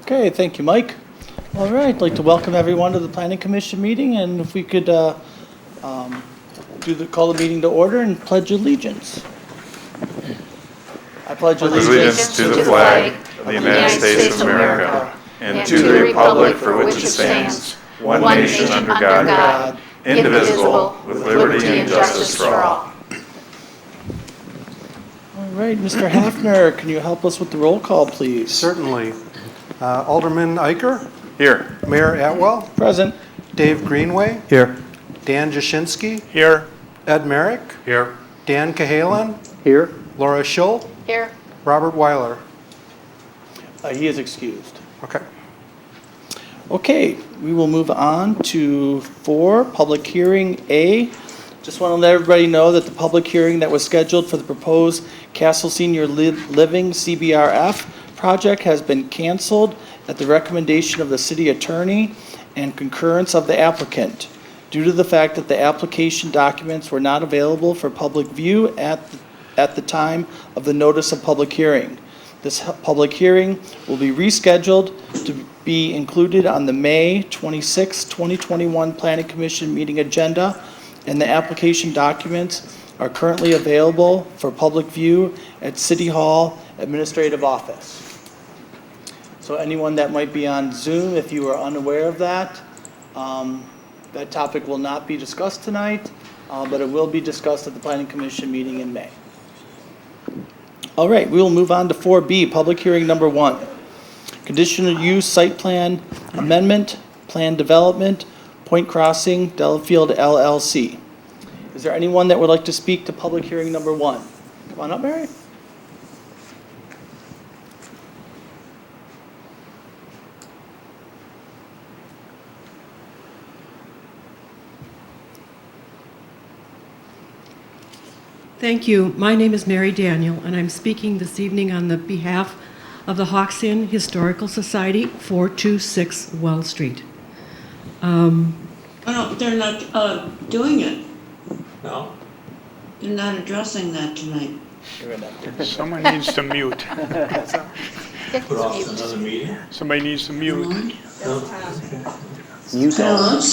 Okay, thank you, Mike. All right, I'd like to welcome everyone to the Planning Commission meeting, and if we could call the meeting to order and pledge allegiance. I pledge allegiance to the flag of the United States of America and to the republic for which it stands, one nation under God, indivisible, with liberty and justice for all. All right, Mr. Hafner, can you help us with the roll call, please? Certainly. Alderman Eicher? Here. Mayor Atwell? Present. Dave Greenway? Here. Dan Jashinsky? Here. Ed Merrick? Here. Dan Cahalan? Here. Laura Schull? Here. Robert Weiler? He is excused. Okay. Okay, we will move on to 4, public hearing A. Just want to let everybody know that the public hearing that was scheduled for the proposed Castle Senior Living CBRF project has been canceled at the recommendation of the city attorney and concurrence of the applicant due to the fact that the application documents were not available for public view at the time of the notice of public hearing. This public hearing will be rescheduled to be included on the May 26, 2021 Planning Commission meeting agenda, and the application documents are currently available for public view at City Hall Administrative Office. So anyone that might be on Zoom, if you are unaware of that, that topic will not be discussed tonight, but it will be discussed at the Planning Commission meeting in May. All right, we will move on to 4B, public hearing number 1. Conditional use site plan amendment, plan development, Point Crossing, Delafield LLC. Is there anyone that would like to speak to public hearing number 1? Come on up, Mary. Thank you. My name is Mary Daniel, and I'm speaking this evening on the behalf of the Hawks Inn Historical Society, 426 Wells Street. Oh, no, they're not doing it. No. They're not addressing that tonight. Someone needs to mute. Put off another meeting? Somebody needs to mute. It looks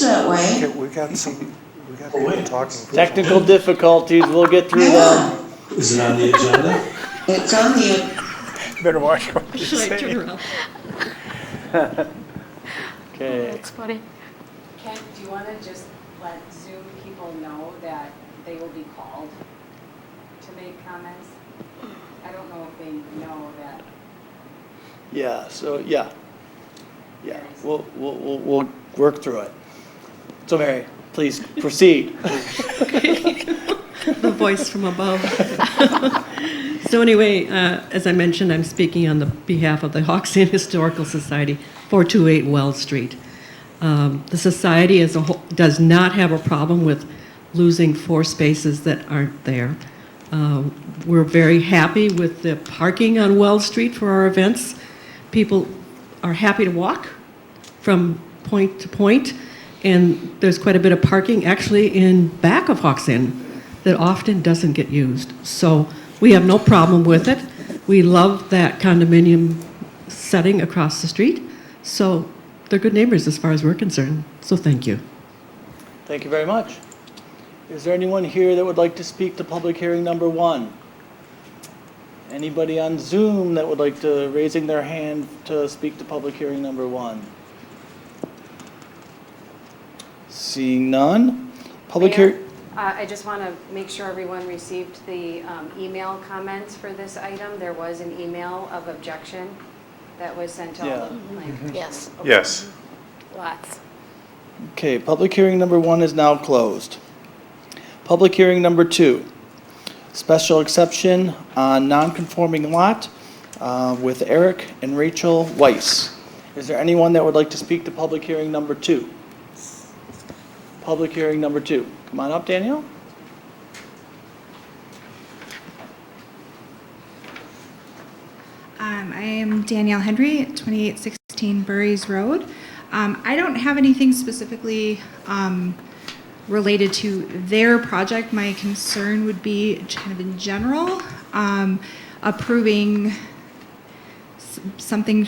that way. We got people talking. Technical difficulties, we'll get through them. Is it on the agenda? It's on the, Better watch what you Should I turn say. around? Okay. That's funny. Ken, do you want to just let Zoom people know that they will be called to make comments? I don't know if they know that. Yeah, so, yeah, we'll work through it. So Mary, please proceed. The voice from above. So anyway, as I mentioned, I'm speaking on the behalf of the Hawks Inn Historical Society, 428 Wells Street. The society as a whole does not have a problem with losing 4 spaces that aren't there. We're very happy with the parking on Wells Street for our events. People are happy to walk from point to point, and there's quite a bit of parking actually in back of Hawks Inn that often doesn't get used. So we have no problem with it. We love that condominium setting across the street. So they're good neighbors as far as we're concerned. So thank you. Thank you very much. Is there anyone here that would like to speak to public hearing number 1? Anybody on Zoom that would like to raising their hand to speak to public hearing number 1? Seeing none. Public Mayor, hearing. I just want to make sure everyone received the email comments for this item. There was an email of objection that was sent to all the planners. Yes, Yes. lots. Okay, public hearing number 1 is now closed. Public hearing number 2. Special exception on non-conforming lot with Eric and Rachel Weiss. Is there anyone that would like to speak to public hearing number 2? Public hearing number 2. Come on up, Danielle. I am Danielle Henry at 2816 Burries Road. I don't have anything specifically related to their project. My concern would be kind of in general, approving something,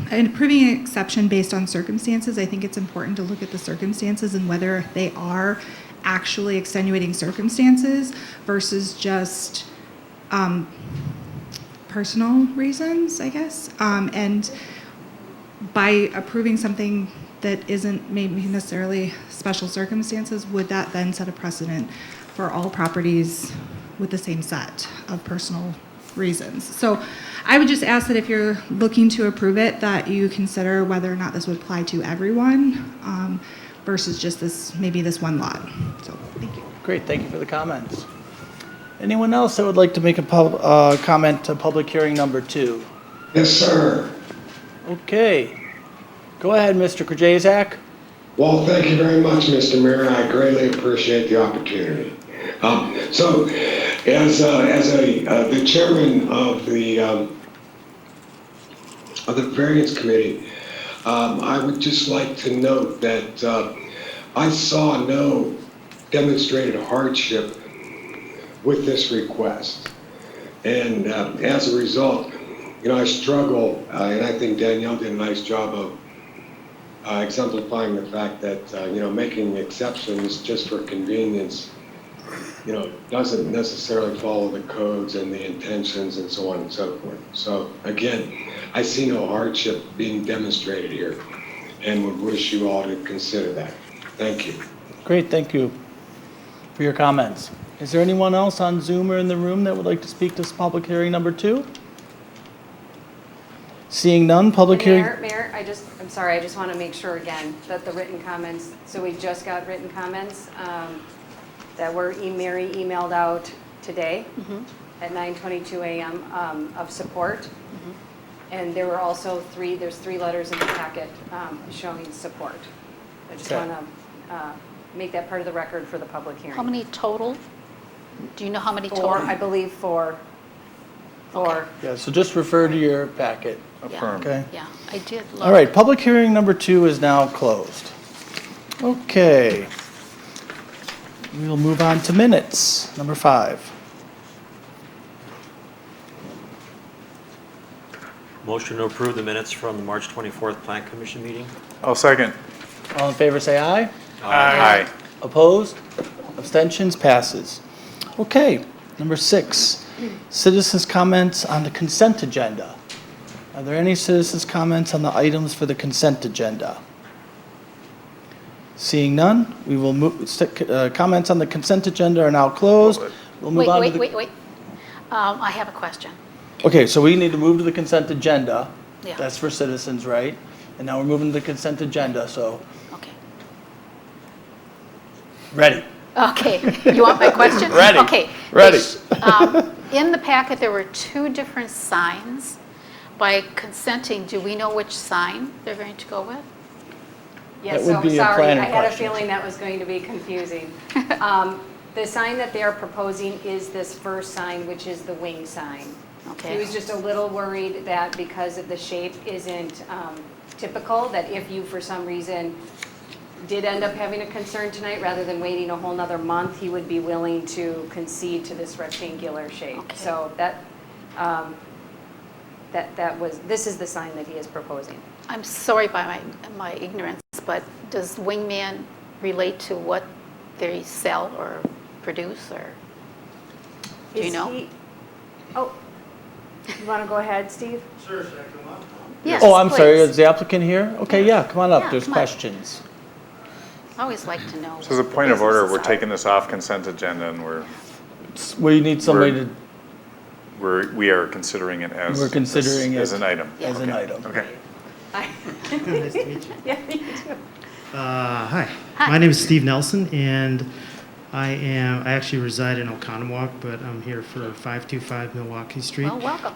and approving an exception based on circumstances, I think it's important to look at the circumstances and whether they are actually extenuating circumstances versus just personal reasons, I guess. And by approving something that isn't maybe necessarily special circumstances, would that then set a precedent for all properties with the same set of personal reasons? So I would just ask that if you're looking to approve it, that you consider whether or not this would apply to everyone versus just this, maybe this one lot. So, thank you. Great, thank you for the comments. Anyone else that would like to make a comment to public hearing number 2? Yes, sir. Okay. Go ahead, Mr. Krajzak. Well, thank you very much, Mr. Mayor. I greatly appreciate the opportunity. So, as the chairman of the variance committee, I would just like to note that I saw no demonstrated hardship with this request, and as a result, I struggle, and I think Danielle did a nice job of exemplifying the fact that making exceptions just for convenience doesn't necessarily follow the codes and the intentions and so on and so forth. So again, I see no hardship being demonstrated here and would wish you all to consider that. Thank you. Great, thank you for your comments. Is there anyone else on Zoom or in the room that would like to speak to this public hearing number 2? Seeing none, public hearing. Mayor, I'm sorry, I just want to make sure again that the written comments, so we just got written comments that were Mary emailed out today at 9:22 a.m. Of support. And there were also there's 3 letters in the packet showing support. I just want to make that part of the record for the public hearing. How many total? Do you know how many total? 4, I believe 4. 4. Yeah, so just refer to your packet. Affirm. Okay. Yeah, I did look. All right, public hearing number 2 is now closed. Okay. We will move on to minutes, number 5. Motion to approve the minutes from the March 24th Plan Commission meeting. I'll second. All in favor, say aye. Aye. Opposed? Abstentions? Passes. Okay, number 6, citizens' comments on the consent agenda. Are there any citizens' comments on the items for the consent agenda? Seeing none, we will move, comments on the consent agenda are now closed. We'll move on to the. Wait. I have a question. Okay, so we need to move to the consent agenda. Yeah. That's for citizens, right? And now we're moving to the consent agenda, so Okay. ready. Okay, you want my question? Ready. Okay. Ready. In the packet, there were 2 different signs. By consenting, do we know which sign they're going to go with? Yes, That would so be a sorry, planning I had a question. feeling that was going to be confusing. The sign that they are proposing is this first sign, which is the wing sign. Okay. He was just a little worried that because of the shape isn't typical, that if you, for some reason, did end up having a concern tonight, rather than waiting a whole nother month, he would be willing to concede to this rectangular shape. Okay. So this is the sign that he is proposing. I'm sorry by my ignorance, but does Wingman relate to what they sell or produce, or do you know? Oh, you want to go ahead, Steve? Yes, Oh, I'm sorry, please. is the applicant here? Okay, yeah, come on up, Yeah, there's come on. questions. I always like to know. So as a what point the of order, businesses we're are. taking this off consent agenda and We need somebody to, we are considering it as. We're considering as it an item. as an item. Okay. Nice to meet you. Yeah, you too. Hi. Hi. My name is Steve Nelson, and I actually reside in Oconomowoc, but I'm here for 525 Milwaukee Street. Well, welcome.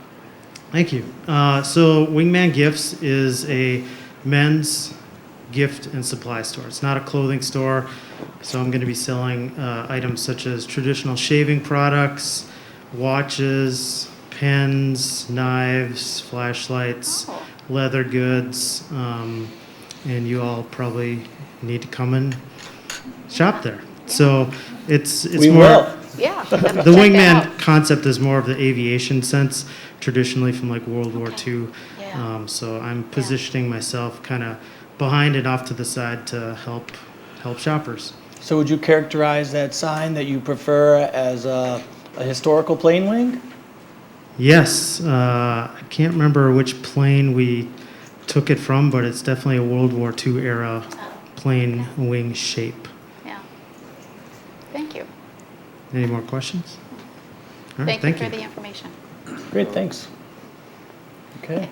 Thank you. So Wingman Gifts is a men's gift and supply store. It's not a clothing store, so I'm going to be selling items such as traditional shaving products, watches, pens, knives, flashlights, Oh. leather goods, and you all probably need to come and shop there. So it's We more. will. Yeah. The check that wingman out. concept is more of the aviation sense, traditionally from like World War II. Yeah. So I'm positioning myself kind of behind and off to the side to help shoppers. So would you characterize that sign that you prefer as a historical plane wing? Yes, I can't remember which plane we took it from, but it's definitely a World War II era plane wing shape. Yeah. Thank you. Any more questions? All right, Thank you for the information. Great, thanks. Okay.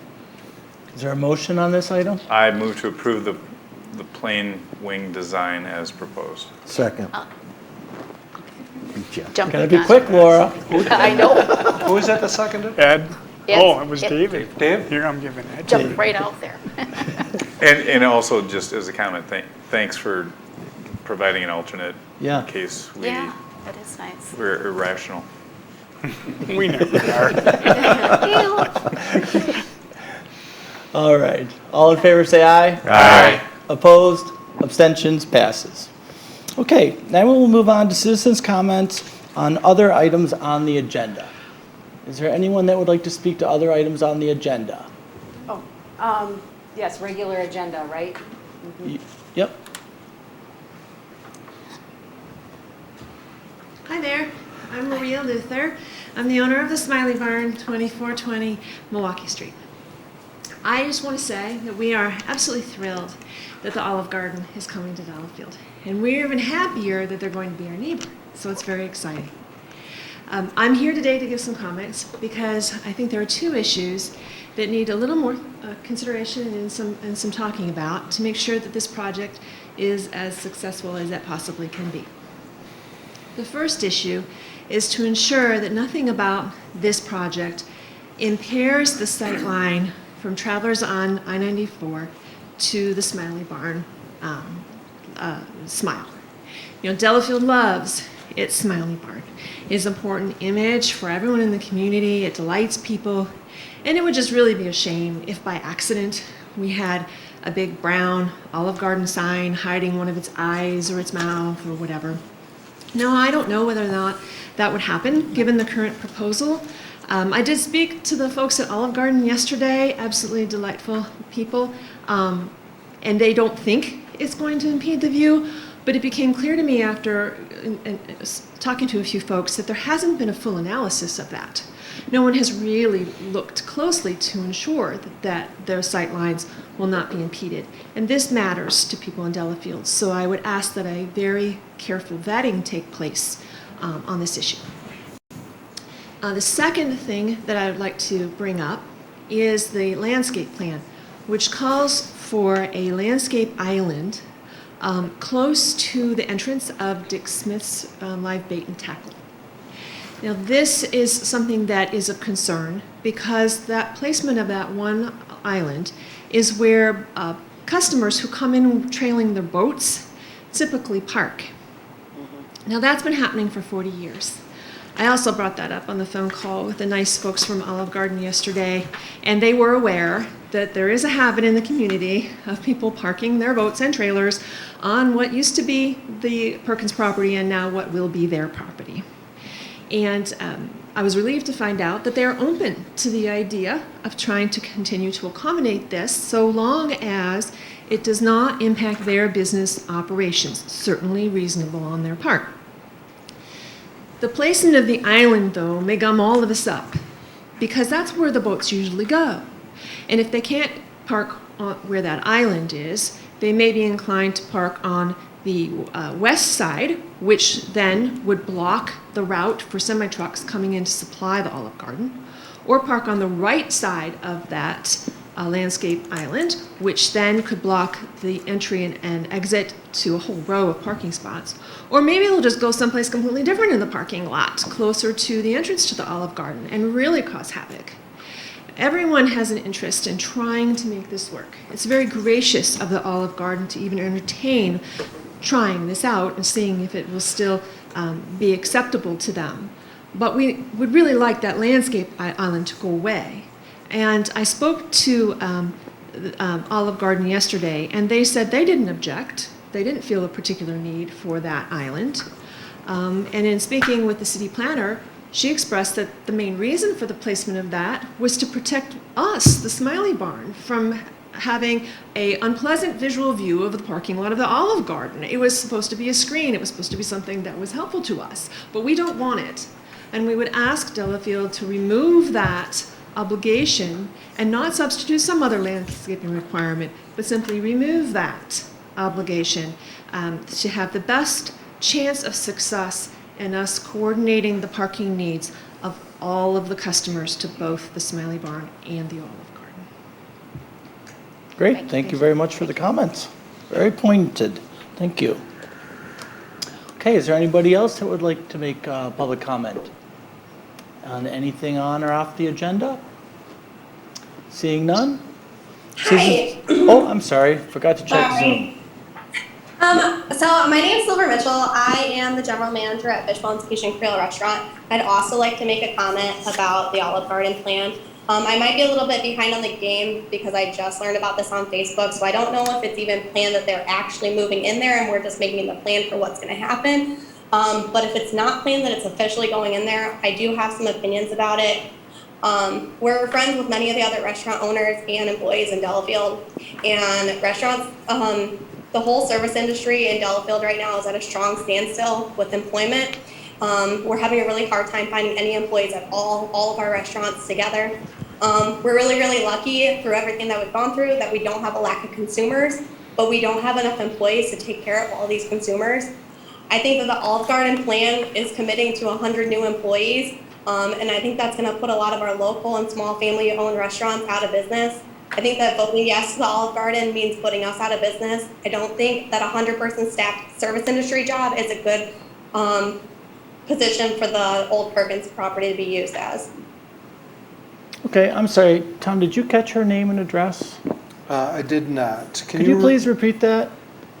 Is there a motion on this item? I move to approve the plain wing design as proposed. Second. Jump Gotta the be gun. quick, Laura. I know. Who is that that seconded? Ed? Yes, Oh, it was it- David. Dave? Here, I'm giving that to you. Jump right out there. And also, just as a comment, thanks for providing an alternate Yeah. in case Yeah, that is nice. we're irrational. We never are. All right. All in favor, say aye. Aye. Opposed? Abstentions? Passes. Okay, now we will move on to citizens' comments on other items on the agenda. Is there anyone that would like to speak to other items on the agenda? Oh, yes, regular agenda, right? Yep. Hi there, I'm Maria Luther. I'm the owner of the Smiley Barn, 2420 Milwaukee Street. I just want to say that we are absolutely thrilled that the Olive Garden is coming to Delafield. And we're even happier that they're going to be our neighbor, so it's very exciting. I'm here today to give some comments because I think there are two issues that need a little more consideration and some talking about to make sure that this project is as successful as it possibly can be. The first issue is to ensure that nothing about this project impairs the sight line from travelers on I-94 to the Smiley Barn smile. You know, Delafield loves its Smiley Barn. It's an important image for everyone in the community. It delights people. And it would just really be a shame if by accident we had a big brown Olive Garden sign hiding one of its eyes or its mouth or whatever. Now, I don't know whether or not that would happen given the current proposal. I did speak to the folks at Olive Garden yesterday, absolutely delightful people, and they don't think it's going to impede the view, but it became clear to me after talking to a few folks that there hasn't been a full analysis of that. No one has really looked closely to ensure that their sight lines will not be impeded. And this matters to people in Delafield, so I would ask that a very careful vetting take place on this issue. The second thing that I would like to bring up is the landscape plan, which calls for a landscape island close to the entrance of Dick Smith's live bait and tackle. Now, this is something that is of concern because that placement of that one island is where customers who come in trailing their boats typically park. Now, that's been happening for 40 years. I also brought that up on the phone call with the nice folks from Olive Garden yesterday, and they were aware that there is a habit in the community of people parking their boats and trailers on what used to be the Perkins property and now what will be their property. And I was relieved to find out that they're open to the idea of trying to continue to accommodate this so long as it does not impact their business operations, certainly reasonable on their part. The placement of the island, though, may gum all of us up because that's where the boats usually go. And if they can't park where that island is, they may be inclined to park on the west side, which then would block the route for semi-trucks coming in to supply the Olive Garden, or park on the right side of that landscape island, which then could block the entry and exit to a whole row of parking spots. Or maybe they'll just go someplace completely different in the parking lot, closer to the entrance to the Olive Garden, and really cause havoc. Everyone has an interest in trying to make this work. It's very gracious of the Olive Garden to even entertain trying this out and seeing if it will still be acceptable to them. But we would really like that landscape island to go away. And I spoke to Olive Garden yesterday, and they said they didn't object. They didn't feel a particular need for that island. And in speaking with the city planner, she expressed that the main reason for the placement of that was to protect us, the Smiley Barn, from having a unpleasant visual view of the parking lot of the Olive Garden. It was supposed to be a screen. It was supposed to be something that was helpful to us, but we don't want it. And we would ask Delafield to remove that obligation and not substitute some other landscaping requirement, but simply remove that obligation to have the best chance of success in us coordinating the parking needs of all of the customers to both the Smiley Barn and the Olive Garden. Great, thank you very much for the comments. Very pointed, thank you. Okay, is there anybody else that would like to make public comment on anything on or off the agenda? Seeing none? Hi. Oh, I'm sorry, forgot to check Zoom. So my name is Silver Mitchell. I am the general manager at Fishbone's Kitchen Creole Restaurant. I'd also like to make a comment about the Olive Garden plan. I might be a little bit behind on the game because I just learned about this on Facebook, so I don't know if it's even planned that they're actually moving in there and we're just making the plan for what's going to happen. But if it's not planned that it's officially going in there, I do have some opinions about it. We're friends with many of the other restaurant owners and employees in Delafield, and restaurants, the whole service industry in Delafield right now is at a strong standstill with employment. We're having a really hard time finding any employees at all of our restaurants together. We're really, really lucky through everything that we've gone through that we don't have a lack of consumers, but we don't have enough employees to take care of all these consumers. I think that the Olive Garden plan is committing to 100 new employees, and I think that's going to put a lot of our local and small family-owned restaurants out of business. I think that voting yes to the Olive Garden means putting us out of business. I don't think that a 100-person staffed service industry job is a good position for the old Perkins property to be used as. Okay, I'm sorry, Tom, did you catch her name and address? I did not. Could you please repeat that?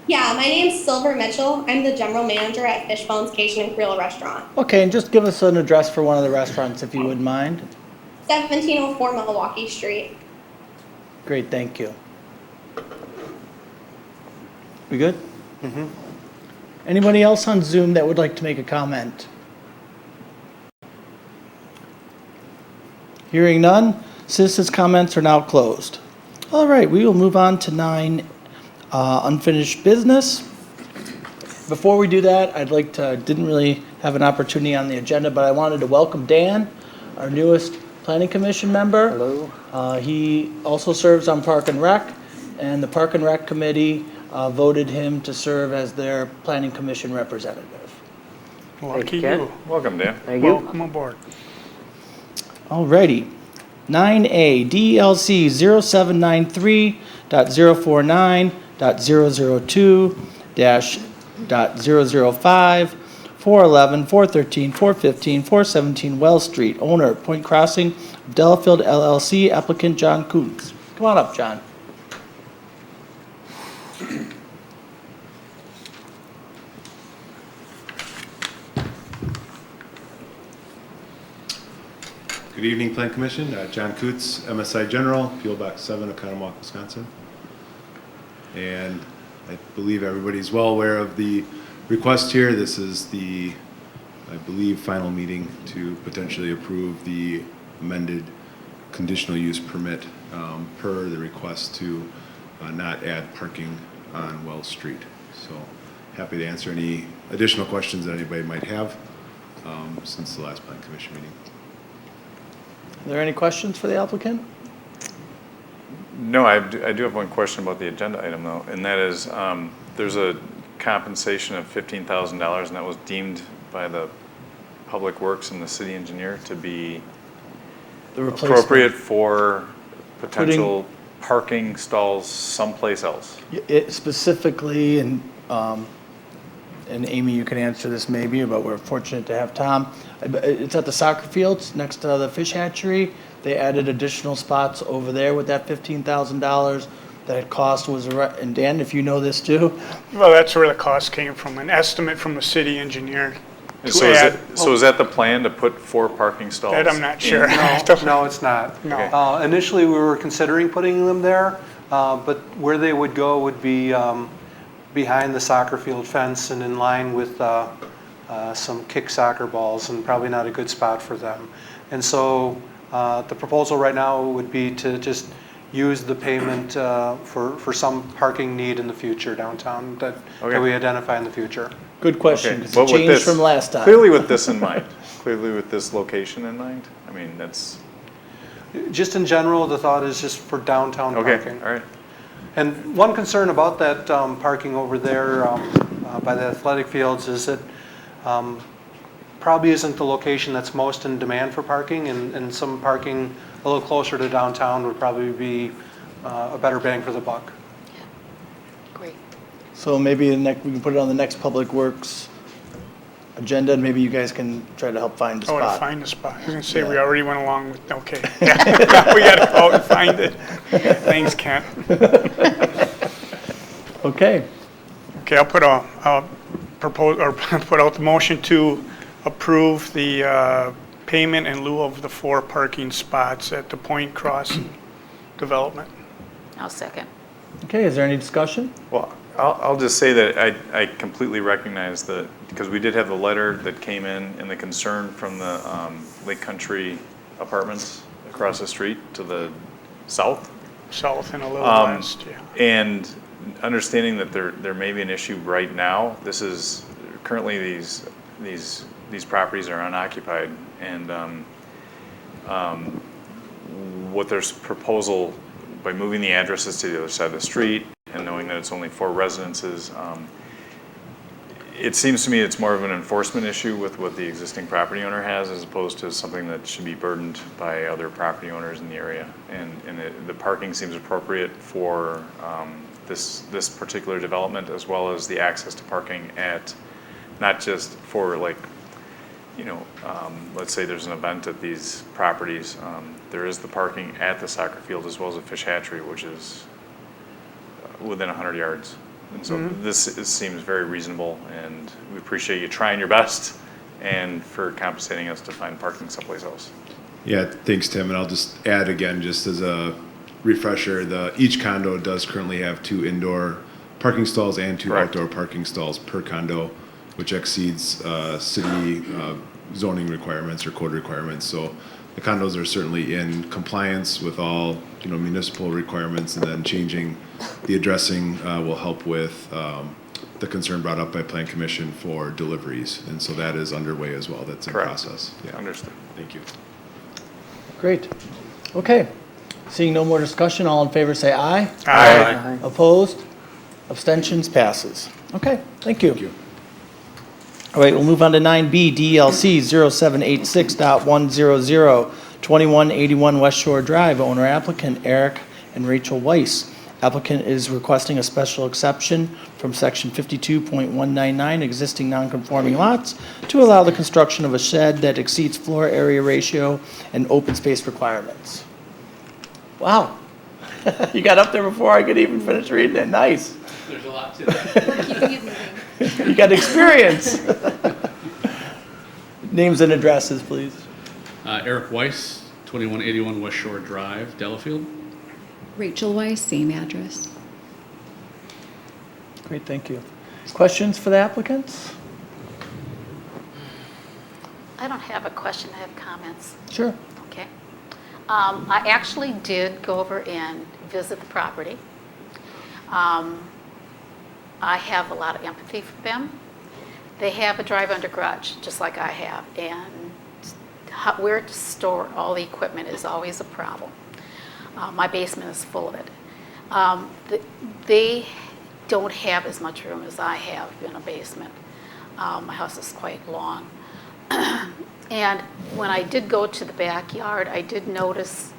Yeah, my name's Silver Mitchell. I'm the general manager at Fishbone's Cajun and Creole Restaurant. Okay, and just give us an address for one of the restaurants if you wouldn't mind. 1704 Milwaukee Street. Great, thank you. We good? Mm-hmm. Anybody else on Zoom that would like to make a comment? Hearing none, citizens' comments are now closed. All right, we will move on to 9, unfinished business. Before we do that, didn't really have an opportunity on the agenda, but I wanted to welcome Dan, our newest Planning Commission member. Hello. He also serves on Park and Rec, and the Park and Rec Committee voted him to serve as their Planning Commission representative. Lucky Ken. you. Welcome, Dan. Thank you. Welcome aboard. Alrighty. 9A, DLC 0793.049.002-005, 411, 413, 415, 417 Wells Street. Owner, Point Crossing, Delafield LLC. Applicant John Koontz. Come on up, John. Good evening, Plan Commission. John Koontz, MSI General, P.O. Box 7, Oconomowoc, Wisconsin. And I believe everybody's well aware of the request here. This is the, I believe, final meeting to potentially approve the amended conditional use permit per the request to not add parking on Wells Street. So happy to answer any additional questions that anybody might have since the last Plan Commission meeting. Are there any questions for the applicant? No, I do have one question about the agenda item though, and that is there's a compensation of $15,000 and that was deemed by the Public Works and the city engineer to be appropriate for potential parking stalls someplace else. It specifically, and Amy, you can answer this maybe, but we're fortunate to have Tom. It's at the soccer fields next to the fish hatchery. They added additional spots over there with that $15,000. That cost was, and Dan, if you know this too. Well, that's where the cost came from, an estimate from the city engineer. So is that the plan to put 4 parking stalls? That I'm not sure. No, it's not. No. Initially, we were considering putting them there, but where they would go would be behind the soccer field fence and in line with some kick soccer balls, and probably not a good spot for them. And so the proposal right now would be to just use the pavement for some parking need in the future downtown that we identify in the future. Good question, Okay, 'cause but it with changed this- from last time. Clearly with this in mind, clearly with this location in mind, I mean, that's, Just in general, the thought is just for downtown okay, parking. all right. And one concern about that parking over there by the athletic fields is that probably isn't the location that's most in demand for parking, and some parking a little closer to downtown would probably be a better bang for the buck. Great. So maybe we can put it on the next Public Works agenda, and maybe you guys can try to help find a Oh, to spot. find a spot. I was gonna say, we already went along with, okay. We gotta go out and find it. Thanks, Kent. Okay, Okay, I'll propose, or put out the motion to approve the payment in lieu of the 4 parking spots at the Point Crossing development. I'll second. okay, is there any discussion? Well, I'll just say that I completely recognize that, because we did have the letter that came in and the concern from the Lake Country Apartments across the street to the south. South and a little west, yeah. And understanding that there may be an issue right now, this is, currently these properties are unoccupied, and what there's proposal, by moving the addresses to the other side of the street and knowing that it's only 4 residences, it seems to me it's more of an enforcement issue with what the existing property owner has, as opposed to something that should be burdened by other property owners in the area. And the parking seems appropriate for this particular development, as well as the access to parking at, not just for, like, you know, let's say there's an event at these properties, there is the parking at the soccer field as well as a fish hatchery, which is within 100 yards. And so seems very reasonable, and we appreciate you trying your best and for compensating us to find parking someplace else. Yeah, thanks, Tim. And I'll just add again, just as a refresher, each condo does currently have 2 indoor parking stalls and 2 Correct. outdoor parking stalls per condo, which exceeds city zoning requirements or code requirements. So the condos are certainly in compliance with all, you know, municipal requirements, and then changing the addressing will help with the concern brought up by Plan Commission for deliveries. And so that is underway as well. That's in Correct. process. Yeah. Understood. Thank you. Great. Okay, seeing no more discussion, all in favor say aye. Aye. Opposed? Abstentions? Passes. Okay, thank you. Thank you. All right, we'll move on to 9B, DLC 0786.100, 2181 West Shore Drive, owner applicant Eric and Rachel Weiss. Applicant is requesting a special exception from section 52.199, existing non-conforming lots, to allow the construction of a shed that exceeds floor area ratio and open space requirements. Wow. You got up there before I could even finish reading it. Nice. There's a lot to that. You got experience. Names and addresses, please. Eric Weiss, 2181 West Shore Drive, Delafield. Rachel Weiss, same address. Great, thank you. Questions for the applicants? I don't have a question, I have comments. Sure. Okay. I actually did go over and visit the property. I have a lot of empathy for them. They have a drive-under garage, just like I have, and where to store all the equipment is always a problem. My basement is full of it. They don't have as much room as I have in a basement. My house is quite long. And when I did go to the backyard, I did notice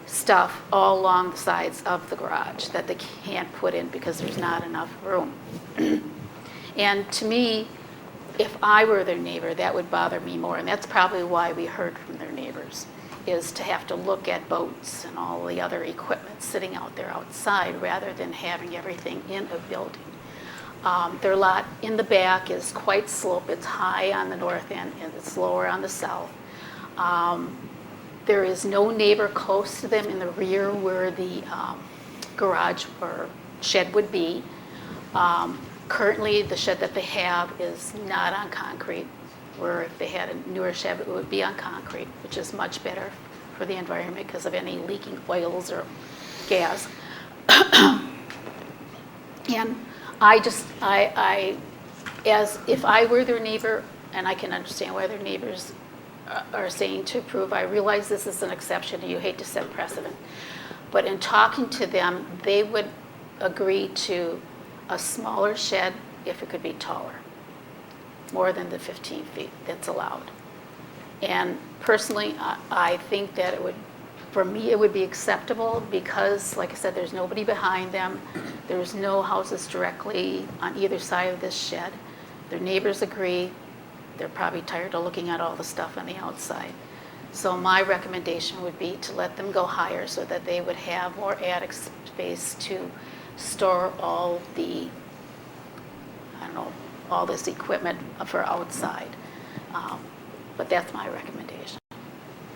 stuff all along the sides of the garage that they can't put in because there's not enough room. And to me, if I were their neighbor, that would bother me more. And that's probably why we heard from their neighbors, is to have to look at boats and all the other equipment sitting out there outside rather than having everything in a building. Their lot in the back is quite sloped. It's high on the north end and it's lower on the south. There is no neighbor close to them in the rear where the garage or shed would be. Currently, the shed that they have is not on concrete, where if they had a newer shed, it would be on concrete, which is much better for the environment because of any leaking oils or gas. And as if I were their neighbor, and I can understand why their neighbors are saying to approve, I realize this is an exception and you hate to set precedent. But in talking to them, they would agree to a smaller shed if it could be taller, more than the 15 feet that's allowed. And personally, I think that it would, for me, it would be acceptable because, like I said, there's nobody behind them. There's no houses directly on either side of this shed. Their neighbors agree. They're probably tired of looking at all the stuff on the outside. So my recommendation would be to let them go higher so that they would have more attic space to store all the, I don't know, all this equipment for outside. But that's my recommendation.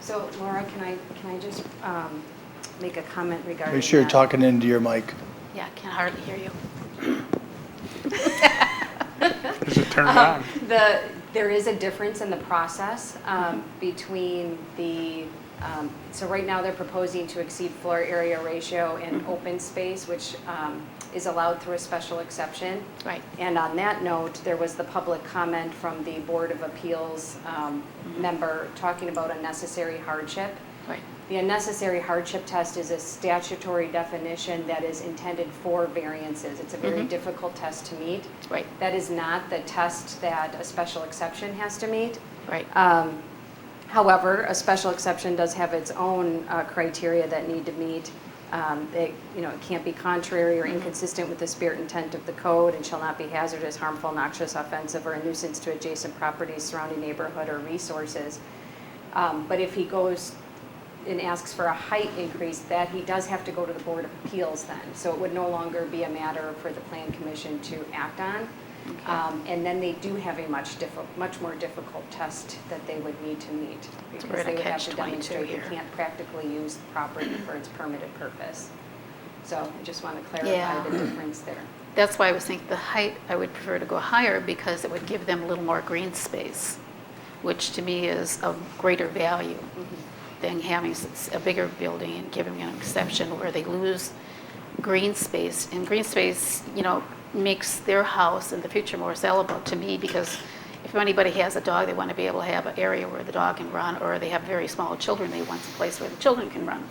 So Laura, can I just make a comment regarding Make sure you're that? talking into your mic. Yeah, I can hardly hear you. Is it turned on? There is a difference in the process between the, so right now they're proposing to exceed floor area ratio in open space, which is allowed through a special exception. Right. And on that note, there was the public comment from the Board of Appeals member talking about unnecessary hardship. Right. The unnecessary hardship test is a statutory definition that is intended for variances. It's a very difficult test to meet. Right. That is not the test that a special exception has to meet. Right. However, a special exception does have its own criteria that need to meet. It can't be contrary or inconsistent with the spirit and intent of the code and shall not be hazardous, harmful, noxious, offensive, or a nuisance to adjacent properties, surrounding neighborhood, or resources. But if he goes and asks for a height increase, that he does have to go to the Board of Appeals then. So it would no longer be a matter for the Plan Commission to act on. Okay. And then they do have a much more difficult test that they would need to meet. Because they would have to demonstrate they can't practically use the property for its permitted purpose. So I just want to clarify the difference there. That's why I was thinking the height, I would prefer to go higher because it would give them a little more green space, which to me is of greater value than having a bigger building and giving an exception where they lose green space. And green space, makes their house in the future more sellable to me because if anybody has a dog, they want to be able to have an area where the dog can run, or they have very small children, they want a place where the children can run.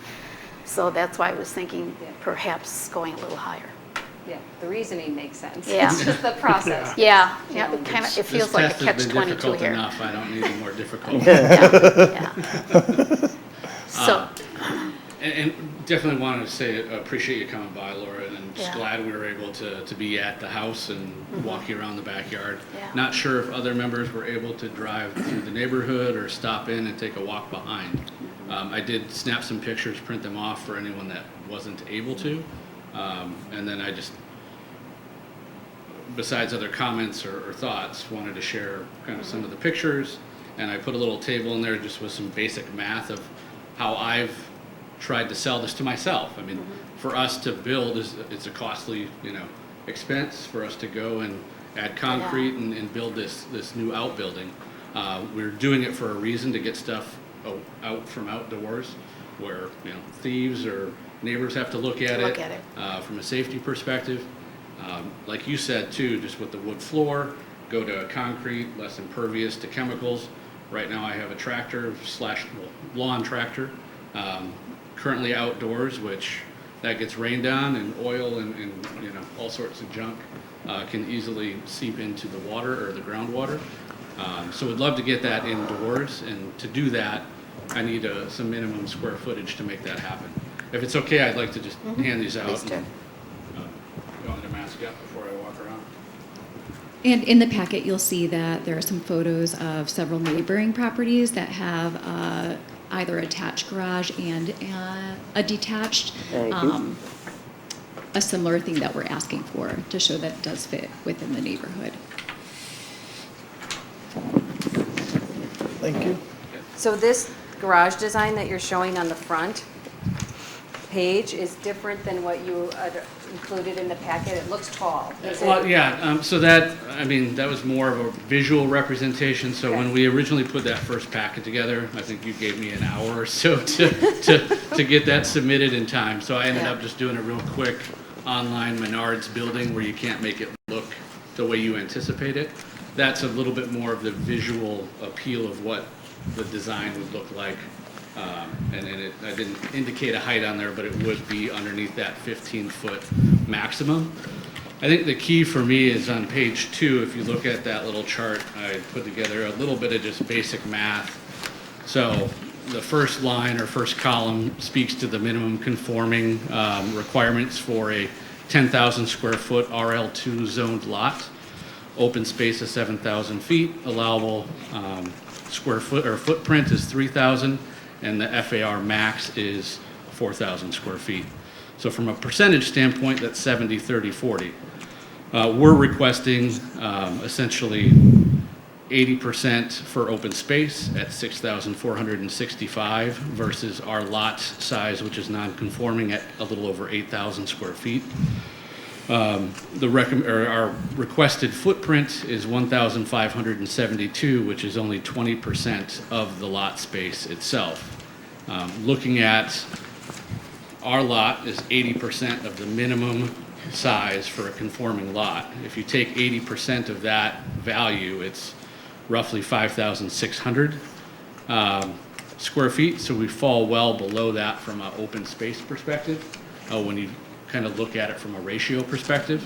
So that's why I was thinking perhaps going a little higher. Yeah, the reasoning makes sense. Yeah. It's just the process. Yeah, it feels like a catch-22 here. Enough. I don't need it more difficult. So. And definitely wanted to say, appreciate you coming by, Laura, and just glad we were able to be at the house and walk you around the backyard. Yeah. Not sure if other members were able to drive through the neighborhood or stop in and take a walk behind. I did snap some pictures, print them off for anyone that wasn't able to. And then I just, besides other comments or thoughts, wanted to share kind of some of the pictures. And I put a little table in there just with some basic math of how I've tried to sell this to myself. I mean, for us to build, it's a costly, expense for us to go and add concrete and build this new outbuilding. We're doing it for a reason, to get stuff out from outdoors where, thieves or neighbors have to look at it. From a safety perspective. Like you said too, just with the wood floor, go to concrete, less impervious to chemicals. Right now I have a tractor / lawn tractor, currently outdoors, which that gets rained on, and oil and all sorts of junk can easily seep into the water or the groundwater. So we'd love to get that indoors, and to do that I need some minimum square footage to make that happen. If it's okay, I'd like to just hand these out. Please do. And, go into mask up before I walk around. And in the packet, you'll see that there are some photos of several neighboring properties that have either attached garage and a detached, a similar thing that we're asking for to show that it does fit within the neighborhood. Thank you. So this garage design that you're showing on the front page is different than what you included in the packet? It looks tall. Is Well, it? yeah, so that, I mean, that was more of a visual representation. So when we originally put that first packet together, I think you gave me an hour or so to get that submitted in time. So I ended up just doing a real quick online Menards building where you can't make it look the way you anticipate it. That's a little bit more of the visual appeal of what the design would look like. And then I didn't indicate a height on there, but it would be underneath that 15-foot maximum. I think the key for me is on page 2, if you look at that little chart, I put together a little bit of just basic math. So the first line or first column speaks to the minimum conforming requirements for a 10,000 square foot RL2 zoned lot. Open space is 7,000 feet, allowable square foot or footprint is 3,000, and the FAR max is 4,000 square feet. So from a percentage standpoint, that's 70, 30, 40. We're requesting essentially 80% for open space at 6,465 versus our lot size, which is non-conforming at a little over 8,000 square feet. Our requested footprint is 1,572, which is only 20% of the lot space itself. Looking at our lot is 80% of the minimum size for a conforming lot. If you take 80% of that value, it's roughly 5,600 square feet. So we fall well below that from an open space perspective when you kind of look at it from a ratio perspective.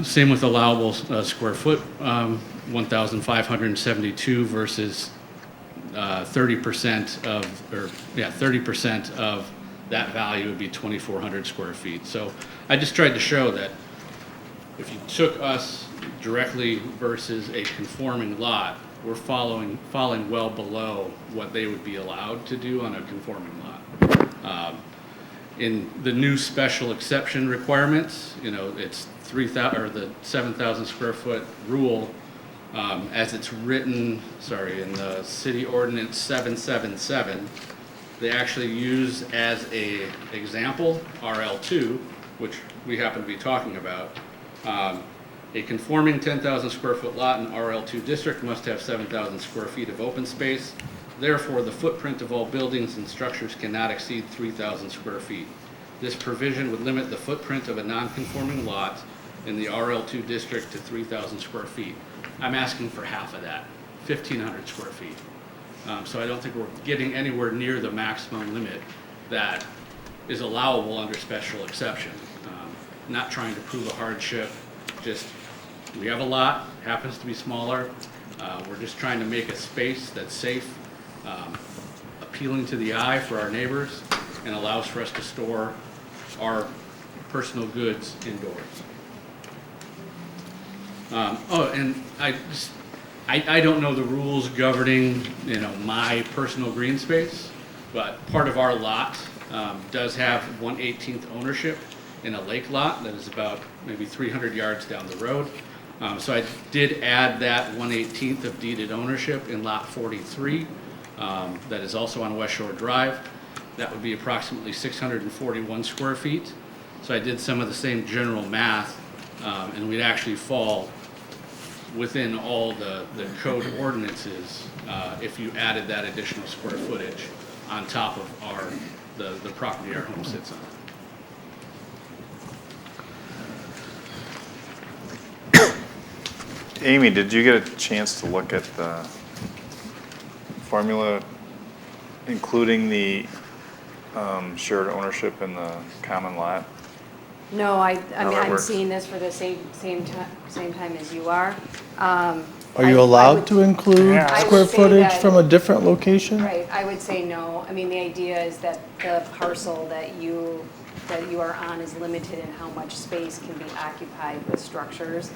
Same with allowable square foot, 1,572 versus 30% of that value would be 2,400 square feet. So I just tried to show that if you took us directly versus a conforming lot, we're falling well below what they would be allowed to do on a conforming lot. In the new special exception requirements, it's 3,000 or the 7,000 square foot rule as it's written, in the city ordinance 777, they actually use as a example RL2, which we happen to be talking about. A conforming 10,000 square foot lot in RL2 district must have 7,000 square feet of open space. Therefore, the footprint of all buildings and structures cannot exceed 3,000 square feet. This provision would limit the footprint of a non-conforming lot in the RL2 district to 3,000 square feet. I'm asking for half of that, 1,500 square feet. So I don't think we're getting anywhere near the maximum limit that is allowable under special exception. Not trying to prove a hardship, just we have a lot, happens to be smaller. We're just trying to make a space that's safe, appealing to the eye for our neighbors, and allows for us to store our personal goods indoors. And I don't know the rules governing, my personal green space, but part of our lot does have 1/18 ownership in a lake lot that is about maybe 300 yards down the road. So I did add that 1/18 of deeded ownership in lot 43 that is also on West Shore Drive. That would be approximately 641 square feet. So I did some of the same general math, and we'd actually fall within all the code ordinances if you added that additional square footage on top of the property our home sits on. Amy, did you get a chance to look at the formula, including the shared ownership in the common lot? No, I mean, that I'm works? seeing this for the same time as you are. Are you allowed to include Yeah. I square would say footage that- from a different location? Right, I would say no. I mean, the idea is that the parcel that you are on is limited in how much space can be occupied with structures.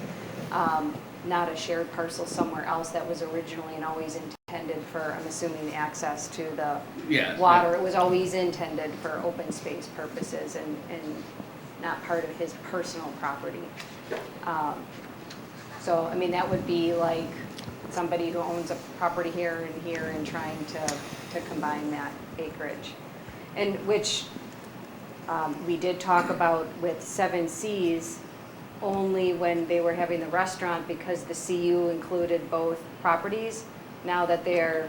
Not a shared parcel somewhere else that was originally and always intended for, I'm assuming, access to the water. It was always intended for open space purposes and not part of his personal property. So, I mean, that would be like somebody who owns a property here and trying to combine that acreage. And which, We did talk about with 7Cs only when they were having the restaurant because the CU included both properties. Now that the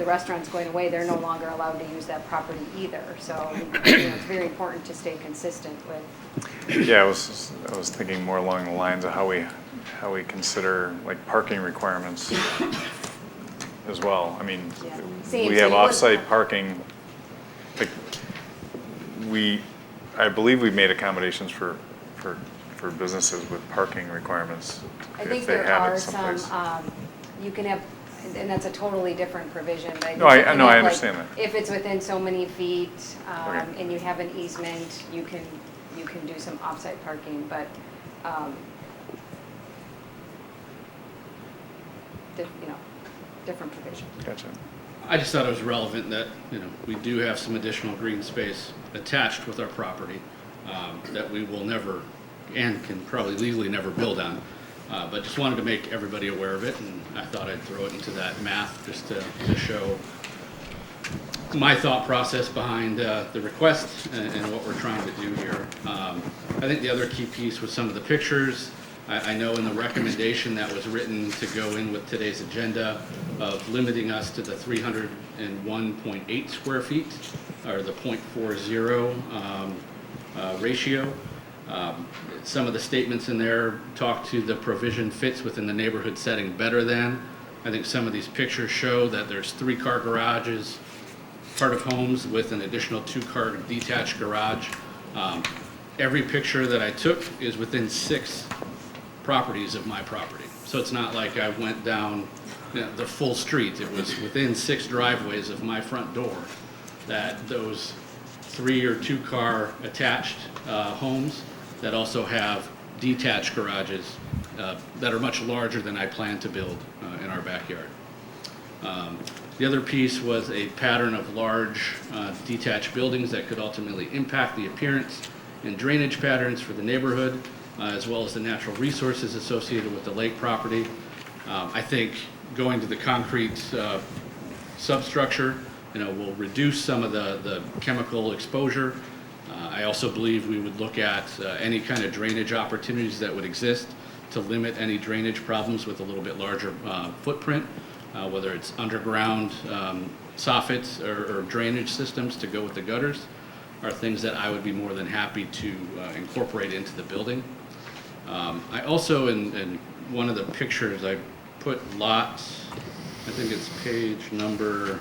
restaurant's going away, they're no longer allowed to use that property either. So it's very important to stay consistent with. Yeah, I was thinking more along the lines of how we consider like parking requirements as well. I mean, Same, we so have you would- off-site parking. Like I believe we've made accommodations for businesses with parking requirements I if think they there have are it some, someplace. you can have, and that's a totally different provision, but. No, I you can know, I have, like, understand that. If it's within so many feet, Okay. and you have an easement, you can do some off-site parking, but, different provision. Gotcha. I just thought it was relevant that, we do have some additional green space attached with our property that we will never, and can probably legally never build on. But just wanted to make everybody aware of it, and I thought I'd throw it into that math just to show my thought process behind the request and what we're trying to do here. I think the other key piece was some of the pictures. I know in the recommendation that was written to go in with today's agenda of limiting us to the 301.8 square feet, or the 0.40 ratio. Some of the statements in there talk to the provision fits within the neighborhood setting better than. I think some of these pictures show that there's 3-car garages, part of homes with an additional 2-car detached garage. Every picture that I took is within 6 properties of my property. So it's not like I went down the full street. It was within 6 driveways of my front door that those 3 or 2-car attached homes that also have detached garages that are much larger than I plan to build in our backyard. The other piece was a pattern of large detached buildings that could ultimately impact the appearance and drainage patterns for the neighborhood, as well as the natural resources associated with the lake property. I think going to the concrete substructure will reduce some of the chemical exposure. I also believe we would look at any kind of drainage opportunities that would exist to limit any drainage problems with a little bit larger footprint, whether it's underground soffits or drainage systems to go with the gutters, are things that I would be more than happy to incorporate into the building. I also, in one of the pictures, I put lots, I think it's page number,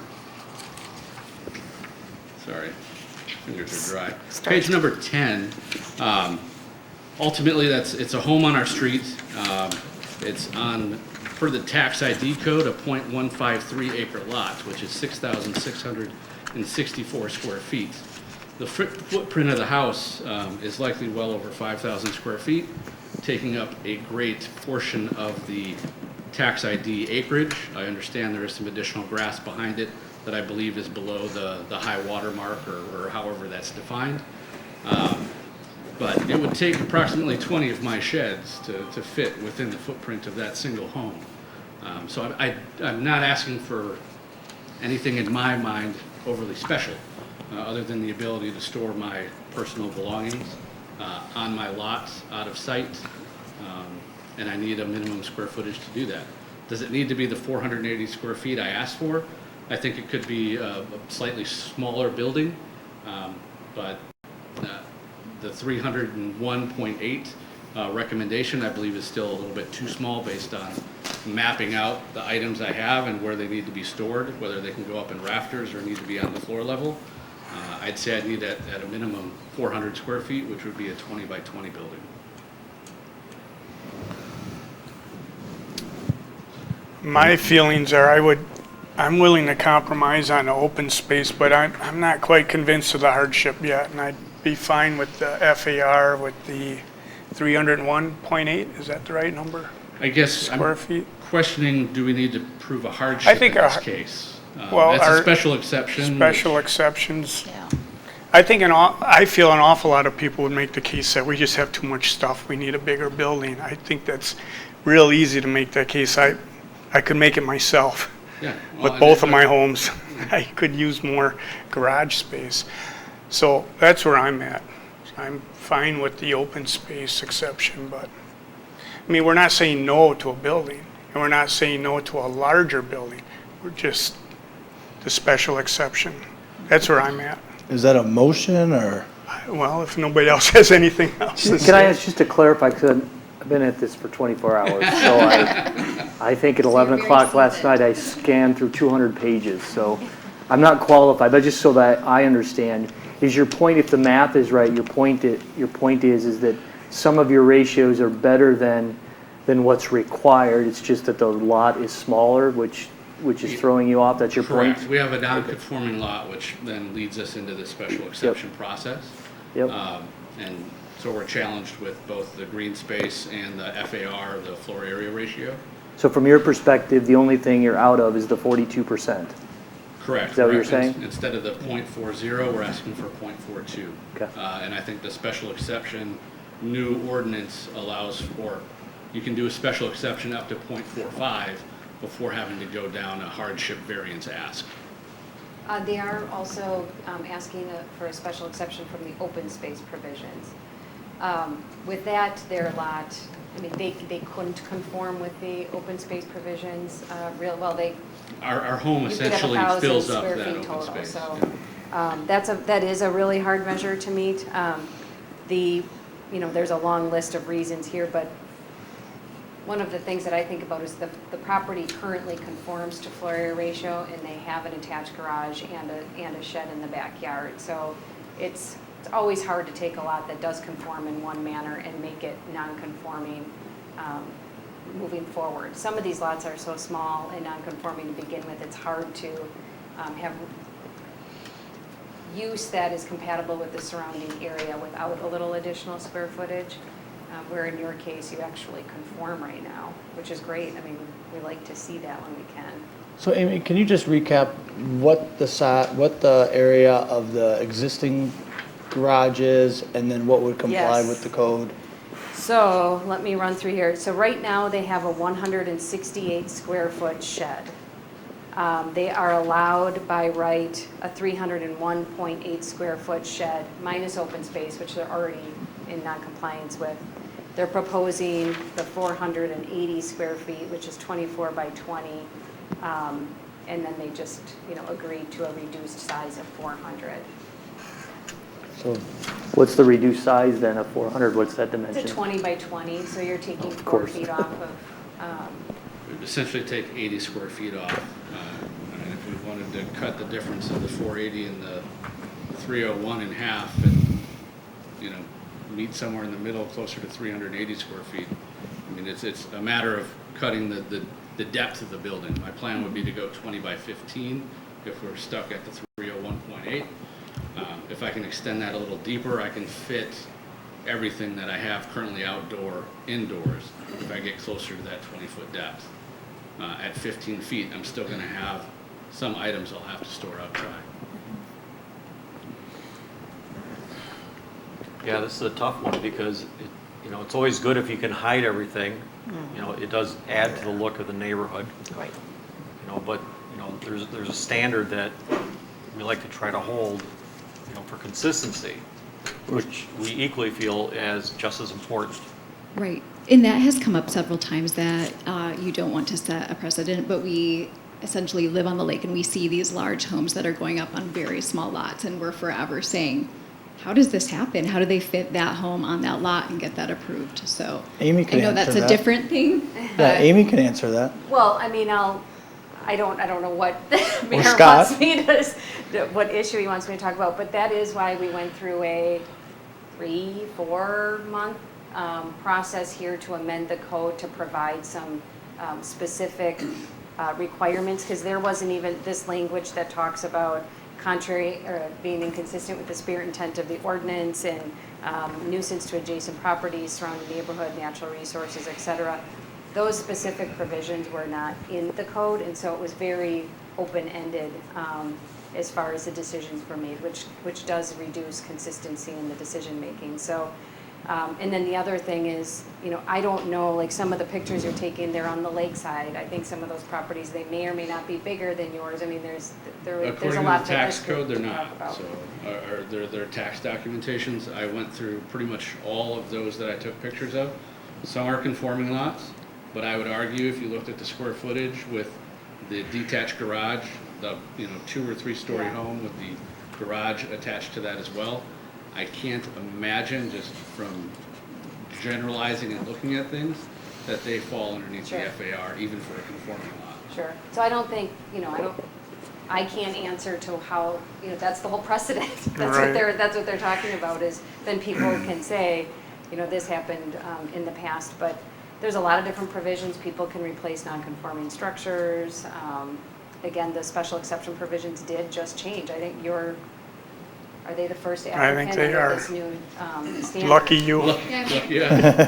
sorry, fingers are dry. Page number 10. Ultimately, it's a home on our street. It's on, per the tax ID code, a .153 acre lot, which is 6,664 square feet. The footprint of the house is likely well over 5,000 square feet, taking up a great portion of the tax ID acreage. I understand there is some additional grass behind it that I believe is below the high water mark, or however that's defined. But it would take approximately 20 of my sheds to fit within the footprint of that single home. So I'm not asking for anything in my mind overly special, other than the ability to store my personal belongings on my lots, out of sight, and I need a minimum square footage to do that. Does it need to be the 480 square feet I asked for? I think it could be a slightly smaller building, but the 301.8 recommendation, I believe, is still a little bit too small based on mapping out the items I have and where they need to be stored, whether they can go up in rafters or need to be on the floor level. I'd say I'd need at a minimum 400 square feet, which would be a 20 by 20 building. My feelings are I'm willing to compromise on the open space, but I'm not quite convinced of the hardship yet, and I'd be fine with the FAR with the 301.8, is that the right number? I guess Square feet? Questioning, do we need to prove a hardship in this case? Well, that's a special exception. Special exceptions. I feel an awful lot of people would make the case that we just have too much stuff, we need a bigger building. I think that's real easy to make that case. I could make it myself. Yeah. With both of my homes. I could use more garage space. So that's where I'm at. I'm fine with the open space exception, but, I mean, we're not saying no to a building, and we're not saying no to a larger building. We're just the special exception. That's where I'm at. Is that a motion or? Well, if nobody else has anything else to say. Can I ask just to clarify, because I've been at this for 24 hours, so I think at 11 o'clock last night, I scanned through 200 pages, so I'm not qualified, but just so that I understand, is your point, if the math is right, your point is that some of your ratios are better than what's required, it's just that the lot is smaller, which is throwing you off, that's your point? Correct. We have a non-conforming lot, which then leads us into the special exception process. Yep. And so we're challenged with both the green space and the FAR, the floor area ratio. So from your perspective, the only thing you're out of is the 42%? Correct. Is that what you're saying? Instead of the .40, we're asking for .42. Okay. And I think the special exception, new ordinance allows for, you can do a special exception up to .45 before having to go down a hardship variance ask. They are also asking for a special exception from the open space provisions. With that, their lot, I mean, they couldn't conform with the open space provisions Our home you could have essentially 1,000 fills up square that feet open total, space. so that is a really hard measure to meet. There's a long list of reasons here, but one of the things that I think about is the property currently conforms to floor area ratio, and they have an attached garage and a shed in the backyard. So it's always hard to take a lot that does conform in one manner and make it non-conforming moving forward. Some of these lots are so small and non-conforming to begin with, it's hard to have use that is compatible with the surrounding area without a little additional square footage. Where in your case, you actually conform right now, which is great. I mean, we like to see that when we can. So Amy, can you just recap what the area of the existing garage is, and then what would comply Yes. with the code? So let me run through here. So right now they have a 168 square foot shed. They are allowed by right a 301.8 square foot shed minus open space, which they're already in non-compliance with. They're proposing the 480 square feet, which is 24 by 20. And then they just, agreed to a reduced size of 400. So What's the reduced size then of 400? What's that dimension? It's a 20 by 20, so you're taking 4 course. feet off of, We'd essentially take 80 square feet off. And if we wanted to cut the difference of the 480 and the 301 in half and, meet somewhere in the middle, closer to 380 square feet. I mean, it's a matter of cutting the depth of the building. My plan would be to go 20 by 15 if we're stuck at the 301.8. If I can extend that a little deeper, I can fit everything that I have currently indoors, if I get closer to that 20-foot depth. At 15 feet, I'm still going to have some items I'll have to store outside. Yeah, this is a tough one because it's always good if you can hide everything. It does add to the look of the neighborhood. right. But there's a standard that we like to try to hold, for consistency, which we equally feel as just as important. Right. And that has come up several times that you don't want to set a precedent, but we essentially live on the lake and we see these large homes that are going up on very small lots, and we're forever saying, how does this happen? How do they fit that home on that lot and get that approved? So Amy can I know answer that's a that. different thing. Yeah, Amy can answer that. Well, I mean, I don't know what Mayor Scott. wants me to, what issue he wants me to talk about, but that is why we went through a 3-4 month process here to amend the code to provide some specific requirements, because there wasn't even this language that talks about contrary or being inconsistent with the spirit and intent of the ordinance, and nuisance to adjacent properties, surrounding neighborhood, natural resources, etc. Those specific provisions were not in the code, and so it was very open-ended as far as the decisions were made, which does reduce consistency in the decision making. So And then the other thing is, I don't know, like some of the pictures you're taking, they're on the lakeside. I think some of those properties, they may or may not be bigger than yours. I mean, there's a According lot to of the tax that we code, they're could not. talk about. So, or their tax documentations, I went through pretty much all of those that I took pictures of. Some are conforming lots, but I would argue if you looked at the square footage with the detached garage, the 2 or 3 story home with the garage attached to that as well, I can't imagine, just from generalizing and looking at things, that they fall underneath the FAR, even for a conforming lot. Sure. So I don't think, I can't answer to how, that's the whole precedent. That's what they're talking about, is then people can say, this happened in the past, but there's a lot of different provisions. People can replace non-conforming structures. Again, the special exception provisions did just change. I think are they the first applicant they under are. this new standard? Lucky you. Yeah.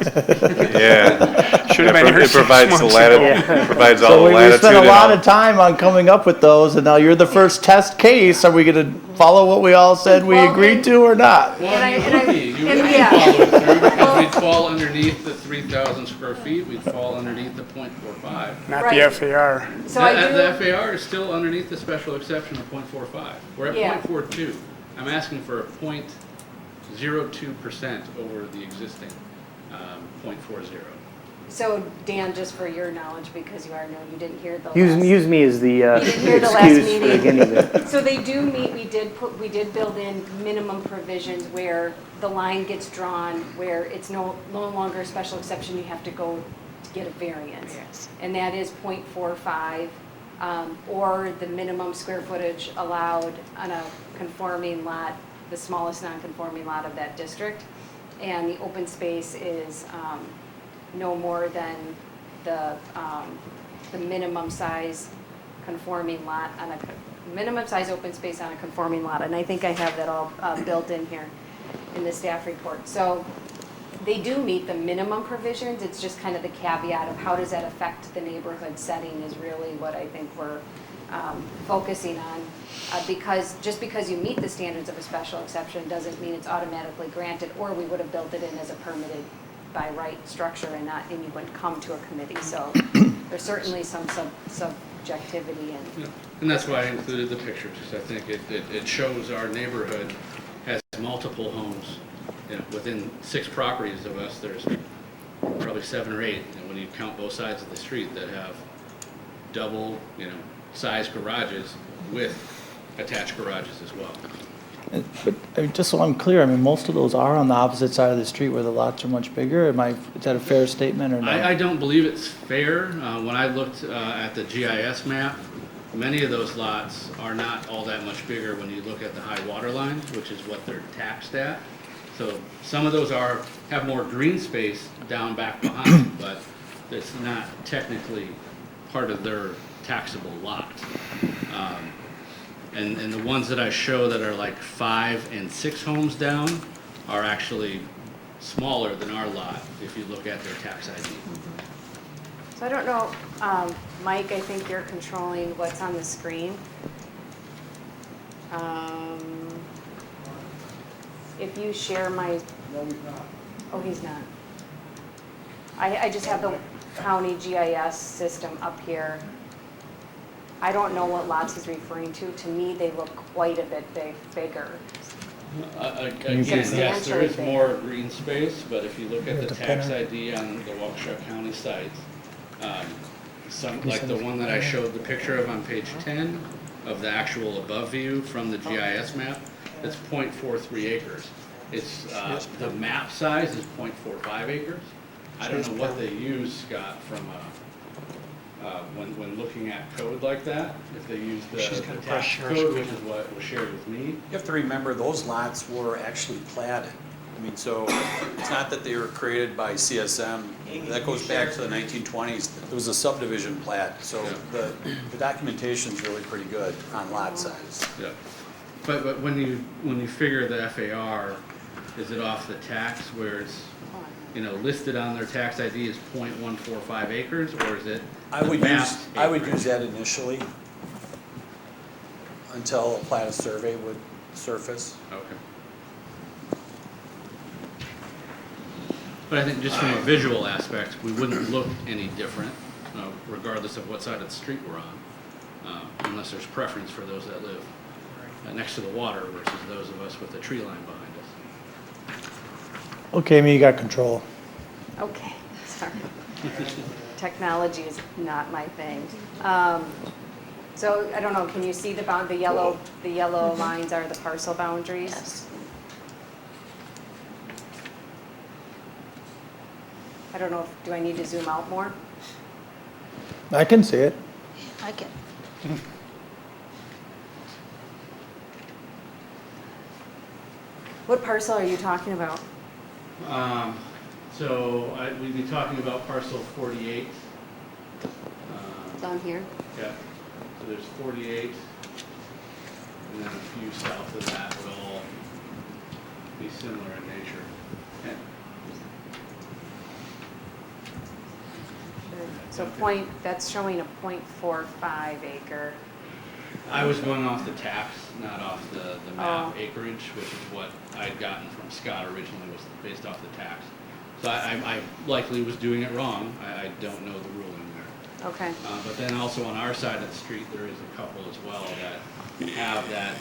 Should have been here It 6 provides the months latitude, ago. provides all So the we latitude. spent a and lot all- of time on coming up with those, and now you're the first test case. Are we going to follow what we all said we agreed to or not? Well, And I- you and I- would be. You and would yeah. follow it through, because we'd fall underneath the 3,000 square feet, we'd fall underneath the .45. Not Right. the FAR. So I do. The FAR is still underneath the special exception of .45. We're at Yeah. .42. I'm asking for a 0.02% over the existing .40. So Dan, just for your knowledge, because you are new, you didn't hear the Use me as the You didn't hear the last excuse for the meeting. guinea pig. So they do meet, we did build in minimum provisions where the line gets drawn, where it's no longer a special exception, you have to go to get a variance. Yes. And that is .45, or the minimum square footage allowed on a conforming lot, the smallest non-conforming lot of that district. And the open space is no more than the minimum size conforming lot on a, minimum size open space on a conforming lot. And I think I have that all built in here in the staff report. So they do meet the minimum provisions. It's just kind of the caveat of how does that affect the neighborhood setting is really what I think we're focusing on. Because just because you meet the standards of a special exception doesn't mean it's automatically granted, or we would have built it in as a permitted by right structure and you wouldn't come to a committee. So there's certainly some subjectivity and. Yeah. And that's why I included the pictures, because I think it shows our neighborhood has multiple homes. Within 6 properties of us, there's probably 7 or 8, and when you count both sides of the street, that have double, size garages with attached garages as well. But just so I'm clear, most of those are on the opposite side of the street where the lots are much bigger. Is that a fair statement or not? I don't believe it's fair. When I looked at the GIS map, many of those lots are not all that much bigger when you look at the high water line, which is what they're taxed at. So some of those have more green space down back behind, but it's not technically part of their taxable lot. And the ones that I show that are like 5 and 6 homes down are actually smaller than our lot if you look at their tax ID. So I don't know, Mike, I think you're controlling what's on the screen. If you share my. No, he's not. Oh, he's not. I just have the county GIS system up here. I don't know what lots he's referring to. To me, they look quite a bit bigger. Again, yes, there is more green space, but if you look at the tax ID on the Waukesha County sites, like the one that I showed the picture of on page 10 of the actual above view from the GIS map, it's 0.43 acres. It's the map size is 0.45 acres. I don't know what they use, Scott, from when looking at code like that, if they use the tax code, which is what was shared with me. You have to remember those lots were actually platted. So it's not that they were created by CSM. That goes back to the 1920s. It was a subdivision plat. So the documentation is really pretty good on lot size. Yeah. But when you figure the FAR, is it off the tax where it's listed on their tax ID as 0.145 acres, or is it? I would use that initially until a platted survey would surface. Okay. But I think just from a visual aspect, we wouldn't look any different, regardless of what side of the street we're on, unless there's preference for those that live next to the water versus those of us with the tree line behind us. Okay, Amy, you got control. Okay, sorry. Technology is not my thing. So I don't know, can you see the yellow lines are the parcel boundaries? Yes. I don't know, do I need to zoom out more? I can see it. I can. What parcel are you talking about? We'd be talking about parcel 48. Down here? Yeah, so there's 48, and then a few south of that would all be similar in nature. And So that's showing a .45 acre. I was going off the tax, not off the map Oh. acreage, which is what I'd gotten from Scott originally, was based off the tax. So I likely was doing it wrong. I don't know the ruling there. Okay. But then also on our side of the street, there is a couple as well that have that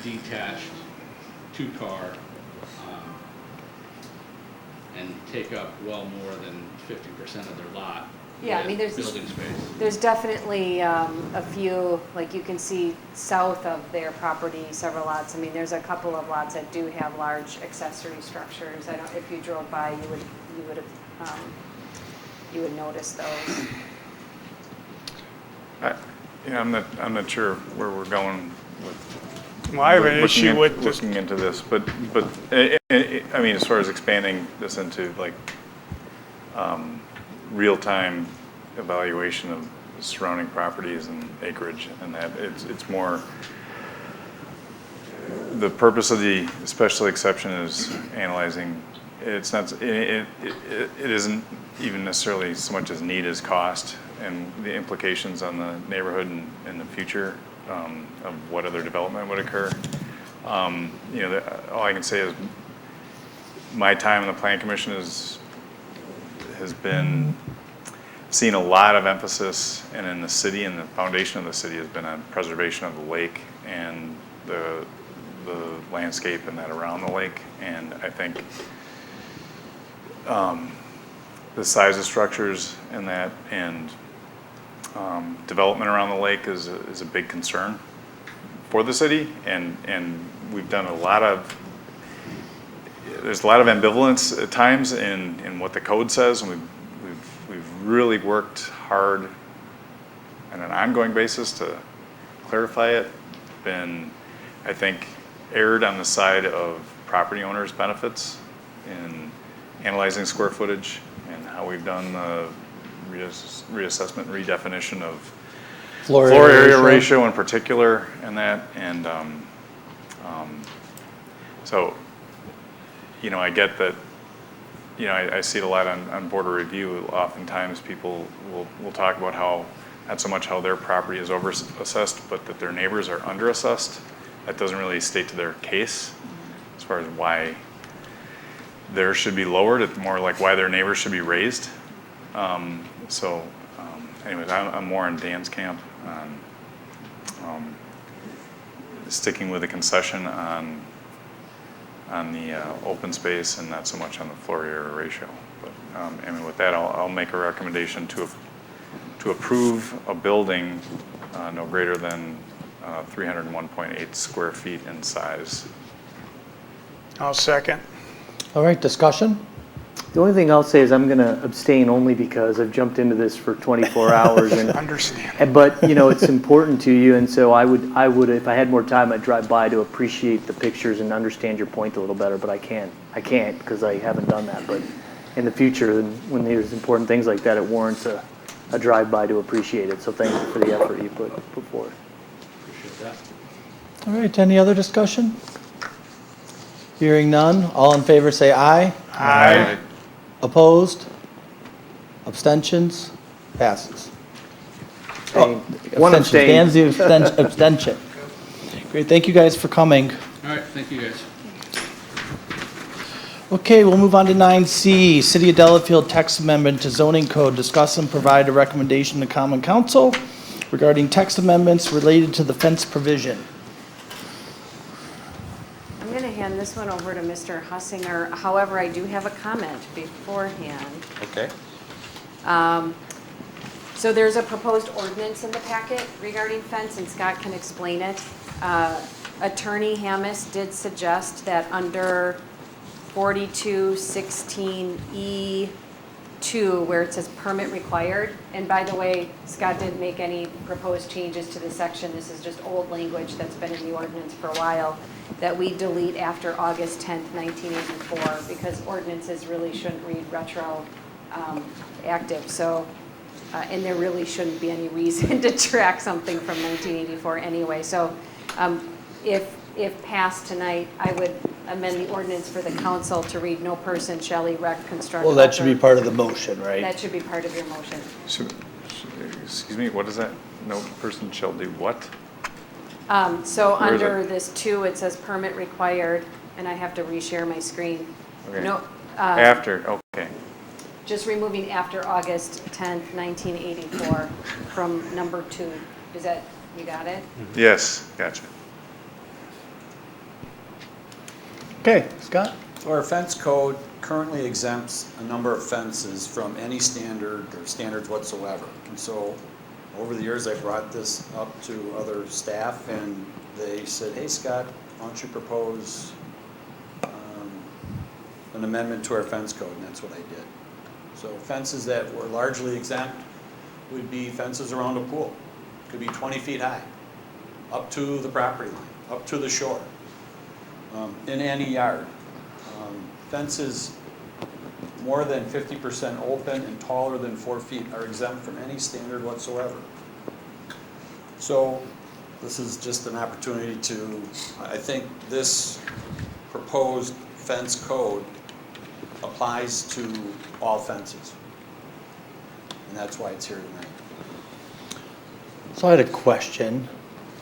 detached two-car and take up well more than 50% of their lot. Yeah, I mean, with building space. there's definitely a few, like you can see south of their property, several lots. I mean, there's a couple of lots that do have large accessory structures. I don't, if you drove by, you would notice those. I'm not sure where we're going with. Well, I have an issue with this. Looking into this, but I mean, as far as expanding this into like real-time evaluation of surrounding properties and acreage, and that it's more. The purpose of the special exception is analyzing. It's not. It isn't even necessarily so much as need as cost, and the implications on the neighborhood and in the future of what other development would occur. All I can say is my time in the Plan Commission has been seeing a lot of emphasis, and in the city, and the foundation of the city has been on preservation of the lake and the landscape and that around the lake. And I think the size of structures and that, and development around the lake is a big concern for the city, and we've done there's a lot of ambivalence at times in what the code says, and we've really worked hard on an ongoing basis to clarify it. Been, I think, erred on the side of property owners' benefits in analyzing square footage and how we've done the reassessment, redefinition of floor area ratio in particular, and that, and so, I get that. I see it a lot on border review. Oftentimes, people will talk about how not so much how their property is over-assessed, but that their neighbors are under-assessed. That doesn't really state to their case as far as why theirs should be lowered. It's more like why their neighbors should be raised. Anyways, I'm more in Dan's camp on sticking with the concession on the open space and not so much on the floor area ratio. But with that, I'll make a recommendation to approve a building no greater than 301.8 square feet in size. I'll second. All right, discussion? The only thing I'll say is I'm going to abstain only because I've jumped into this for 24 hours. Understand. But, it's important to you, and so I would, if I had more time, I'd drive by to appreciate the pictures and understand your point a little better, but I can't because I haven't done that. But in the future, when there's important things like that, it warrants a drive-by to appreciate it. So thank you for the effort you put forward. Appreciate that. All right, any other discussion? Hearing none, all in favor say aye. Aye. Opposed? Abstentions? Passes. One abstain. Dan's the abstention. Great, thank you guys for coming. All right, thank you guys. Okay, we'll move on to 9C, City of Delafield text amendment to zoning code. Discuss and provide a recommendation to Common Council regarding text amendments related to the fence provision. I'm going to hand this one over to Mr. Hussinger. However, I do have a comment beforehand. Okay. So there's a proposed ordinance in the packet regarding fence, and Scott can explain it. Attorney Hammis did suggest that under 4216E2, where it says permit required, and by the way, Scott didn't make any proposed changes to this section. This is just old language that's been in the ordinance for a while, that we delete after August 10th, 1984, because ordinances really shouldn't read retroactive. So, and there really shouldn't be any reason to track something from 1984 anyway. So if passed tonight, I would amend the ordinance for the council to read, no person shall erect, construct. Well, that should be part of the motion, right? That should be part of your motion. Excuse me, what is that? No person shall do what? So Where is under it? this 2, it says permit required, and I have to reshare my screen. Okay. No, After, okay. just removing after August 10th, 1984 from number 2. Is that, you got it? Yes, gotcha. Okay, Scott? So our fence code currently exempts a number of fences from any standard or standards whatsoever. And so over the years, I brought this up to other staff and they said, hey, Scott, why don't you propose an amendment to our fence code? And that's what I did. So fences that were largely exempt would be fences around a pool. Could be 20 feet high, up to the property line, up to the shore. In any yard. Fences more than 50% open and taller than 4 feet are exempt from any standard whatsoever. So this is just an opportunity to, I think this proposed fence code applies to all fences. And that's why it's here tonight. So I had a question.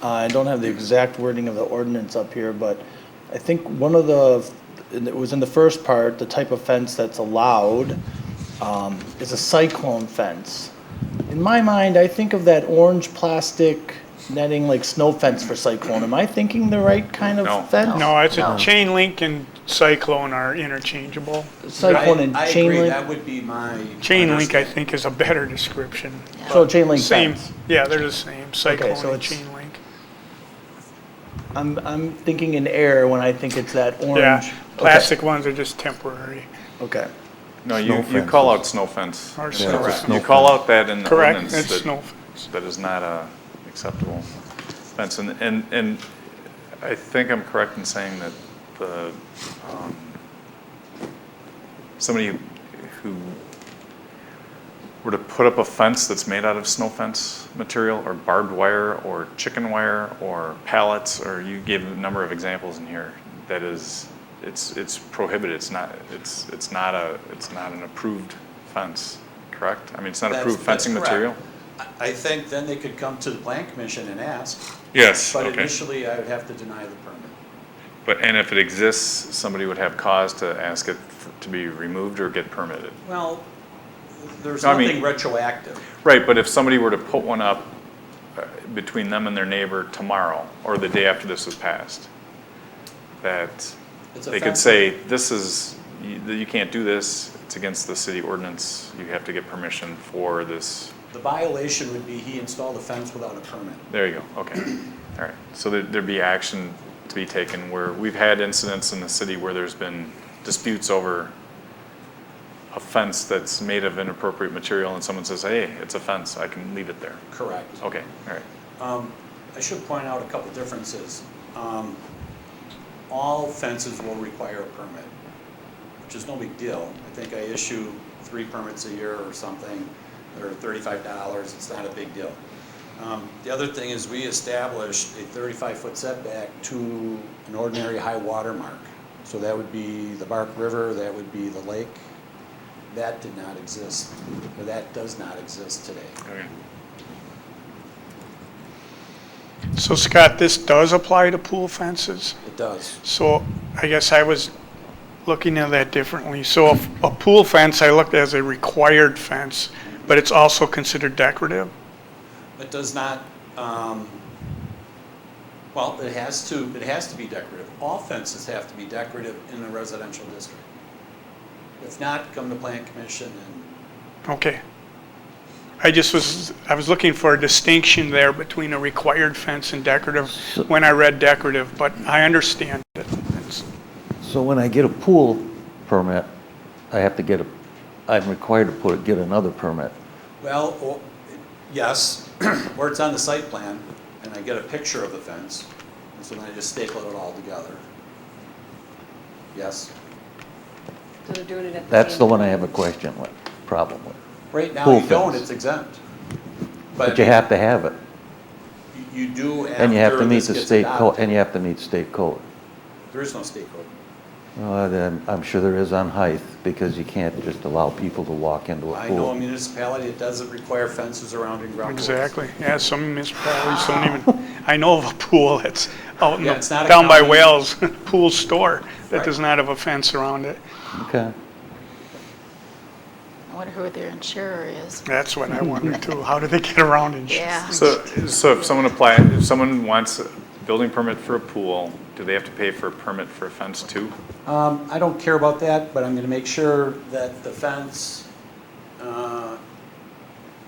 I don't have the exact wording of the ordinance up here, but I think one of the, it was in the first part, the type of fence that's allowed is a cyclone fence. In my mind, I think of that orange plastic netting like snow fence for cyclone. Am I thinking the right kind of fence? No, it's a chain link and cyclone are interchangeable. Cyclone and I chain agree, link? that would be my Chain link, I think, is a better description. So chain link Same, fence. yeah, they're the same, cyclone so and it's- chain link. I'm thinking in air when I think it's that orange. Yeah, plastic ones are just temporary. Okay. No, you call out snow fence. Or in snow the- fence. You call out that in the Correct, ordinance. it's that- snow fence. That is not a acceptable fence. And I think I'm correct in saying that the, somebody who were to put up a fence that's made out of snow fence material or barbed wire or chicken wire or pallets, or you gave a number of examples in here, that is, it's prohibited. It's not an approved fence, correct? I mean, it's not approved That's fencing correct. material? I think then they could come to the plan commission and ask. Yes, But okay. initially, I would have to deny the permit. And if it exists, somebody would have cause to ask it to be removed or get permitted? Well, there's No, I mean- nothing retroactive. Right, but if somebody were to put one up between them and their neighbor tomorrow, or the day after this was passed, that It's a they could fence. say, this is, you can't do this, it's against the city ordinance, you have to get permission for this. The violation would be he installed a fence without a permit. There you go, okay, all right. So there'd be action to be taken where, we've had incidents in the city where there's been disputes over a fence that's made of inappropriate material and someone says, hey, it's a fence, I can leave it there. Correct. Okay, all right. I should point out a couple differences. All fences will require a permit, which is no big deal. I think I issue 3 permits a year or something. They're $35, it's not a big deal. The other thing is we established a 35-foot setback to an ordinary high water mark. So that would be the Bark River, that would be the lake. That did not exist, or that does not exist today. Okay. So Scott, this does apply to pool fences? It does. So I guess I was looking at that differently. So a pool fence, I looked as a required fence, but it's also considered decorative? It does not, well, it has to be decorative. All fences have to be decorative in a residential district. If not, come to Plan Commission and Okay. I was looking for a distinction there between a required fence and decorative when I read decorative, but I understand it. So when I get a pool permit, I'm required to get another permit. well, yes, or it's on the site plan, and I get a picture of the fence, and so then I just staple it all together. Yes. So they're doing it at the That's same the one I time. have a problem with. Right now, Pool you don't, fence. it's exempt. But you have to have it. You do And you have to after meet this the gets state code, adopted. and you have to meet state code. There is no state code. Well, then, I'm sure there is on height, because you can't just allow people to walk into a I know a pool. municipality that doesn't require fences around in-ground pools. Exactly. Yeah, some municipalities don't even, I know of a pool that's out in Yeah, it's not a down by county- Wales, pool store, that Right. does not have a fence around it. Okay. I wonder who their insurer is. That's what I wonder too. How do they get around insurance? Yeah. So if someone wants a building permit for a pool, do they have to pay for a permit for a fence too? I don't care about that, but I'm gonna make sure that the fence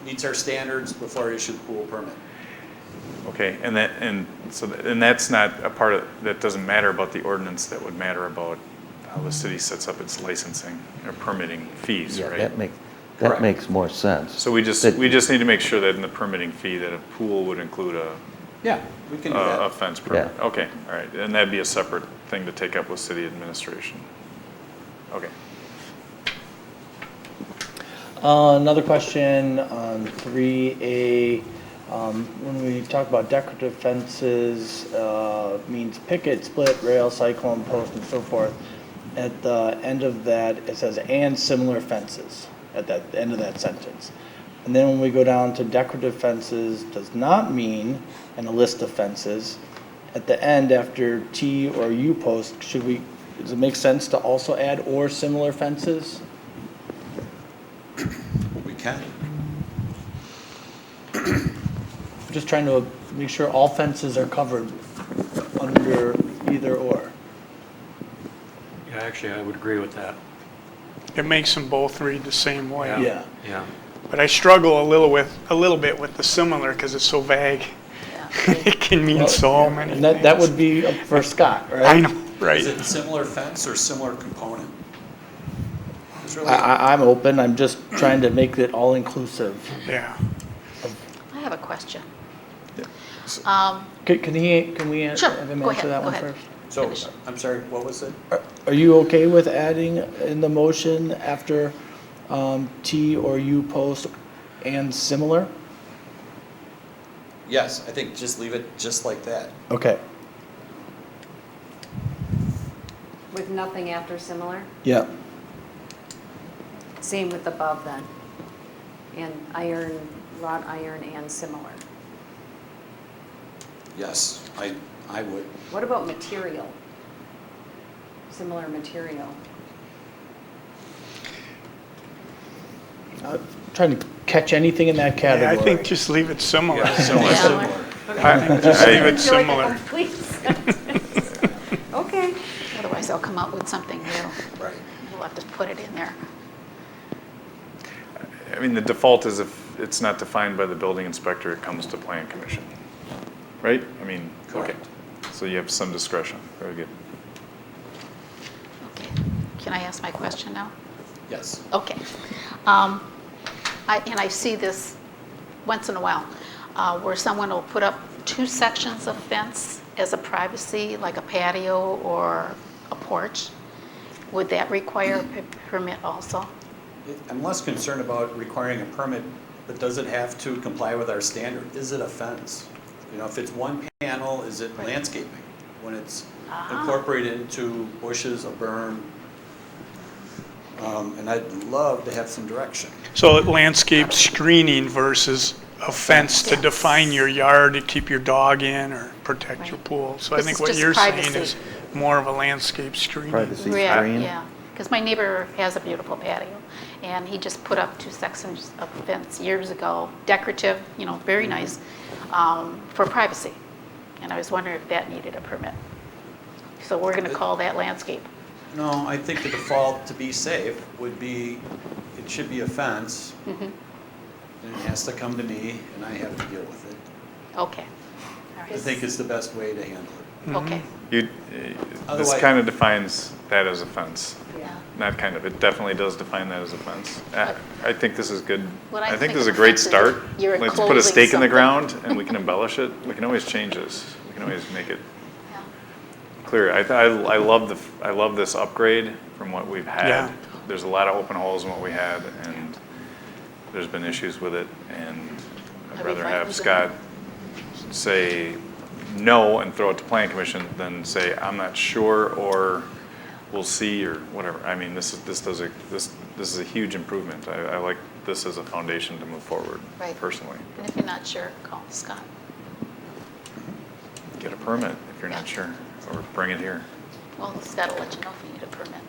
meets our standards before I issue the pool permit. Okay, and that's not a part of, that doesn't matter about the ordinance, that would matter about how the city sets up its licensing or permitting fees, Yeah, right? that Correct. makes more sense. So we just need to make sure that in the permitting fee, that a pool would include Yeah, we can do a that. fence permit. Okay, all right, and that'd be a separate thing to take up with city administration. Okay. Another question on 3A. When we talk about decorative fences, means picket, split, rail, cyclone, post, and so forth. At the end of that, it says, and similar fences, at the end of that sentence. And then when we go down to decorative fences, does not mean, and a list of fences. At the end, after T or U post, does it make sense to also add or similar fences? We can. Just trying to make sure all fences are covered under either or. Yeah, actually, I would agree with that. It makes them both read the same way. Yeah. Yeah. But I struggle a little bit with the similar because it's so vague. It can mean so many And things. that would be up for Scott, right? I know, right. Is it similar fence or similar component? It's really- I'm open, I'm just trying to make it all inclusive. Yeah. I have a question. Can we Sure, have him go answer ahead, that go one ahead. first? So, I'm sorry, what was it? Are you okay with adding in the motion after T or U post and similar? Yes, I think just leave it just like that. Okay, With nothing after similar? yeah. Same with above then? And iron, wrought iron and similar? Yes, I would. What about material? Similar material? Trying to catch anything in that Yeah, category. I think just leave it similar. Yeah, similar. I think just leave it similar. Okay. Otherwise, they'll come up with something new. Right. We'll have to put it in there. I mean, the default is if it's not defined by the building inspector, it comes to plan commission, right? I mean, okay, Correct. so you have some discretion, very good. Okay. Can I ask my question now? Yes. Okay. I see this once in a while, where someone will put up 2 sections of fence as a privacy, like a patio or a porch. Would that require a permit also? I'm less concerned about requiring a permit, but does it have to comply with our standard? Is it a fence? You know, if it's one panel, is it landscaping? When it's incorporated into bushes, a berm, and I'd love to have some direction. So landscape screening versus a fence to define your yard to keep your dog in or protect your pool. So I This think is what just you're saying privacy. is more of a landscape screening. Privacy Yeah, screen. yeah, because my neighbor has a beautiful patio, and he just put up 2 sections of fence years ago, decorative, very nice, for privacy. And I was wondering if that needed a permit. So we're going to call that landscape. No, I think the default, to be safe, would be, it should be a fence, and it has to come to me, and I have to deal with it. Okay. All I right. think it's the best way to handle it. Okay. This Otherwise- kind of defines that as a fence. Yeah. Not kind of, it definitely does define that as a fence. I think this is good. What I I think think this is a of a great fence is start. you're Let's put a enclosing stake in the something. ground and we can embellish it. We can always change this. We can always make it clear. I love this upgrade from what we've had. Yeah. There's a lot of open holes in what we had, and there's been issues with it, and I'd Are we rather fine have with Scott say no and throw it to Plan Commission than say, I'm not sure, or we'll see, or whatever. I mean, this is a huge improvement. I like this as a foundation to move forward, Right. personally. And if you're not sure, call Scott. Get a permit if you're not sure, or bring it here. Well, Scott will let you know if you need a permit.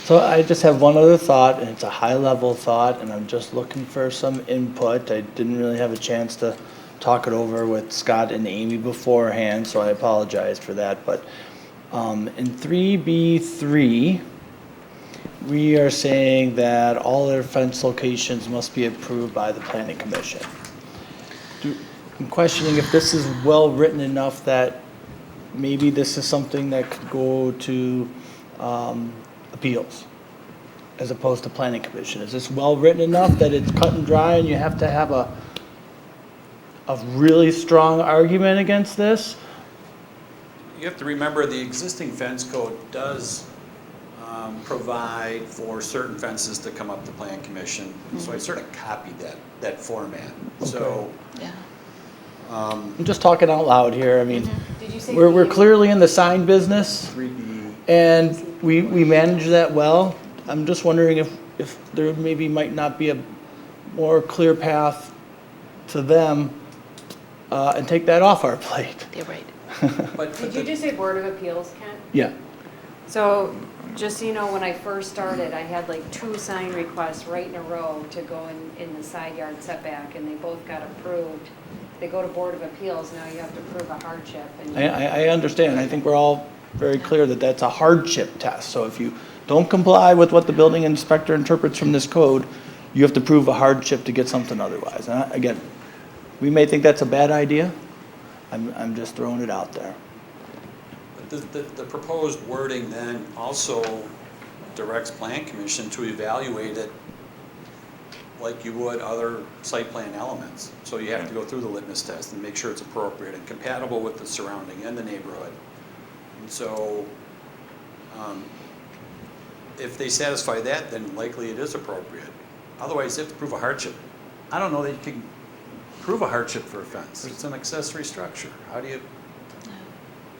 So I just have one other thought, and it's a high-level thought, and I'm just looking for some input. I didn't really have a chance to talk it over with Scott and Amy beforehand, so I apologize for that. But in 3B3, we are saying that all their fence locations must be approved by the Planning Commission. I'm questioning if this is well-written enough that maybe this is something that could go to appeals as opposed to Planning Commission. Is this well-written enough that it's cut and dry and you have to have a really strong argument against this? You have to remember, the existing fence code does provide for certain fences to come up to Plan Commission. So I sort of copied that format. So, Yeah. I'm just talking out loud here. I mean, Did you say we're B? clearly in the sign business 3B, and we manage that well. I'm just wondering if there maybe might not be a more clear path to them and take that off our plate. You're right. Did you just say Board of Appeals, Kent? Yeah. So, just so you know, when I first started, I had like 2 sign requests right in a row to go in the side yard setback, and they both got approved. They go to Board of Appeals, now you have to prove a hardship. And I understand. I think we're all very clear that that's a hardship test. So if you don't comply with what the building inspector interprets from this code, you have to prove a hardship to get something otherwise. And again, we may think that's a bad idea. I'm just throwing it out there. the proposed wording then also directs Plan Commission to evaluate it like you would other site plan elements. So you have to go through the litmus test and make sure it's appropriate and compatible with the surrounding and the neighborhood. And so, if they satisfy that, then likely it is appropriate. Otherwise, they have to prove a hardship. I don't know that you can prove a hardship for a fence. It's an accessory structure. How do you,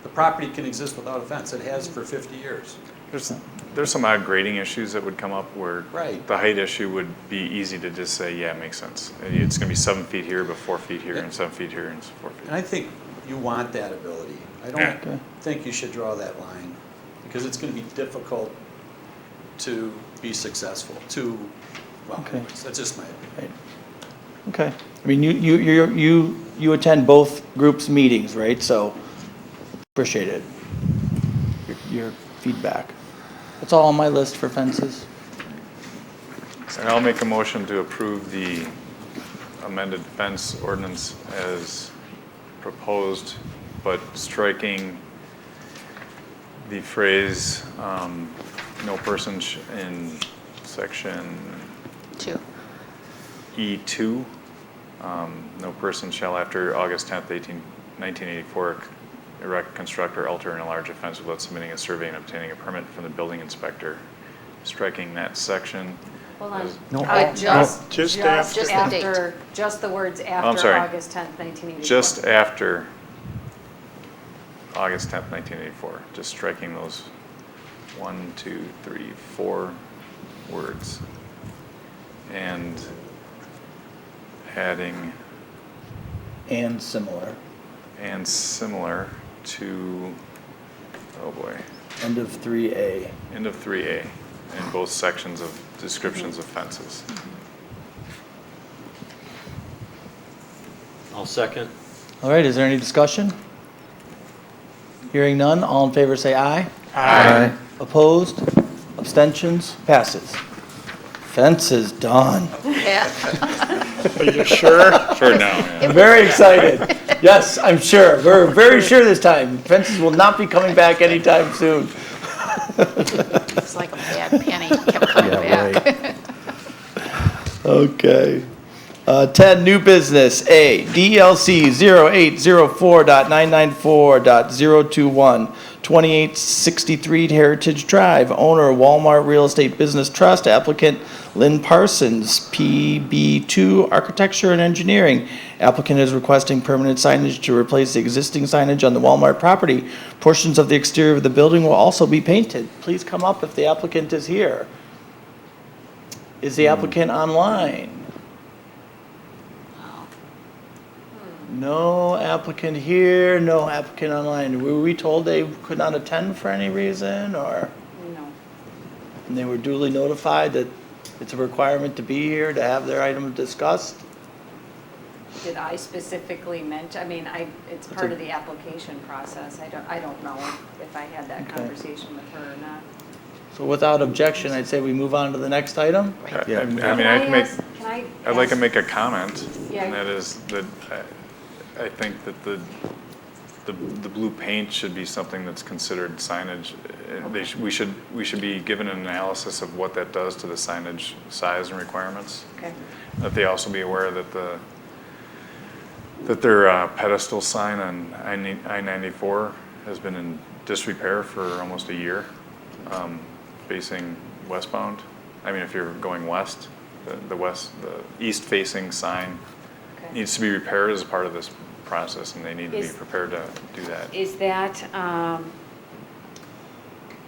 the property can exist without a fence. It has for 50 years. There's some odd grading issues that would come up where Right. the height issue would be easy to just say, yeah, it makes sense. It's gonna be 7 feet here, but 4 feet here, and 7 feet here, and 4 feet. And I think you want that ability. I Yeah. don't think you should draw that line, because it's gonna be difficult to be successful, well, Okay. anyways, that's just my opinion. Okay. I mean, you attend both groups' meetings, right? So appreciate it. Your feedback. That's all on my list for fences. And I'll make a motion to approve the amended fence ordinance as proposed, but striking the phrase, no person in section 2. E2, no person shall after August 10th, 1984 erect, construct, or alter and enlarge a fence without submitting a survey and obtaining a permit from the building inspector. Striking that section. Hold on. No, Just just after. Just the date. after, just the words I'm after sorry. August 10th, 1984. Just after August 10th, 1984. Just striking those 1, 2, 3, 4 words. And adding And similar. and similar to oh boy, End of 3A. end of 3A in both sections of descriptions of fences. I'll second. All right, is there any discussion? Hearing none, all in favor say aye. Aye. Opposed? Abstentions? Passes. Fence is done. Yeah. Are you sure? For now, yeah. I'm very excited. Yes, I'm sure. We're very sure this time. Fences will not be coming back anytime soon. It's like a bad penny, kept coming back. Okay. 10, new business. A, DLC 0804.994.021, 2863 Heritage Drive. Owner, Walmart Real Estate Business Trust. Applicant, Lynn Parsons, PB2 Architecture and Engineering. Applicant is requesting permanent signage to replace the existing signage on the Walmart property. Portions of the exterior of the building will also be painted. Please come up if the applicant is here. Is the applicant online? No applicant here, no applicant online. Were we told they could not attend for any reason, or? No. And they were duly notified that it's a requirement to be here to have their item discussed? Did I specifically mention, I mean, it's part of the application process. I don't know if I had that Okay. conversation with her or not. So without objection, I'd say we move on to the next item. Yeah. I mean, I can make, I'd like to ask- make a comment, Yeah. and that is that I think that the blue paint should be something that's considered signage. We should be given an analysis of what that does to the signage size and requirements. Okay. That they also be aware that their pedestal sign on I-94 has been in disrepair for almost a year, facing westbound. I mean, if you're going west, the east-facing sign needs to be repaired as part of this process, and they need to be prepared to do that. Is that,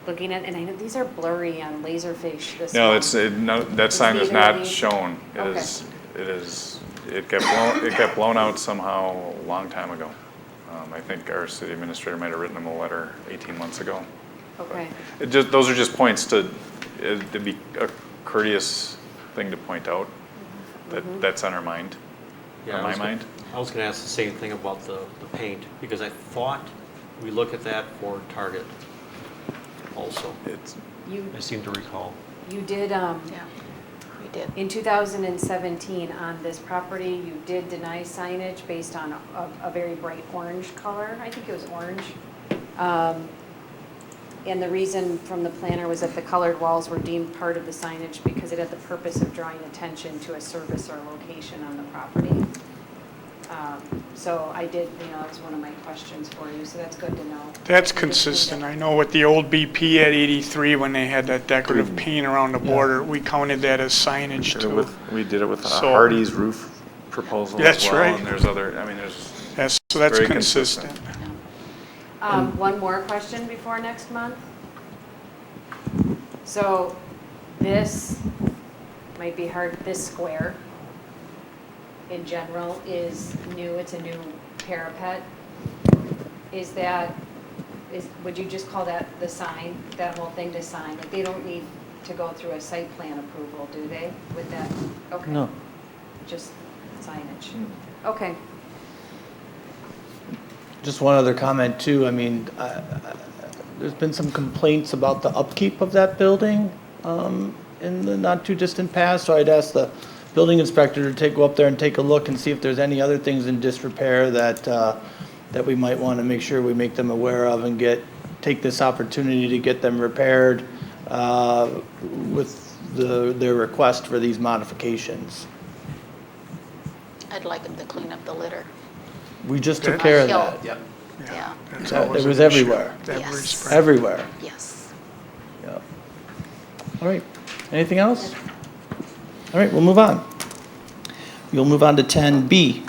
looking at, and I know these are blurry on Laserfish, this No, one. that sign is neither not of these? shown. Okay. It got blown out somehow a long time ago. I think our city administrator might have written them a letter 18 months ago. Okay. Those are just points to be a courteous thing to point out, that's on our mind, on my mind. I was going to ask the same thing about the paint, because I thought we look at that for Target also. I seem to recall. You did, Yeah, we did. in 2017, on this property, you did deny signage based on a very bright orange color. I think it was orange. And the reason from the planner was that the colored walls were deemed part of the signage because it had the purpose of drawing attention to a service or location on the property. So I did, that was one of my questions for you, so that's good to know. That's consistent. I know with the old BP at 83, when they had that decorative paint around the border, we counted that as signage too. We did it with So- Hardy's roof proposal as That's well, right. and there's other, I mean, there's So that's very consistent. One more question before next month. So this might be hard, this square in general is new, it's a new parapet. Would you just call that the sign, that whole thing to sign? Like, they don't need to go through a site plan approval, do they, with that? Okay. No. Just signage. Okay. Just one other comment too, I mean, there's been some complaints about the upkeep of that building in the not too distant past, so I'd ask the building inspector to go up there and take a look and see if there's any other things in disrepair that we might want to make sure we make them aware of and take this opportunity to get them repaired with their request for these modifications. I'd like them to clean up the litter. We just took care of that. Yep. Yeah. It was everywhere. Yes. Everywhere. Yes. Yep. All right. Anything else? All right, we'll move on. We'll move on to 10B.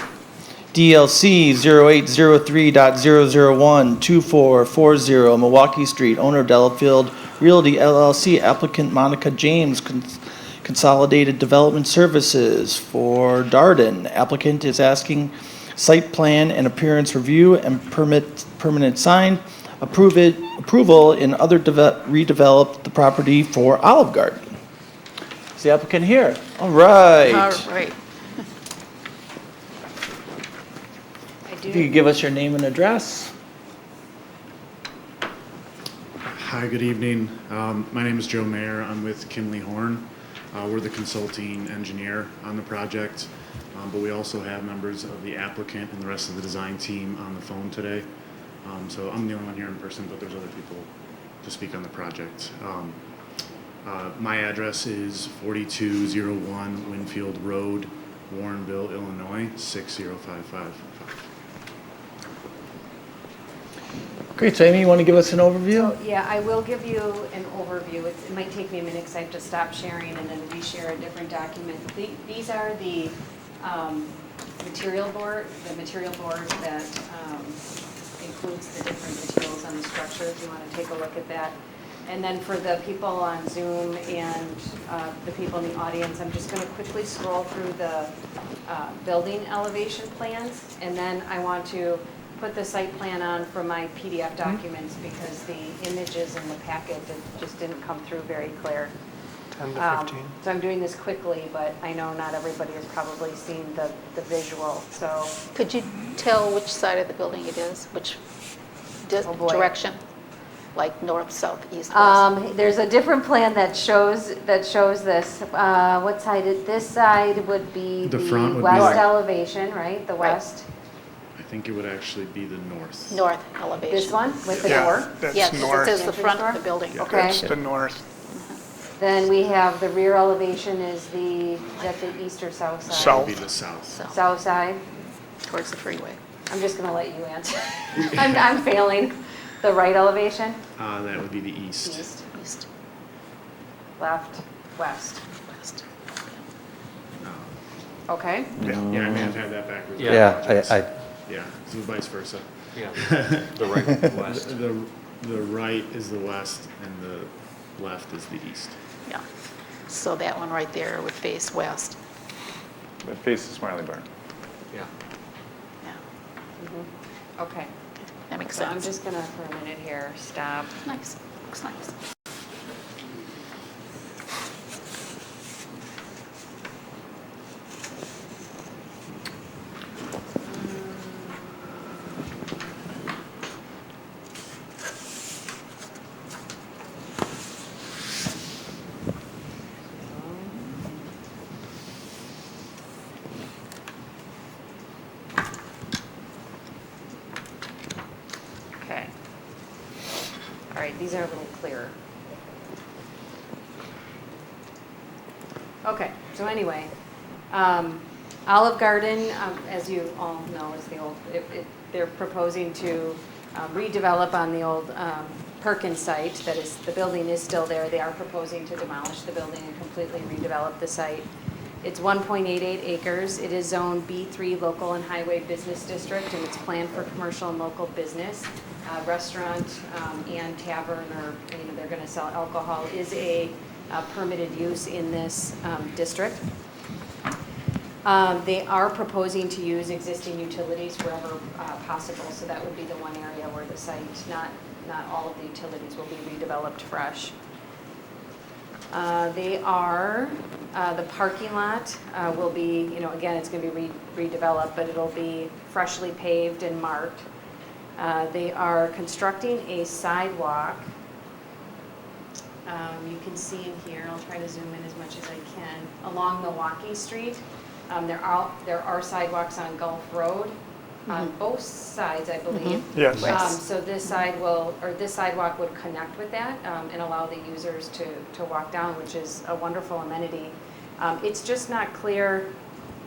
DLC 0803.0012440 Milwaukee Street. Owner Delafield Realty LLC. Applicant Monica James. Consolidated Development Services for Darden. Applicant is asking site plan and appearance review and permanent sign. Approval approval and other redevelop the property for Olive Garden. Is the applicant here? All right. All right. If you could give us your name and address. Hi, good evening. My name is Joe Mayer. I'm with Kinley Horn. We're the consulting engineer on the project, but we also have members of the applicant and the rest of the design team on the phone today. So I'm the only one here in person, but there's other people to speak on the project. My address is 4201 Winfield Road, Warrenville, Illinois, 60555. Great, so Amy, you want to give us an overview? So, yeah, I will give you an overview. It might take me a minute because I have to stop sharing and then reshare a different document. These are the material board that includes the different materials on the structure, if you want to take a look at that. And then for the people on Zoom and the people in the audience, I'm just going to quickly scroll through the building elevation plans, and then I want to put the site plan on from my PDF documents because the images in the packet just didn't come through very clear. 10 to 15. So I'm doing this quickly, but I know not everybody has probably seen the visual, so. Could you tell which side of the building it is? Which direction? Like north, south, east, west? There's a different plan that shows this. What side? This side would be The the front would be west like- elevation, right? The west. I think it would actually be the north. North elevation. This one with the Yeah, door? that's Yes, north. it says the front of the building. Yeah, Okay. that's the north. Then we have the rear elevation is that the east or south side? South. Be the south. South side? Towards the freeway. I'm just gonna let you answer. I'm failing. The right elevation? That would be the east. East. Left, west. West. Okay. Yeah, I may have had that backwards. Yeah, Yeah, so vice versa. Yeah, the right and the west. The right is the west and the left is the east. Yeah. So that one right there would face west. That faces Smiley Barn. Yeah. Yeah. Okay. That makes So I'm sense. just gonna, for a minute here, stop. Nice. Looks nice. Okay. All right, these are a little clearer. Okay, so anyway, Olive Garden, as you all know, is the old, they're proposing to redevelop on the old Perkins site. That is, the building is still there. They are proposing to demolish the building and completely redevelop the site. It's 1.88 acres. It is zoned B3 Local and Highway Business District, and it's planned for commercial and local business. Restaurant and tavern, or they're going to sell alcohol, is a permitted use in this district. They are proposing to use existing utilities wherever possible, so that would be the one area where the site, not all of the utilities will be redeveloped fresh. The parking lot will be, again, it's going to be redeveloped, but it'll be freshly paved and marked. They are constructing a sidewalk. You can see in here, I'll try to zoom in as much as I can, along Milwaukee Street. There are sidewalks on Gulf Road on both sides, I believe. Yes. So this sidewalk would connect with that and allow the users to walk down, which is a wonderful amenity. It's just not clear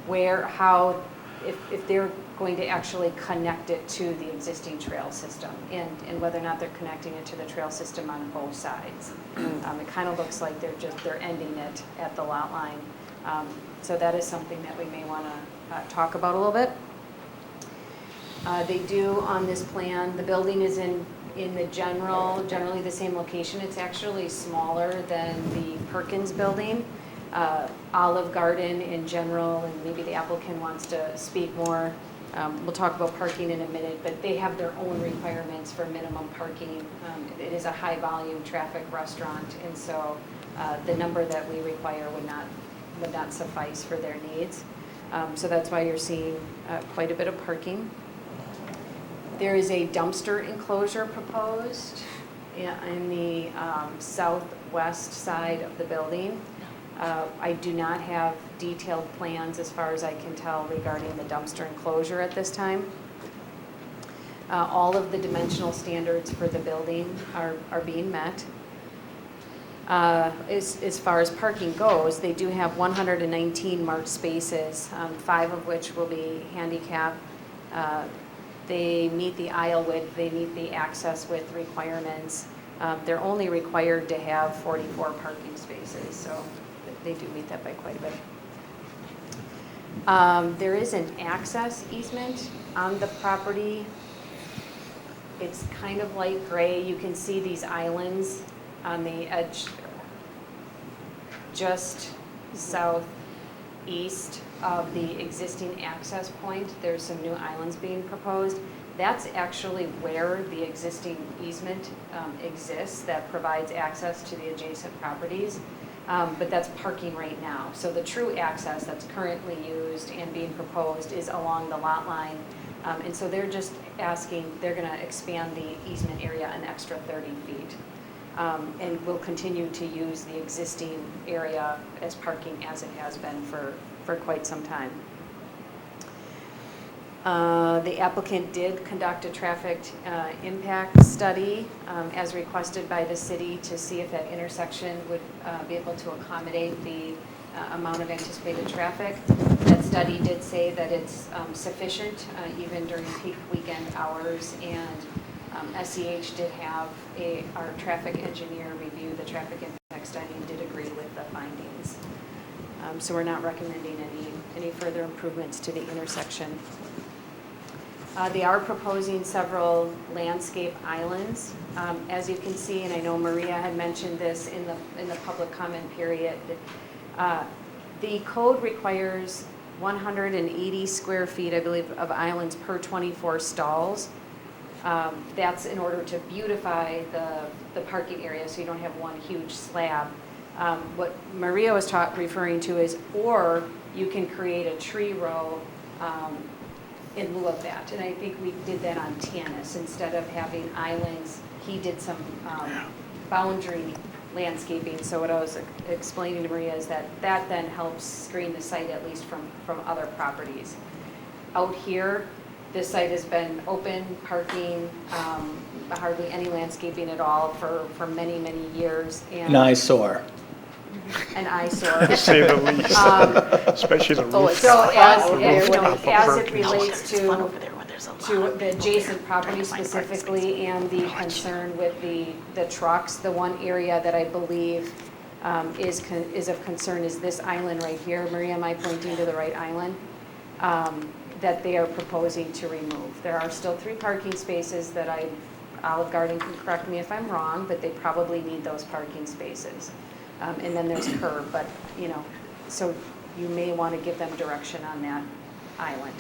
if they're going to actually connect it to the existing trail system and whether or not they're connecting it to the trail system on both sides. It kind of looks like they're ending it at the lot line. So that is something that we may want to talk about a little bit. They do on this plan, the building is in the generally the same location. It's actually smaller than the Perkins building. Olive Garden in general, and maybe the applicant wants to speak more We'll talk about parking in a minute, but they have their own requirements for minimum parking. It is a high-volume traffic restaurant, and so the number that we require would not suffice for their needs. So that's why you're seeing quite a bit of parking. There is a dumpster enclosure proposed in the southwest side of the building. I do not have detailed plans, as far as I can tell, regarding the dumpster enclosure at this time. All of the dimensional standards for the building are being met. As far as parking goes, they do have 119 marked spaces, 5 of which will be handicap. They meet the aisle width, they meet the access width requirements. They're only required to have 44 parking spaces, so they do meet that by quite a bit. There is an access easement on the property. It's kind of light gray. You can see these islands on the edge, just southeast of the existing access point. There's some new islands being proposed. That's actually where the existing easement exists that provides access to the adjacent properties. But that's parking right now. So the true access that's currently used and being proposed is along the lot line. And so they're just asking, they're going to expand the easement area an extra 30 feet. And we'll continue to use the existing area as parking as it has been for quite some time. The applicant did conduct a traffic impact study as requested by the city to see if that intersection would be able to accommodate the amount of anticipated traffic. That study did say that it's sufficient even during peak weekend hours, and SEH did have our traffic engineer review the traffic impact study and did agree with the findings. So we're not recommending any further improvements to the intersection. They are proposing several landscape islands. As you can see, and I know Maria had mentioned this in the public comment period, the code requires 180 square feet, I believe, of islands per 24 stalls. That's in order to beautify the parking area so you don't have one huge slab. What Maria was referring to is, or you can create a tree row in lieu of that. And I think we did that on Tanis. Instead of having islands, he did some boundary landscaping. So what I was explaining to Maria is that then helps screen the site, at least from other properties. Out here, this site has been open parking, hardly any landscaping at all for many, many years. And An eyesore. An eyesore. To say the least, especially the roof. So as it parking. relates to the adjacent property specifically, and the concern with the trucks, the one area that I believe is of concern is this island right here. Maria, am I pointing to the right island? That they are proposing to remove. There are still 3 parking spaces that Olive Garden can correct me if I'm wrong, but they probably need those parking spaces. And then there's curb, but so you may want to give them direction on that island.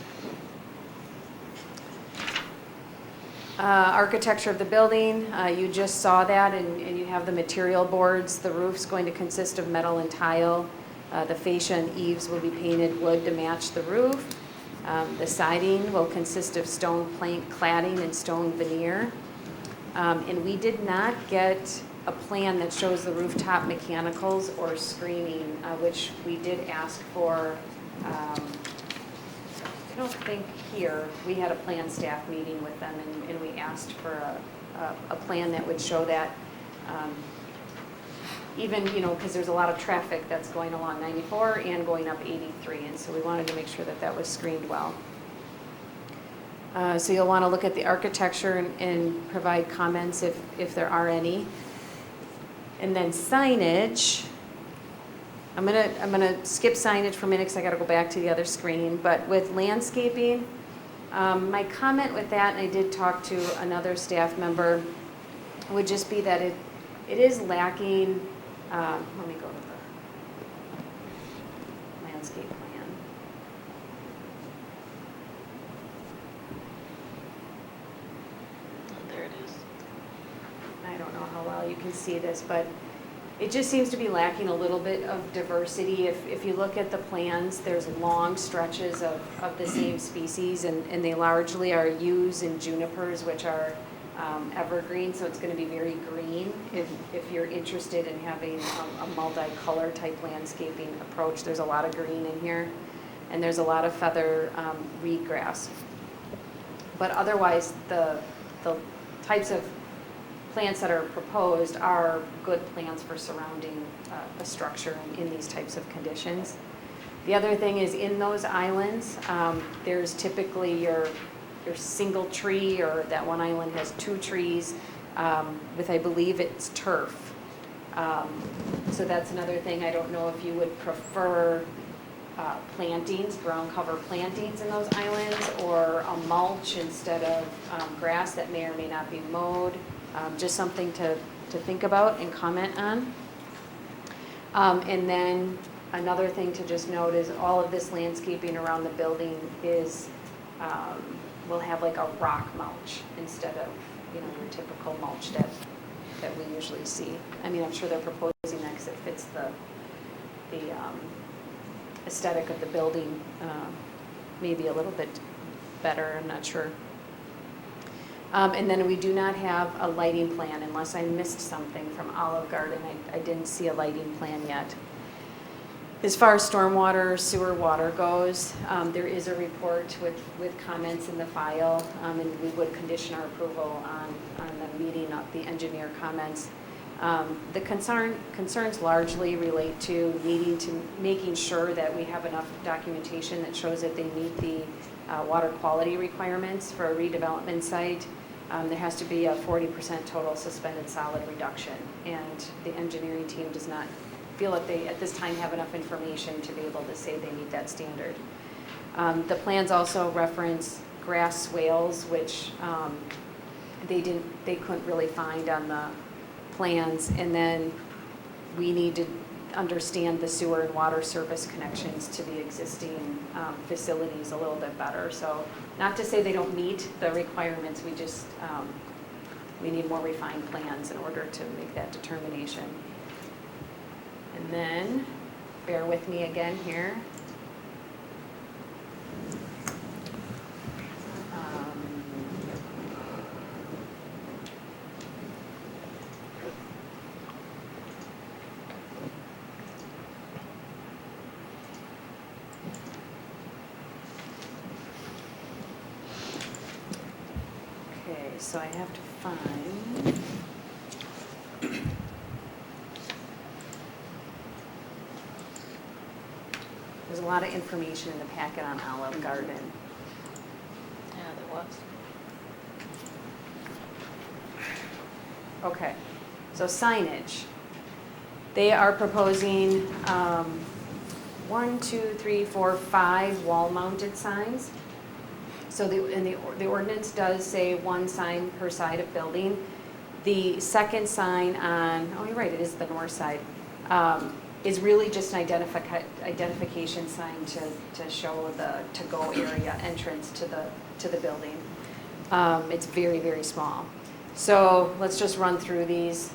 Architecture of the building, you just saw that, and you have the material boards. The roof's going to consist of metal and tile. The fascia and eaves will be painted wood to match the roof. The siding will consist of stone plank cladding and stone veneer. And we did not get a plan that shows the rooftop mechanicals or screening, which we did ask for. I don't think here. We had a plan staff meeting with them, and we asked for a plan that would show that. Even, because there's a lot of traffic that's going along 94 and going up 83, and so we wanted to make sure that that was screened well. So you'll want to look at the architecture and provide comments if there are any. And then signage, I'm gonna skip signage for a minute because I got to go back to the other screen. But with landscaping, my comment with that, and I did talk to another staff member, would just be that it is lacking. Let me go to the landscape plan. can see this, but it just seems to be lacking a little bit of diversity. If you look at the plans, there's long stretches of the same species, and they largely are yews and junipers, which are evergreen, so it's going to be very green. If you're interested in having a multi-color type landscaping approach, there's a lot of green in here, and there's a lot of feather reed grass. But otherwise, the types of plants that are proposed are good plants for surrounding a structure in these types of conditions. The other thing is in those islands, there's typically your single tree, or that one island has 2 trees with, I believe it's turf. So that's another thing. I don't know if you would prefer plantings, ground cover plantings in those islands, or a mulch instead of grass that may or may not be mowed. Just something to think about and comment on. And then another thing to just note is all of this landscaping around the building is, will have like a rock mulch instead of, your typical mulch that we usually see. I mean, I'm sure they're proposing that because it fits the aesthetic of the building maybe a little bit better, I'm not sure. And then we do not have a lighting plan, unless I missed something from Olive Garden. I didn't see a lighting plan yet. As far as stormwater, sewer water goes, there is a report with comments in the file, and we would condition our approval on the meeting of the engineer comments. The concerns largely relate to making sure that we have enough documentation that shows that they meet the water quality requirements for a redevelopment site. There has to be a 40% total suspended solid reduction, and the engineering team does not feel that they at this time have enough information to be able to say they meet that standard. The plans also reference grass swales, which they couldn't really find on the plans, and then we need to understand the sewer and water service connections to the existing facilities a little bit better. So not to say they don't meet the requirements, we just we need more refined plans in order to make that determination. And then bear with me again here. So I have to find, there's a lot of information in the packet on Olive Garden. Yeah, there was. Okay, so signage. They are proposing 1, 2, 3, 4, 5 wall-mounted signs. So the ordinance does say 1 sign per side of building. The second sign on, oh, you're right, it is the north side, is really just an identification sign to show the to-go area entrance to the building. It's very, very small. So let's just run through these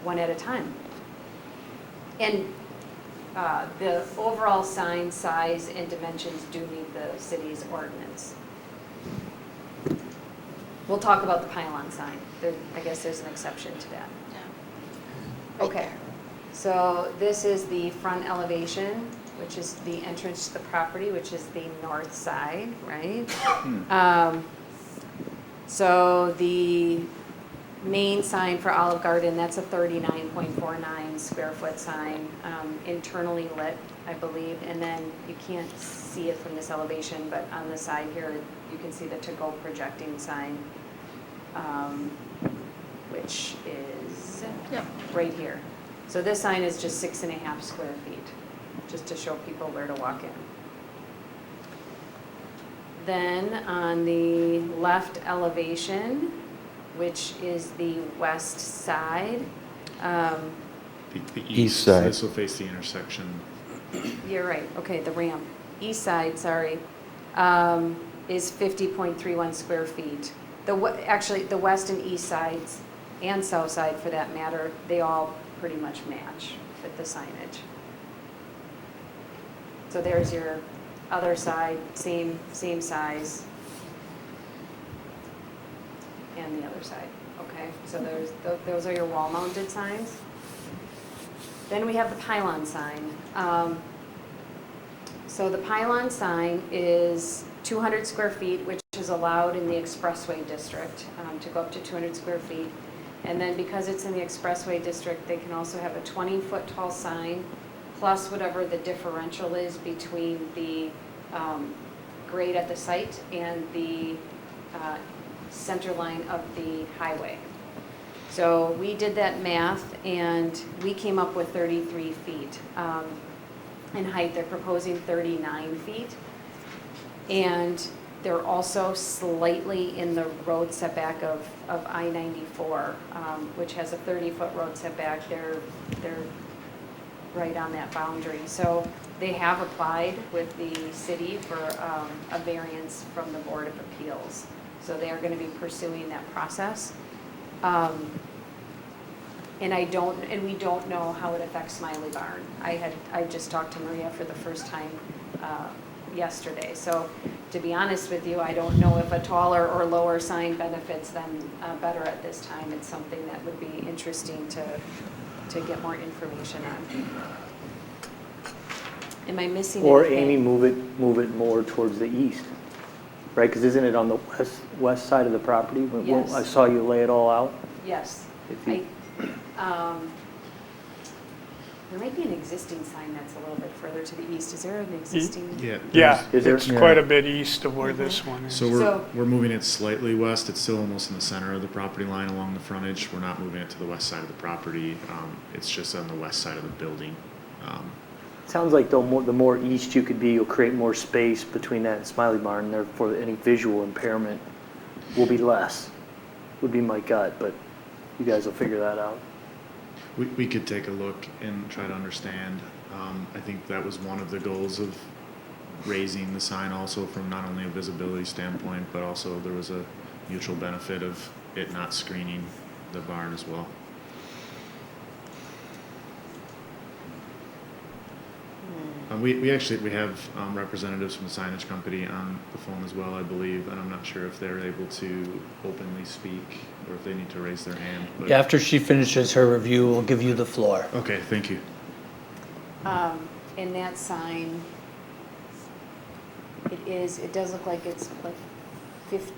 one at a time. And the overall sign size and dimensions do meet the city's ordinance. We'll talk about the pylon sign. I guess there's an exception to that. Yeah. Okay, so this is the front elevation, which is the entrance to the property, which is the north side, right? So the main sign for Olive Garden, that's a 39.49 square foot sign, internally lit, I believe, and then you can't see it from this elevation, but on the side here, you can see the to-go projecting sign, which is right here. So this sign is just 6.5 square feet, just to show people where to walk in. Then on the left elevation, which is the west side. The East side. This will face the intersection. You're right, okay, the ramp. East side, sorry, is 50.31 square feet. Actually, the west and east sides and south side for that matter, they all pretty much match with the signage. So there's your other side, same size, and the other side. Okay, so those are your wall-mounted signs. Then we have the pylon sign. So the pylon sign is 200 square feet, which is allowed in the expressway district, to go up to 200 square feet. And then because it's in the expressway district, they can also have a 20-foot tall sign, plus whatever the differential is between the grade at the site and the center line of the highway. So we did that math, and we came up with 33 feet. In height, they're proposing 39 feet. And they're also slightly in the road setback of I-94, which has a 30-foot road setback. They're right on that boundary. So they have applied with the city for a variance from the Board of Appeals. So they are going to be pursuing that process. And we don't know how it affects Smiley Barn. I just talked to Maria for the first time yesterday. So to be honest with you, I don't know if a taller or lower sign benefits them better at this time. It's something that would be interesting to get more information on. Am I missing Or anything? Amy, move it more towards the east, right? Because isn't it on the west side of the property? Yes. I saw you lay it all out. Yes. There might be an existing sign that's a little bit further to the east. Is there an existing? Yeah, Is there? it's quite a bit east of where this one is. So we're moving it slightly west. It's still almost in the center of the property line along the frontage. We're not moving it to the west side of the property. It's just on the west side of the building. Sounds like the more east you could be, you'll create more space between that and Smiley Barn, and therefore any visual impairment will be less, would be my gut, but you guys will figure that out. We could take a look and try to understand. I think that was one of the goals of raising the sign also from not only a visibility standpoint, but also there was a mutual benefit of it not screening the barn as well. We have representatives from the signage company on the phone as well, I believe, and I'm not sure if they're able to openly speak or if they need to raise their hand. But After she finishes her review, we'll give you the floor. Okay, thank you. In that sign, it does look like it's like 50,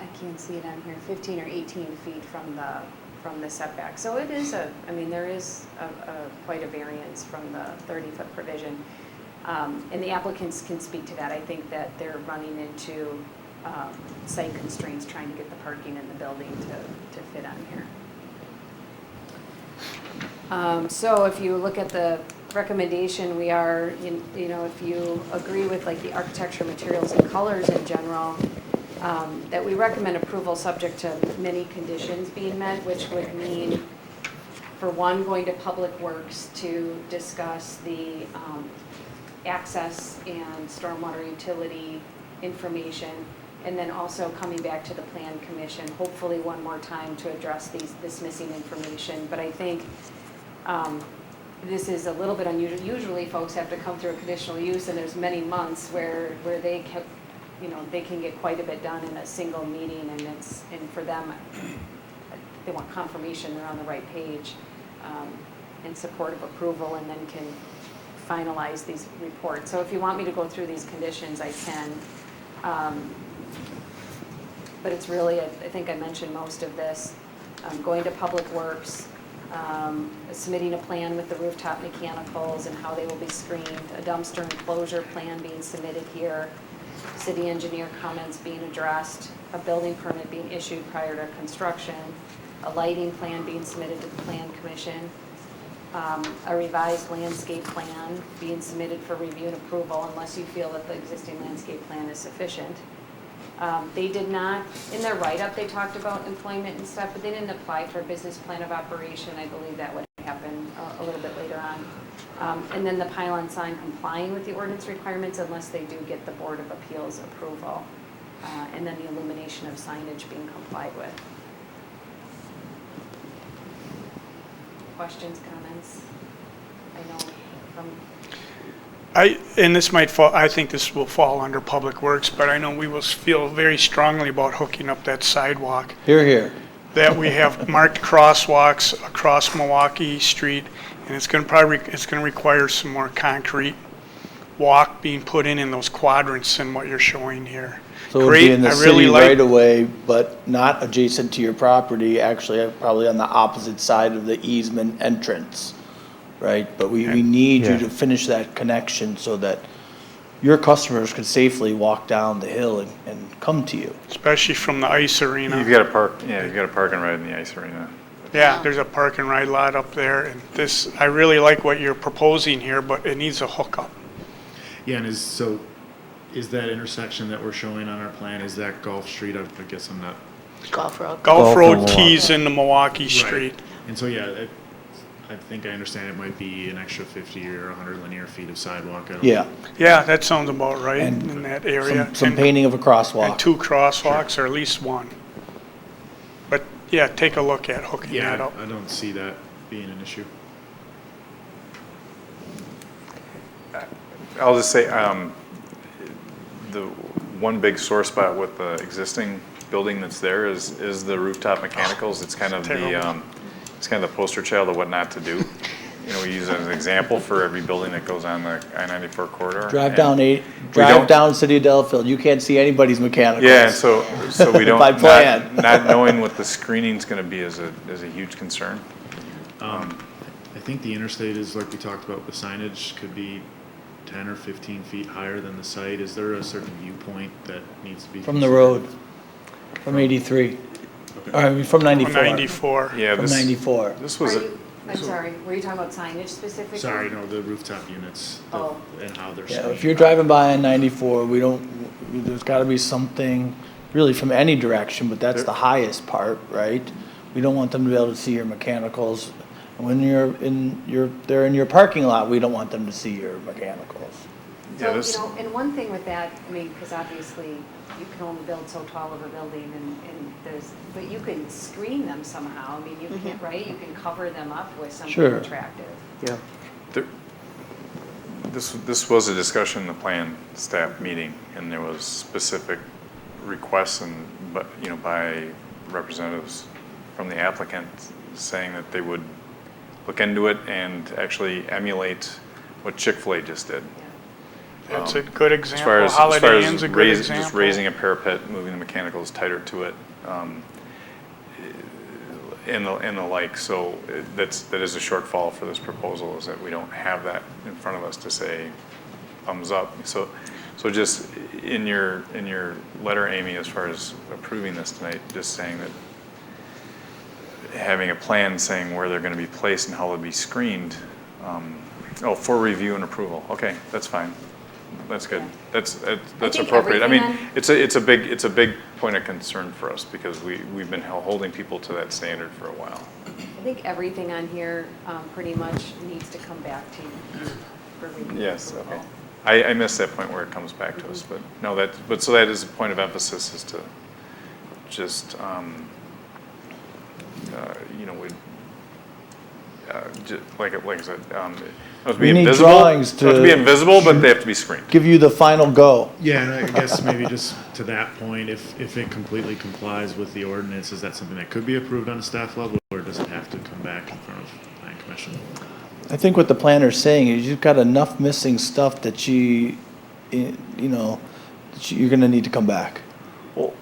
I can't see it on here, 15 or 18 feet from the setback. So it is there is quite a variance from the 30-foot provision. And the applicants can speak to that. I think that they're running into site constraints trying to get the parking in the building to fit on here. So if you look at the recommendation, we are, if you agree with like the architecture, materials, and colors in general, that we recommend approval subject to many conditions being met, which would mean, for one, going to Public Works to discuss the access and stormwater utility information, and then also coming back to the Plan Commission, hopefully one more time to address this missing information. But I think this is a little bit unusual. Usually folks have to come through a conditional use, and there's many months where they can get quite a bit done in a single meeting, and for them, they want confirmation they're on the right page in support of approval, and then can finalize these reports. So if you want me to go through these conditions, I can. But it's really, I think I mentioned most of this. Going to Public Works, submitting a plan with the rooftop mechanicals and how they will be screened, a dumpster enclosure plan being submitted here, city engineer comments being addressed, a building permit being issued prior to construction, a lighting plan being submitted to the Plan Commission, a revised landscape plan being submitted for review and approval unless you feel that the existing landscape plan is sufficient. They did not, in their write-up, they talked about employment and stuff, but they didn't apply for a business plan of operation. I believe that would happen a little bit later on. And then the pylon sign complying with the ordinance requirements unless they do get the Board of Appeals approval. And then the illumination of signage being complied with. questions, comments? I know from, And this might fall, I think this will fall under Public Works, but I know we will feel very strongly about hooking up that sidewalk. Here, here. That we have marked crosswalks across Milwaukee Street, and it's gonna require some more concrete walk being put in those quadrants than what you're showing here. So it would be in the Great, I really city like- right away, but not adjacent to your property, actually probably on the opposite side of the easement entrance, right? But we need you Yeah. to finish that connection so that your customers can safely walk down the hill and come to you. Especially from the ice arena. You've got a park and ride in the ice arena. Yeah, there's a park and ride lot up there, and this, I really like what you're proposing here, but it needs a hookup. Yeah, and is that intersection that we're showing on our plan, is that Gulf Street? I guess I'm not. Golf Road. Gulf Gulf Road and keys into Milwaukee Right. Street. And so, yeah, I think I understand it might be an extra 50 or 100 linear feet of sidewalk. I don't- Yeah. Yeah, that sounds about right And in that area. Some painting of a And crosswalk. 2 crosswalks, or at least 1. But, yeah, take a look at hooking that Yeah, up. I don't see that being an issue. I'll just say, the one big sore spot with the existing building that's there is the rooftop mechanicals. It's kind of Terrible. it's kind of the poster child of what not to do. You know, we use it as an example for every building that goes on the I-94 corridor. Drive And drive down City of Delafield, you can't see anybody's mechanicals. Yeah, and so we don't, By plan. not knowing what the screening's gonna be is a huge concern. I think the interstate is, like we talked about, the signage could be 10 or 15 feet higher than the site. Is there a certain viewpoint that needs to be? From the road, from 83. I mean, from 94. From 94. Yeah, From 94. This are was, you, I'm sorry, were you talking about signage specifically? Sorry, no, the rooftop units Oh. and how they're. Yeah, screened. if you're driving by on 94, there's gotta be something, really from any direction, but that's the highest part, right? We don't want them to be able to see your mechanicals. When they're in your parking lot, we don't want them to see your mechanicals. So, you know, and one thing with that, I mean, because obviously you can only build so tall of a building but you can screen them somehow. I mean, you can't, right? You can cover them up with something Sure. attractive. Yeah. this was a discussion in the plan staff meeting, and there was specific requests by representatives from the applicant saying that they would look into it and actually emulate what Chick-fil-A just did. That's a good As far example. as Holiday Inn's a good just example. raising a parapet, moving the mechanicals tighter to it, and the like. So that is a shortfall for this proposal, is that we don't have that in front of us to say thumbs up. So just in your letter, Amy, as far as approving this tonight, just saying that having a plan saying where they're going to be placed and how they'll be screened. For review and approval. Okay, that's fine. That's good. That's think appropriate. I mean, everything it's a big point of concern for us because we've been holding people to that standard for a while. I think everything on here pretty much needs to come back to you for review. Yes. and approval. Okay. I missed that point where it comes back to us, but no, so that is a point of emphasis, is to just like I said, to be We need invisible. drawings Not to be invisible, but they have to be screened. Give you the final go. Yeah, and I guess maybe just to that point, if it completely complies with the ordinance, is that something that could be approved on a staff level, or does it have to come back in front of the Plan Commission? I think what the planner's saying is you've got enough missing stuff that you're gonna need to come back. Well,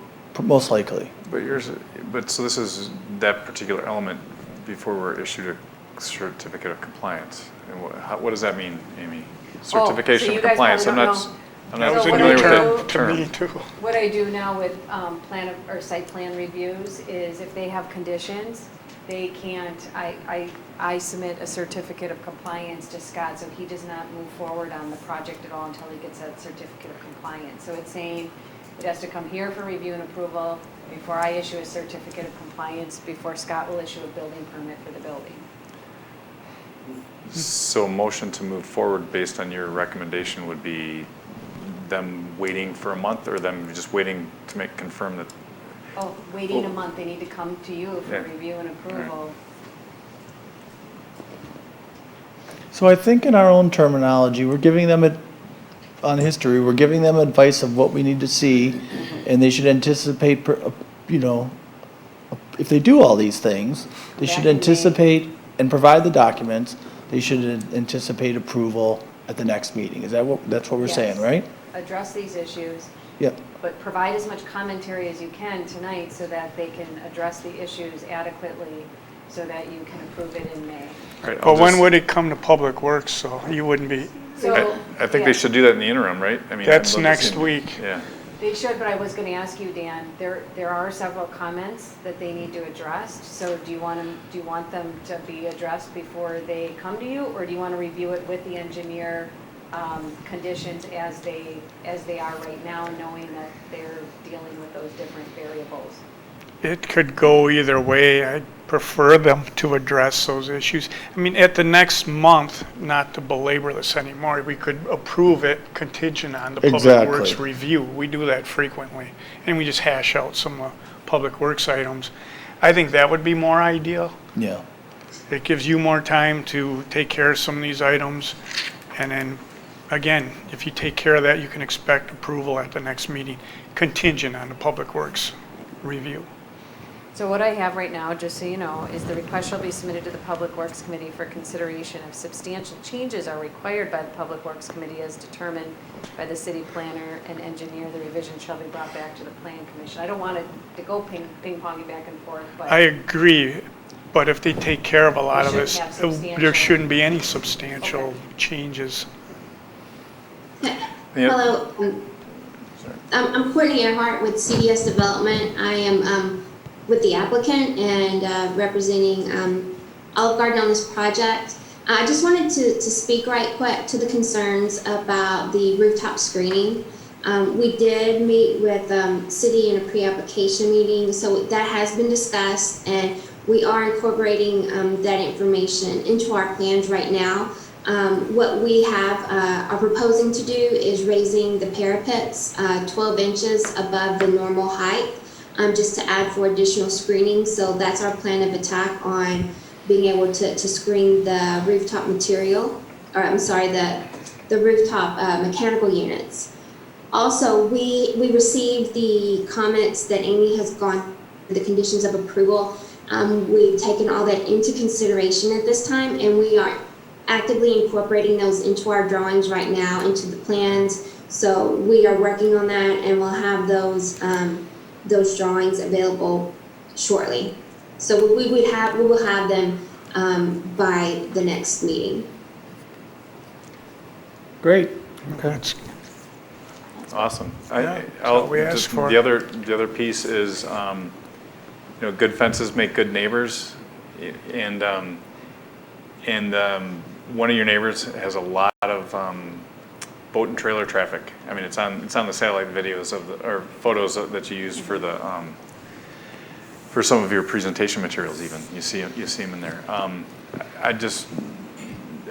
most likely. But so this is that particular element before we're issued a certificate of compliance. And what does that mean, Amy? Certification so you of guys compliance. probably I'm don't not know. So familiar what I with do- that term. Me too. What I do now with site plan reviews is if they have conditions, they can't, I submit a certificate of compliance to Scott, so he does not move forward on the project at all until he gets that certificate of compliance. So it's saying it has to come here for review and approval before I issue a certificate of compliance, before Scott will issue a building permit for the building. So motion to move forward based on your recommendation would be them waiting for a month, or them just waiting to confirm that? Oh, waiting a month, they need to come to you for Yeah. review and approval. So I think in our own terminology, we're giving them on history, we're giving them advice of what we need to see, and they should anticipate, if they do all these things, they should anticipate and provide the documents, they should anticipate approval at the next meeting. Is that that's what we're saying, Yes. right? Address these issues, Yep. but provide as much commentary as you can tonight so that they can address the issues adequately so that you can approve it in May. Right, But when would it come to Public Works, so you wouldn't be, I think they should do that in the interim, right? I mean, That's I'd love to next see- week. Yeah. They should, but I was gonna ask you, Dan, there are several comments that they need to address, so do you want them to be addressed before they come to you, or do you wanna review it with the engineer, conditions as they are right now, knowing that they're dealing with those different variables? it could go either way. I'd prefer them to address those issues. I mean, at the next month, not to belabor this anymore, we could approve it contingent on the Public Exactly. Works review. We do that frequently, and we just hash out some Public Works items. I think that would be more ideal. Yeah. It gives you more time to take care of some of these items, and then, again, if you take care of that, you can expect approval at the next meeting, contingent on the Public Works review. So what I have right now, just so you know, is the request shall be submitted to the Public Works Committee for consideration. If substantial changes are required by the Public Works Committee as determined by the city planner and engineer, the revision shall be brought back to the Plan Commission. I don't want it to go ping-ponging back and forth, but. I agree, but if they take care of a lot of We this, shouldn't have there substantial- shouldn't be any substantial changes. Hello, I'm Courtney Earhart with CDS Development. I am with the applicant and representing Olive Garden on this project. I just wanted to speak right quick to the concerns about the rooftop screening. We did meet with city in a pre-application meeting, so that has been discussed, and we are incorporating that information into our plans right now. What we are proposing to do is raising the parapets 12 inches above the normal height, just to add for additional screening. So that's our plan of attack on being able to screen the rooftop material, or I'm sorry, the rooftop mechanical units. Also, we received the comments that Amy has gone through the conditions of approval. We've taken all that into consideration at this time, and we are actively incorporating those into our drawings right now, into the plans. So we are working on that, and we'll have those drawings available shortly. So we will have them by the next meeting. Great. Okay. Awesome. Yeah, that's what we asked for. The other piece is, good fences make good neighbors, and one of your neighbors has a lot of boat and trailer traffic. I mean, it's on the satellite videos or photos that you used for the for some of your presentation materials. Even you see them in there.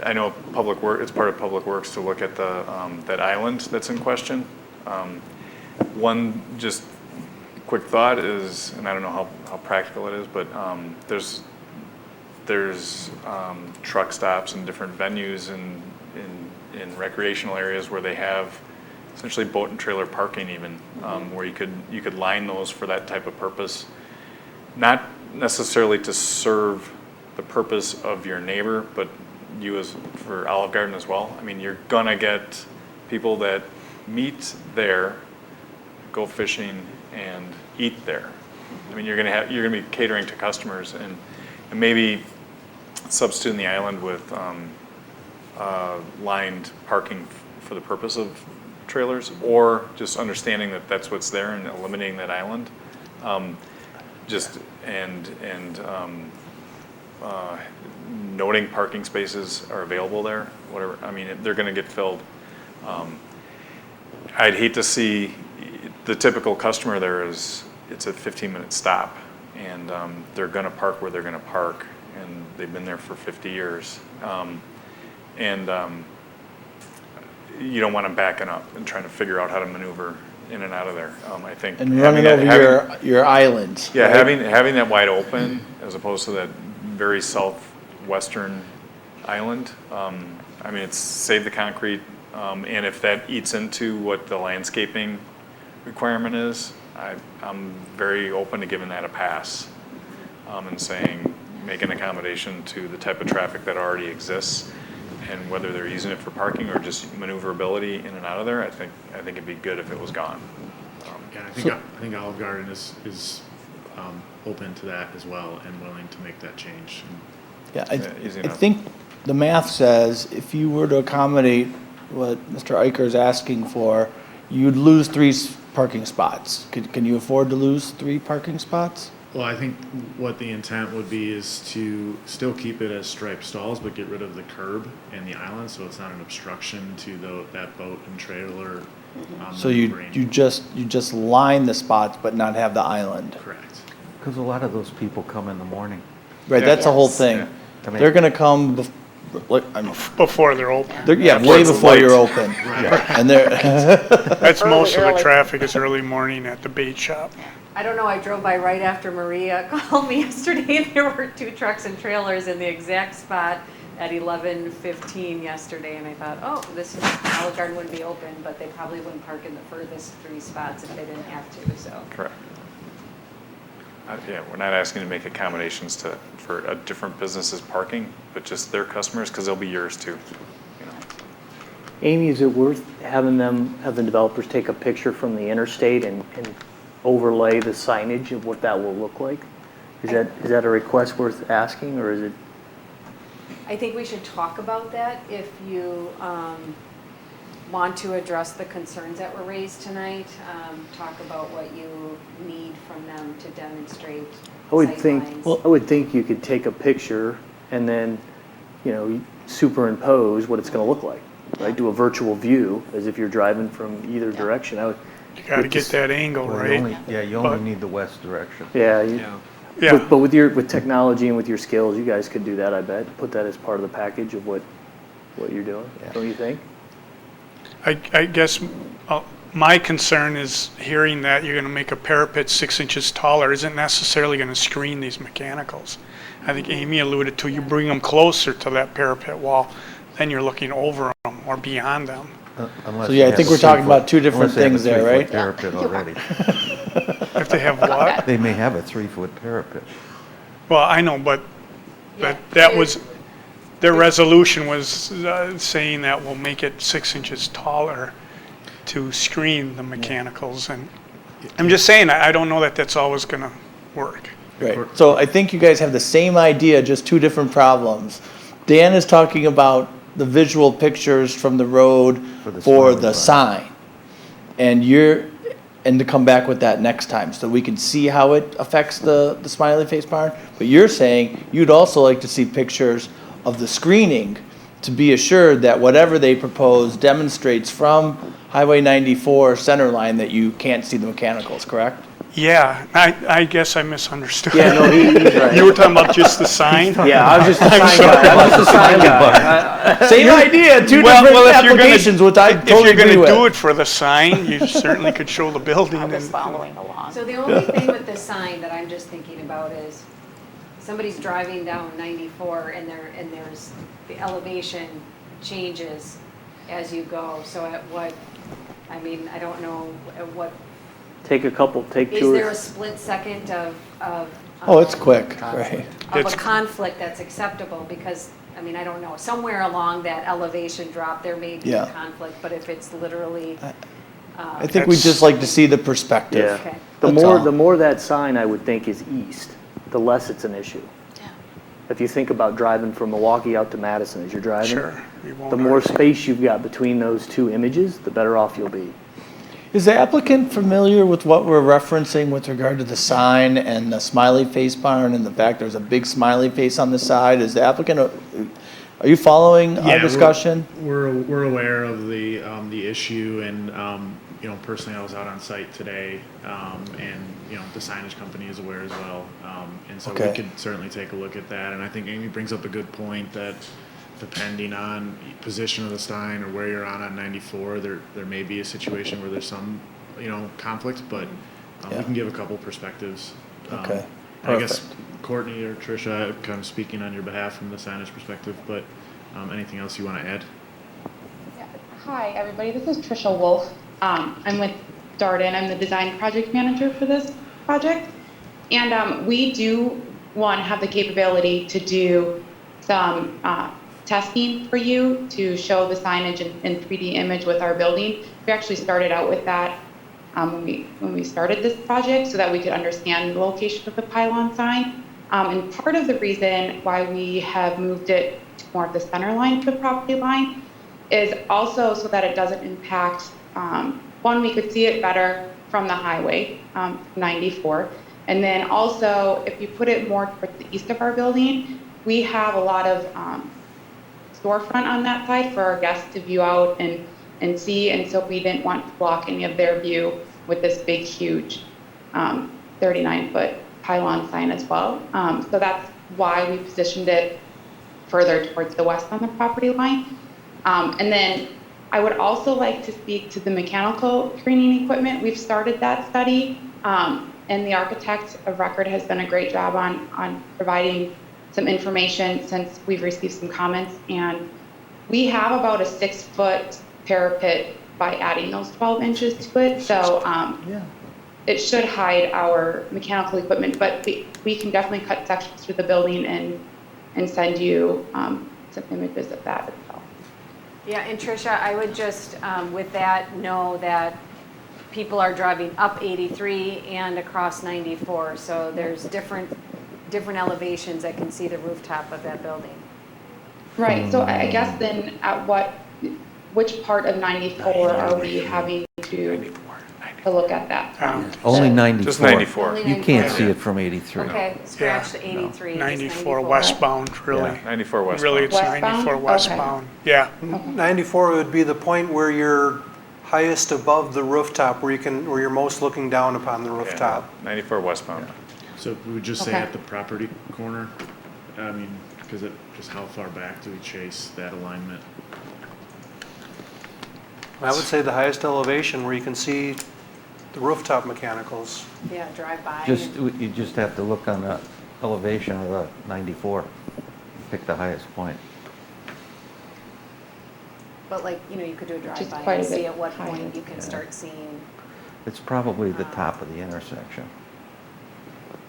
I know it's part of Public Works to look at the that island that's in question. One just quick thought is, and I don't know how practical it is, but there's truck stops and different venues in recreational areas where they have essentially boat and trailer parking even, where you could line those for that type of purpose, not necessarily to serve the purpose of your neighbor, but you as for Olive Garden as well. I mean, you're gonna get people that meet there, go fishing and eat there. I mean, you're gonna be catering to customers and maybe substituting the island with lined parking for the purpose of trailers, or just understanding that that's what's there and eliminating that island. Noting parking spaces are available there, whatever. I mean, they're going to get filled. I'd hate to see the typical customer there it's a 15-minute stop, and they're going to park where they're going to park, and they've been there for 50 years. You don't want them backing up and trying to figure out how to maneuver in and out of there. I think And running over your islands. Yeah, right? having that wide open as opposed to that very southwestern island. I mean, it's save the concrete, and if that eats into what the landscaping requirement is, I'm very open to giving that a pass, and saying, make an accommodation to the type of traffic that already exists, and whether they're using it for parking or just maneuverability in and out of there, I think it'd be good if it was gone. Yeah, I think Olive Garden is open to that as well and willing to make that change. Yeah, easy I enough. think the math says if you were to accommodate what Mr. Eicher is asking for, you'd lose 3 parking spots. Can you afford to lose 3 parking spots? Well, I think what the intent would be is to still keep it as striped stalls, but get rid of the curb and the island, so it's not an obstruction to that boat and trailer. So you just line the spots but not have the island. Correct. Because a lot of those people come in the morning. Right, that's the whole thing. Yeah. I mean- They're gonna come Before they're open. way before you're open. And they're That's most of the traffic is early morning at the bait shop. I don't know, I drove by right after Maria called me yesterday, and there were 2 trucks and trailers in the exact spot at 11:15 yesterday, and I thought, oh, Olive Garden wouldn't be open, but they probably wouldn't park in the furthest 3 spots if they didn't have to, so. Correct. Yeah, we're not asking to make accommodations for a different business's parking, but just their customers, because they'll be yours too. Amy, is it worth having the developers take a picture from the interstate and overlay the signage of what that will look like? Is that a request worth asking, or is it? I think we should talk about that if you want to address the concerns that were raised tonight. Talk about what you need from them to demonstrate I would sightlines. think you could take a picture and then, superimpose what it's going to look like, right? Do a virtual view as if you're driving from either direction. You gotta get that angle, right? You only need the west direction. Yeah. Yeah. But with technology and with your skills, you guys could do that, I bet. Put that as part of the package of what you're doing, don't you think? I guess my concern is hearing that you're gonna make a parapet 6 inches taller isn't necessarily gonna screen these mechanicals. I think Amy alluded to, you bring them closer to that parapet wall, then you're looking over them or beyond them. So yeah, I think we're talking about 2 different things there, right? Parapet already. If they have what? They may have a 3-foot parapet. Well, I know, but that was, their resolution was saying that we'll make it 6 inches taller to screen the mechanicals, and I'm just saying, I don't know that that's always gonna work. Right. So I think you guys have the same idea, just 2 different problems. Dan is talking about the visual pictures from the road for the sign. And to come back with that next time, so we can see how it affects the smiley face barn. But you're saying you'd also like to see pictures of the screening to be assured that whatever they propose demonstrates from Highway 94 center line that you can't see the mechanicals, correct? Yeah, I guess I misunderstood. Yeah, no, he's right. You were talking about just the sign? Yeah, I was just the sign guy. I was just the sign guy. Same idea, 2 different applications, which I totally agree with. If you're gonna do it for the sign, you certainly could show the building. I was following along. So the only thing with this sign that I'm just thinking about is somebody's driving down 94 and there's the elevation changes as you go. So I don't know at what. Take 2 Is or there a split second of Oh, it's quick, right? of a conflict that's acceptable? Because, I don't know, somewhere along that elevation drop, there may be a conflict, but if it's literally. I think we'd just like to see the perspective. Yeah. Okay. The more that sign I would think is east, the less it's an issue. Yeah. If you think about driving from Milwaukee out to Madison as you're driving, Sure. the more space you've got between those 2 images, the better off you'll be. Is the applicant familiar with what we're referencing with regard to the sign and the smiley face barn and the fact there's a big smiley face on the side? Is the applicant, are you following our discussion? We're aware of the issue, and personally I was out on site today, and the signage company is aware as well, and so we could certainly take a look at that. And I think Amy brings up a good point that depending on position of the sign or where you're on 94, there may be a situation where there's some conflict, but we can give a couple perspectives. Okay. I guess Courtney or Tricia, kind of speaking on your behalf from the signage perspective, but Anything else you want to add? Hi, everybody. This is Trisha Wolf. I'm with Darden. I'm the design project manager for this project. And we do, one, have the capability to do some testing for you to show the signage in 3D image with our building. We actually started out with that when we started this project so that we could understand the location of the pylon sign. And part of the reason why we have moved it to more of the center line of the property line is also so that it doesn't impact, one, we could see it better from the highway, 94. And then also, if you put it more towards the east of our building, we have a lot of storefront on that side for our guests to view out and see. And so we didn't want to block any of their view with this big, huge 39-foot pylon sign as well. So that's why we positioned it further towards the west on the property line. And then I would also like to speak to the mechanical screening equipment. We've started that study, and the architect of record has done a great job on providing some information since we've received some comments. And we have about a 6-foot parapet by adding those 12 inches to it. So it should hide our mechanical equipment, but we can definitely cut sections through the building and send you some images of that as well. Yeah, and Tricia, I would just, with that, know that people are driving up 83 and across 94, so there's different elevations that can see the rooftop of that building. Right, so I guess then at which part of 94 are we having to look at that? Only 94. Just 94. Only You can't 94. see it from 83. Okay, scratch the 83. just 94 westbound, really. Yeah, 94 westbound. Really, it's Westbound? 94 Okay. westbound. Yeah. 94 would be the point where you're highest above the rooftop, where you're most looking down upon the rooftop. 94 westbound. So we would just say Okay. at the property corner? I mean, because just how far back do we chase that alignment? I would say the highest elevation where you can see the rooftop mechanicals. Yeah, drive by. You just have to look on the elevation of the 94. Pick the highest point. But like, you could do a Just drive-by quite a and see bit at what higher. point you can start seeing. It's probably the top of the intersection.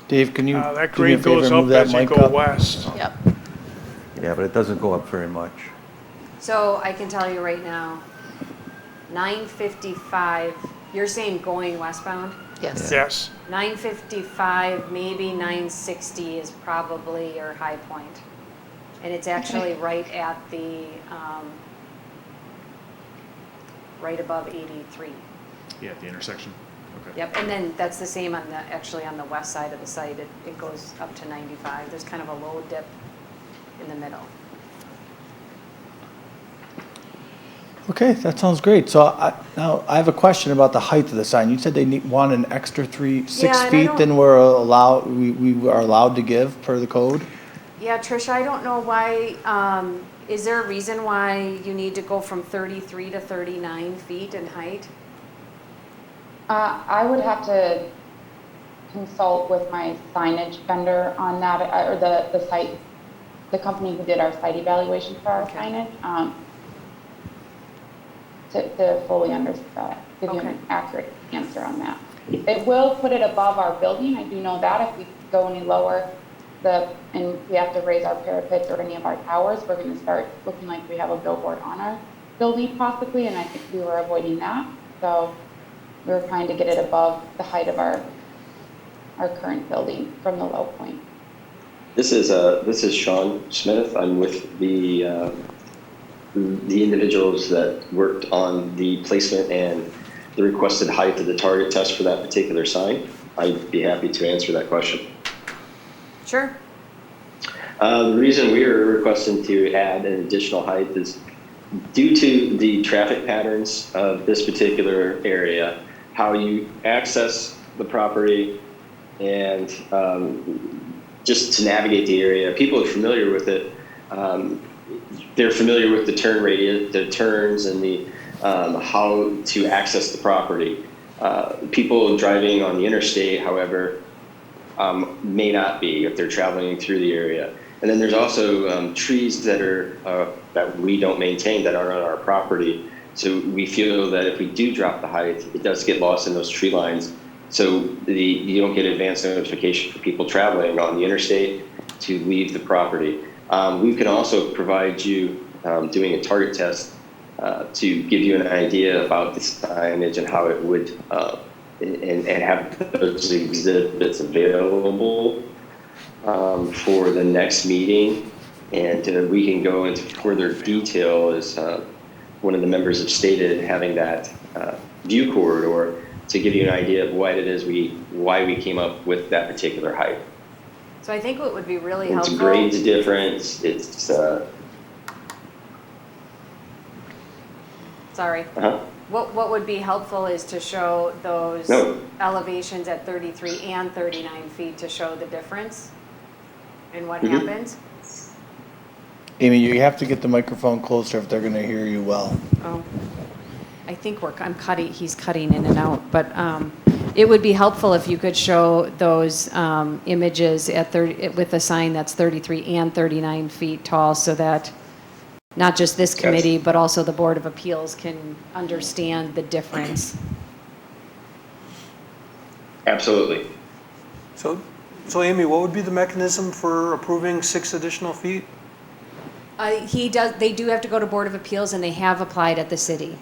Dave, can you That do me a grade favor goes and move up that as you mic go up? west. Yep. Yeah, but it doesn't go up very much. So I can tell you right now, 955, you're saying going westbound? Yes. Yes. 955, maybe 960 is probably your high point. And it's actually right at the, right above 83. Yeah, at the intersection? Okay. Yep, and then that's the same actually on the west side of the site. It goes up to 95. There's kind of a low dip in the middle. Okay, that sounds great. So now I have a question about the height of the sign. You said they want an extra 6 Yeah, and I feet don't- than we are allowed to give per the code? Yeah, Tricia, I don't know why, is there a reason why you need to go from 33 to 39 feet in height? I would have to consult with my signage vendor on that, or the site, the company who did our site evaluation for our signage, to fully understand, give you an accurate answer on that. It will put it above our building, I do know that. If we go any lower, and we have to raise our parapets or any of our towers, we're gonna start looking like we have a billboard on our building possibly, and I think we were avoiding that. So we were trying to get it above the height of our current building from the low point. This is Sean Smith. I'm with the individuals that worked on the placement and the requested height of the target test for that particular sign. I'd be happy to answer that question. Sure. The reason we are requesting to add an additional height is due to the traffic patterns of this particular area, how you access the property, and just to navigate the area. People are familiar with it. They're familiar with the turn radius, the turns, and the how to access the property. People driving on the interstate, however, may not be if they're traveling through the area. And then there's also trees that are that we don't maintain that are on our property. So we feel that if we do drop the height, it does get lost in those tree lines. So you don't get advance notification for people traveling on the interstate to leave the property. We can also provide you doing a target test to give you an idea about the signage and how it would, and have those exhibits available for the next meeting. And we can go into further detail, as one of the members have stated, having that view corridor to give you an idea of what it is why we came up with that particular height. So I think what would be really It's helpful. grades difference. It's Sorry. uh-huh. What would be helpful is to show those No. elevations at 33 and 39 feet to show the difference in what Mhm. happens. Amy, you have to get the microphone closer if they're gonna hear you well. Oh, I think he's cutting in and out, but it would be helpful if you could show those images at with a sign that's 33 and 39 feet tall, so that not just this committee, but also the Board of Appeals can understand the difference. Absolutely. So Amy, what would be the mechanism for approving 6 additional feet? They do have to go to Board of Appeals, and they have applied at the city.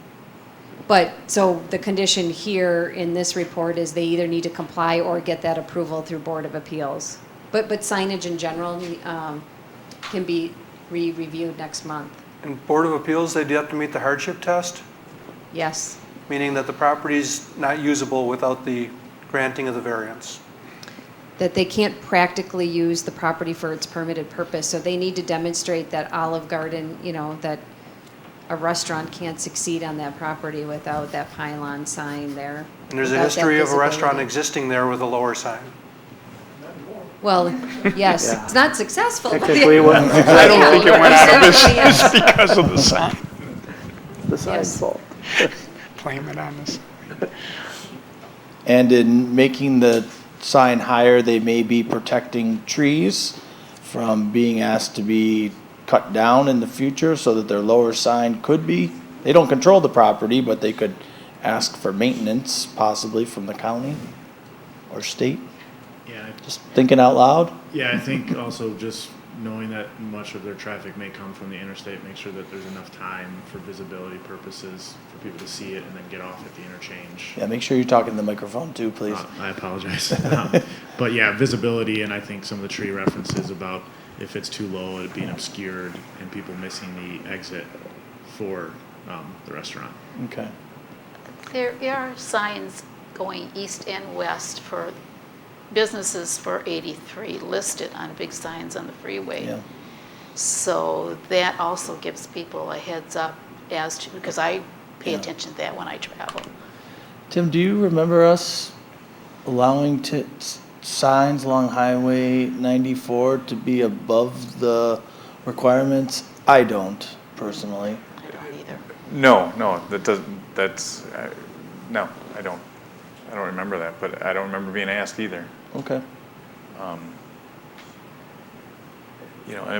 But, so the condition here in this report is they either need to comply or get that approval through Board of Appeals. But signage in general can be reviewed next month. And Board of Appeals, they'd have to meet the hardship test, Yes. meaning that the property's not usable without the granting of the variance. That they can't practically use the property for its permitted purpose. So they need to demonstrate that Olive Garden, that a restaurant can't succeed on that property without that pylon sign there. And there's a without that history of a restaurant visibility. existing there with a lower sign. Well, yes, Yeah. it's not successful. but Technically, it wasn't I don't think it went out of Yes. business because of the sign. the sign's fault. Blame it on this. And in making the sign higher, they may be protecting trees from being asked to be cut down in the future so that their lower sign could be, they don't control the property, but they could ask for maintenance possibly from the county or state. Yeah, Just thinking out loud. yeah, I think also just knowing that much of their traffic may come from the interstate, make sure that there's enough time for visibility purposes for people to see it and then get off at the interchange. Yeah, make sure you're talking to the microphone too, please. I apologize. But yeah, visibility, and I think some of the tree references about if it's too low, it being obscured and people missing the exit for the restaurant. Okay. There are signs going east and west for businesses for 83 listed on big signs on the freeway. Yeah. So that also gives people a heads up as to, because I pay Yeah. attention to that when I travel. Tim, do you remember us allowing signs along Highway 94 to be above the requirements? I don't, personally. I don't either. No, that doesn't, no, I don't remember that, but I don't remember being asked either. Okay.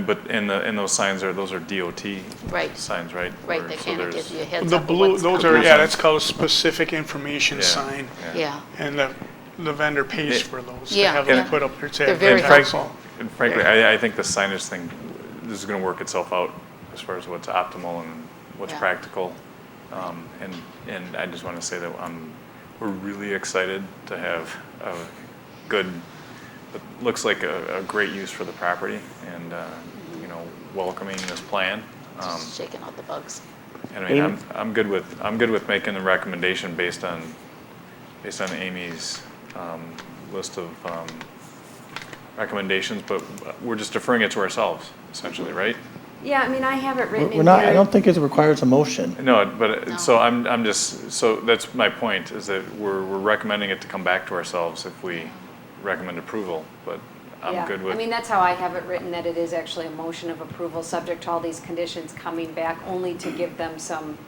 But in those signs those are DOT Right. signs, right? Right, Or- they so kind of there's- give you a heads The up of blue, what's those coming. are, yeah, that's called a specific information Yeah. sign. Yeah, And the vendor pays for those. They Yeah, have them yeah. put up there. They're very helpful. And frankly, I think the signage thing, this is gonna work itself out as far as what's optimal and what's Yeah. practical. And I just wanna say that we're really excited to have a good, it looks like a great use for the property and, welcoming this plan. just shaking out the bugs. And I mean, I'm good with making the recommendation based on Amy's list of recommendations, but we're just deferring it to ourselves, essentially, right? Yeah, I mean, I have it written in We're not, here. I don't think it requires a motion. No, but, so I'm just, so that's my point, is that we're recommending it to come back to ourselves if we recommend approval, but I'm good with. I mean, that's how I have it written, that it is actually a motion of approval, subject to all these conditions coming back, only to give them some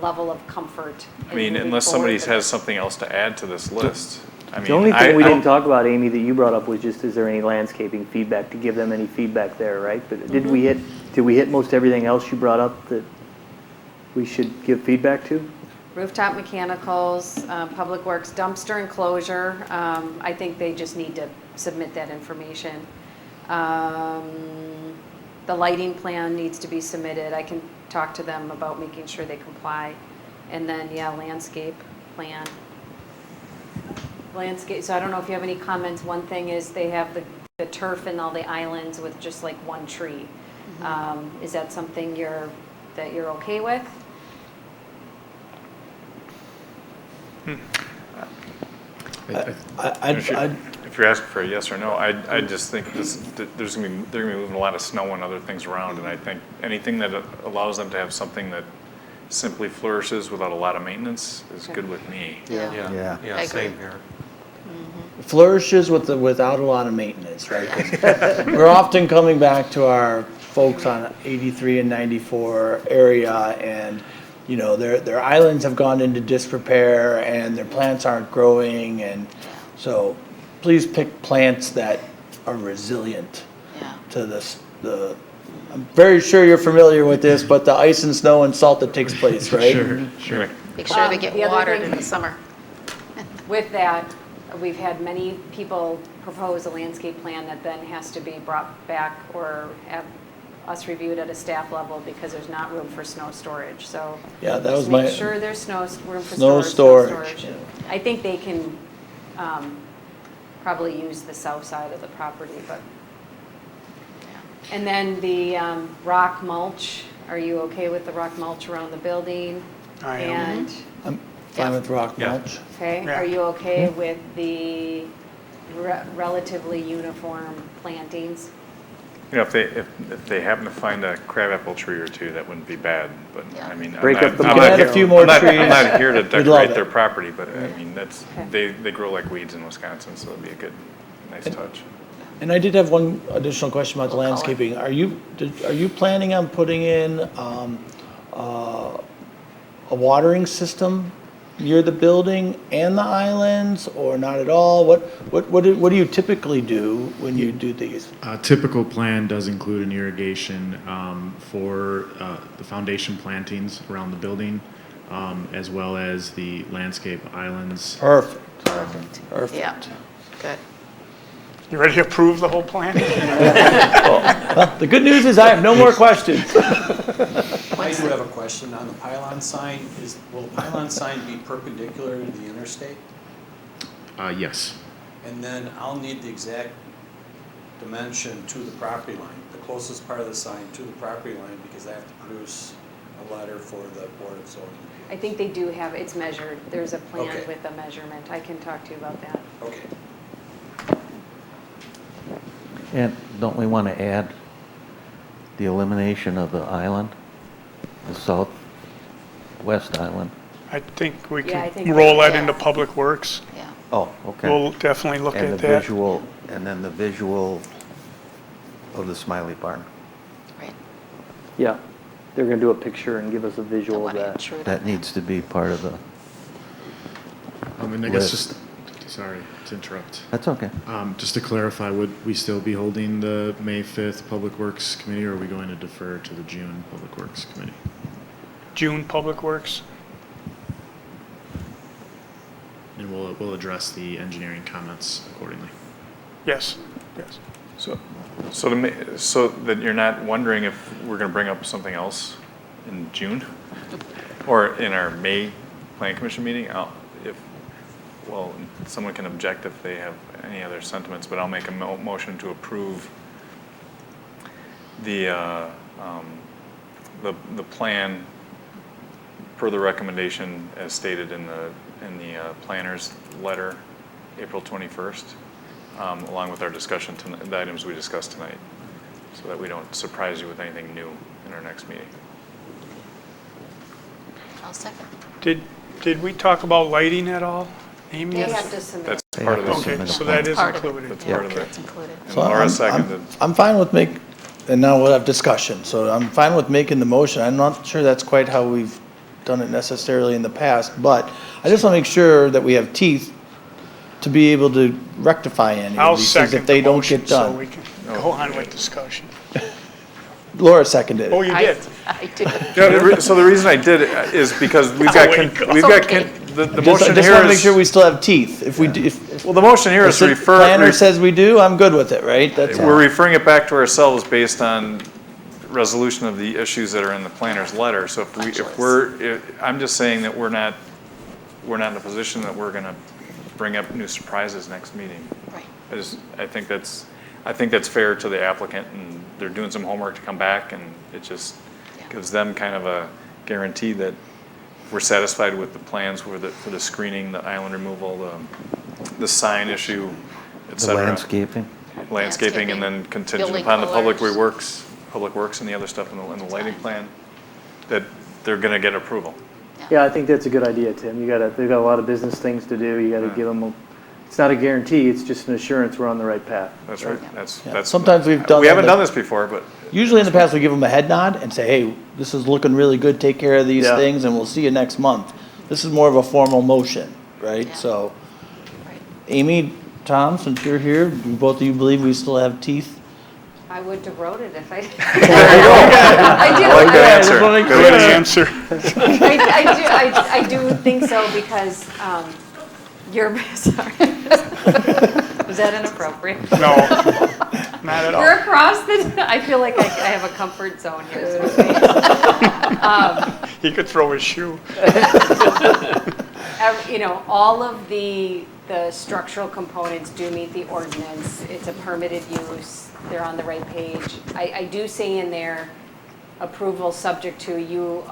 level of comfort. I mean, unless somebody has something else to add to this list. I mean, The only thing we I- didn't talk about, Amy, that you brought up was just, is there any landscaping feedback, to give them any feedback there, right? But did we hit most everything else you brought up that we should give feedback to? Rooftop mechanicals, public works, dumpster enclosure, I think they just need to submit that information. The lighting plan needs to be submitted. I can talk to them about making sure they comply. And then, yeah, landscape plan. Landscape, so I don't know if you have any comments. One thing is they have the turf and all the islands with just like one tree. Is that something that you're okay with? If you're asking for a yes or no, I just think they're gonna be moving a lot of snow and other things around, and I think anything that allows them to have something that simply flourishes without a lot of maintenance is good with me. Yeah. Yeah, same here. Flourishes without a lot of maintenance, right? 'Cause we're often coming back to our folks on 83 and 94 area, and you know, their islands have gone into disrepair and their plants aren't growing, and so please pick plants that are resilient to this. I'm very sure you're familiar with this, but the ice and snow and salt that takes place, right? Sure. Make sure they get The other watered thing- in the summer. With that, we've had many people propose a landscape plan that then has to be brought back or have us reviewed at a staff level because there's not room for snow storage, so. Yeah, that just was my- Make sure there's room for Snow storage, yeah. I think they can probably use the south side of the property, but. And then the rock mulch, are you okay with the rock mulch around the building? I am. And, I'm fine with rock mulch. okay, Yeah. are you okay with the relatively uniform plantings? You know, if they happen to find a crabapple tree or two, that wouldn't be bad, but I mean, Break up the- I'm Add not a here- few more I'm not- trees. I'm not here to We'd love decorate it. their property, but I mean, Okay. they grow like weeds in Wisconsin, so it'd be a good, nice touch. And I did have one additional question about the Full color. landscaping. Are you planning on putting in a watering system near the building and the islands, or not at all? What do you typically do when you do these? A typical plan does include an irrigation for the foundation plantings around the building, as well as the landscape islands. Perfect. Perfect. Yeah, good. You ready to approve the whole plan? Well, the good news is I have no more questions. I do have a question on the pylon sign. Will the pylon sign be perpendicular to the interstate? Yes. And then I'll need the exact dimension to the property line, the closest part of the sign to the property line, because I have to produce a letter for the Board of Zoning I think they do have, it's measured. There's a plan Okay. with a measurement. I can talk to you about that. Appeals. Okay. And don't we want to add the elimination of the island, the southwest island? I think we Yeah, I can think roll that- that into Public Works. Yeah. Oh, okay. We'll definitely look And at the that. visual, and then the visual of the Smiley Barn. Right. Yeah, they're gonna do a picture and give us a Don't visual of want to that. intrude on That needs to be part of the, And I guess List. sorry to interrupt. that's okay. Just to clarify, would we still be holding the May 5th Public Works Committee, or are we going to defer to the June Public Works Committee? June Public Works. And we'll address the engineering comments accordingly. Yes, yes. So that you're not wondering if we're gonna bring up something else in June? Or in our May Plan Commission meeting? Someone can object if they have any other sentiments, but I'll make a motion to approve the plan per the recommendation as stated in the planner's letter, April 21st, along with our discussion tonight, the items we discussed tonight, so that we don't surprise you with anything new in our next meeting. I'll second. Did we talk about lighting at all, Amy? They have to submit. That's part of the. Okay, so that is Part of it. included. That's Yeah, part of it. that's included. And So Laura seconded. I'm fine with and now we'll have discussion, so I'm fine with making the motion. I'm not sure that's quite how we've done it necessarily in the past, but I just want to make sure that we have teeth to be able to rectify any I'll of these things second if they the don't motion get so done. we can go on with discussion. Laura seconded it. Oh, you did? I did. Yeah, so the reason I did it is because we've got, the I motion just here want to make sure is, we still have teeth. If we do, if well, the motion here is the refer. planner says we do, I'm good with it, right? That's We're referring it back to ourselves based on resolution of the issues that are in the planner's letter. So I'm just saying that we're not in a position that we're gonna bring up new surprises next meeting. Right. I think that's fair to the applicant, and they're doing some homework to come back, and it just gives them kind of a guarantee that we're satisfied with the plans for the screening, the island removal, the sign issue, et The cetera. landscaping. And then contingent Building upon the public colors. works and the other stuff in the lighting plan, that they're gonna get approval. Yeah, I think that's a good idea, Tim. They've got a lot of business things to do. You gotta give them, it's not a guarantee, it's just an assurance we're on the right path. That's right. That's. Sometimes we've done. We haven't that, done this before, but. Usually in the past, we give them a head nod and say, hey, this is looking really good, take care of these Yeah. things, and we'll see you next month. This is more of a formal motion, right? Yeah. So, Amy, Tom, since you're here, do both of you believe we still have teeth? I wouldn't have wrote it if I. I do. like that answer. Good answer. I do think so because you're, sorry. Was that inappropriate? No, not at all. We're across the, I feel like I have a comfort zone here. He could throw his shoe. You know, all of the structural components do meet the ordinance. It's a permitted use. They're on the right page. I do say in there, approval subject to you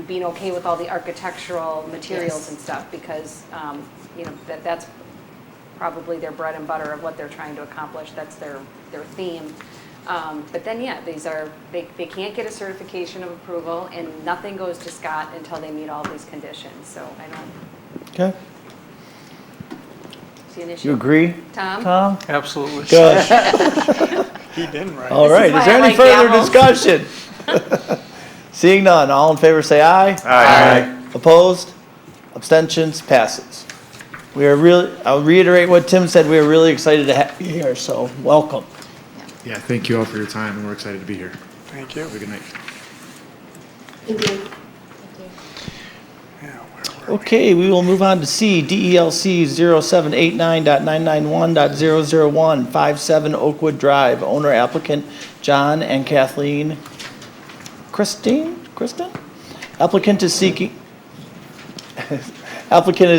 being okay with all the architectural materials and stuff, because, you know, that's probably their bread and butter of what they're trying to accomplish. That's their theme. But then, yeah, they can't get a certification of approval, and nothing goes to Scott until they meet all these conditions. So I don't Okay. see an issue. You agree? Tom? Absolutely. Good. He didn't write. All right, is there any further discussion? Seeing none, all in favor say aye. Aye. Opposed? Abstentions? Passes. I'll reiterate what Tim said, we are really excited to have you here, so welcome. Yeah, thank you all for your time, and we're excited to be here. Thank you. Have a good night. Thank you. Okay, we will move on to C, DELC 0789.991.001, 57 Oakwood Drive, owner applicant John and Kathleen Kristen? Applicant is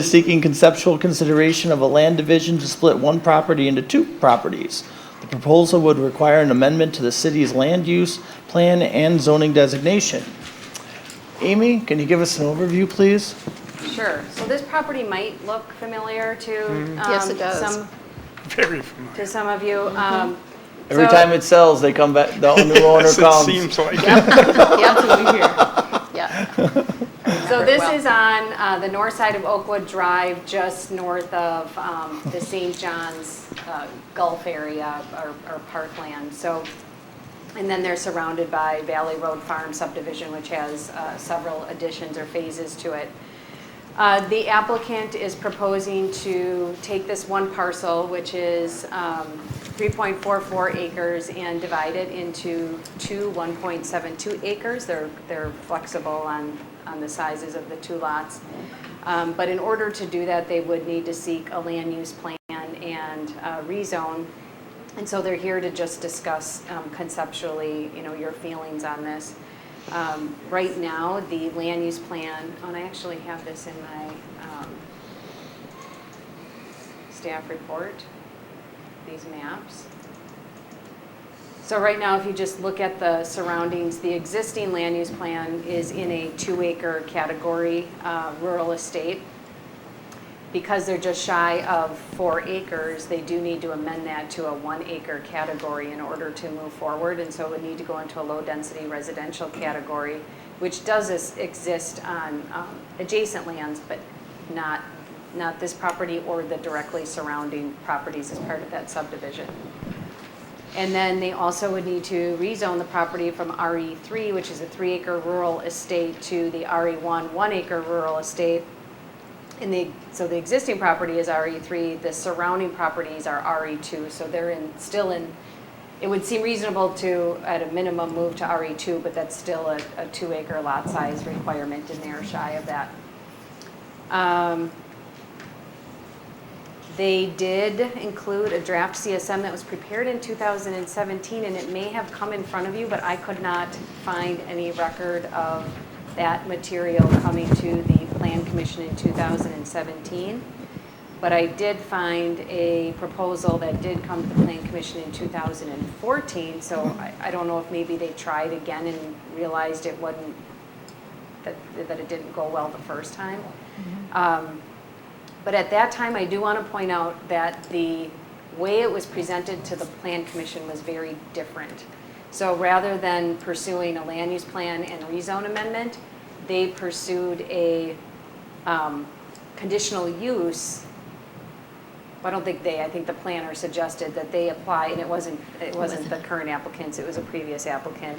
seeking conceptual consideration of a land division to split one property into two properties. The proposal would require an amendment to the city's land use plan and zoning designation. Amy, can you give us an overview, please? Sure. So this property might look familiar to Yes, it does. Very familiar. to some of you. Every So- time it sells, they come back, the new owner Yes, comes. it seems like. Yeah, until we hear. Yeah. So this is on the north side of Oakwood Drive, just north of the St. John's Gulf area or parkland. So, and then they're surrounded by Valley Road Farm subdivision, which has several additions or phases to it. The applicant is proposing to take this one parcel, which is 3.44 acres, and divide it into two 1.72 acres. They're flexible on the sizes of the two lots. But in order to do that, they would need to seek a land use plan and rezone. And so they're here to just discuss conceptually, you know, your feelings on this. Right now, the land use plan, and I actually have this in my staff report, these maps. So right now, if you just look at the surroundings, the existing land use plan is in a 2-acre category, rural estate. Because they're just shy of 4 acres, they do need to amend that to a 1-acre category in order to move forward. And so it would need to go into a low-density residential category, which does exist on adjacent lands, but not this property or the directly surrounding properties as part of that subdivision. And then they also would need to rezone the property from RE3, which is a 3-acre rural estate, to the RE1 1-acre rural estate. So the existing property is RE3, the surrounding properties are RE2, so they're still in, it would seem reasonable to, at a minimum, move to RE2, but that's still a 2-acre lot size requirement, and they're shy of that. They did include a draft CSM that was prepared in 2017, and it may have come in front of you, but I could not find any record of that material coming to the Plan Commission in 2017. But I did find a proposal that did come to the Plan Commission in 2014, so I don't know if maybe they tried again and realized it wasn't, that it didn't go well the first time. But at that time, I do want to point out that the way it was presented to the Plan Commission was very different. So rather than pursuing a land use plan and rezone amendment, they pursued a conditional use. Well, I don't think I think the planner suggested that they apply, and it wasn't the current applicants, it was a previous applicant.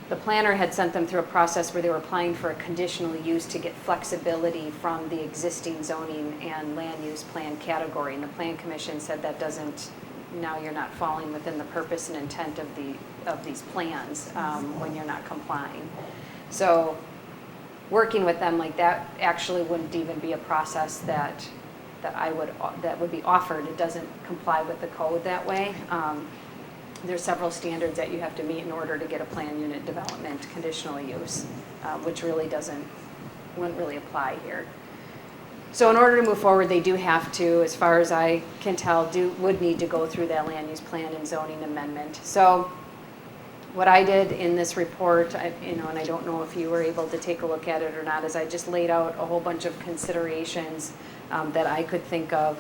The planner had sent them through a process where they were applying for a conditional use to get flexibility from the existing zoning and land use plan category. And the Plan Commission said that doesn't, now you're not falling within the purpose and intent of these plans when you're not complying. So working with them like that actually wouldn't even be a process that would be offered. It doesn't comply with the code that way. There's several standards that you have to meet in order to get a plan unit development conditional use, which really wouldn't really apply here. So in order to move forward, they do have to, as far as I can tell, would need to go through that land use plan and zoning amendment. So what I did in this report, and I don't know if you were able to take a look at it or not, is I just laid out a whole bunch of considerations that I could think of.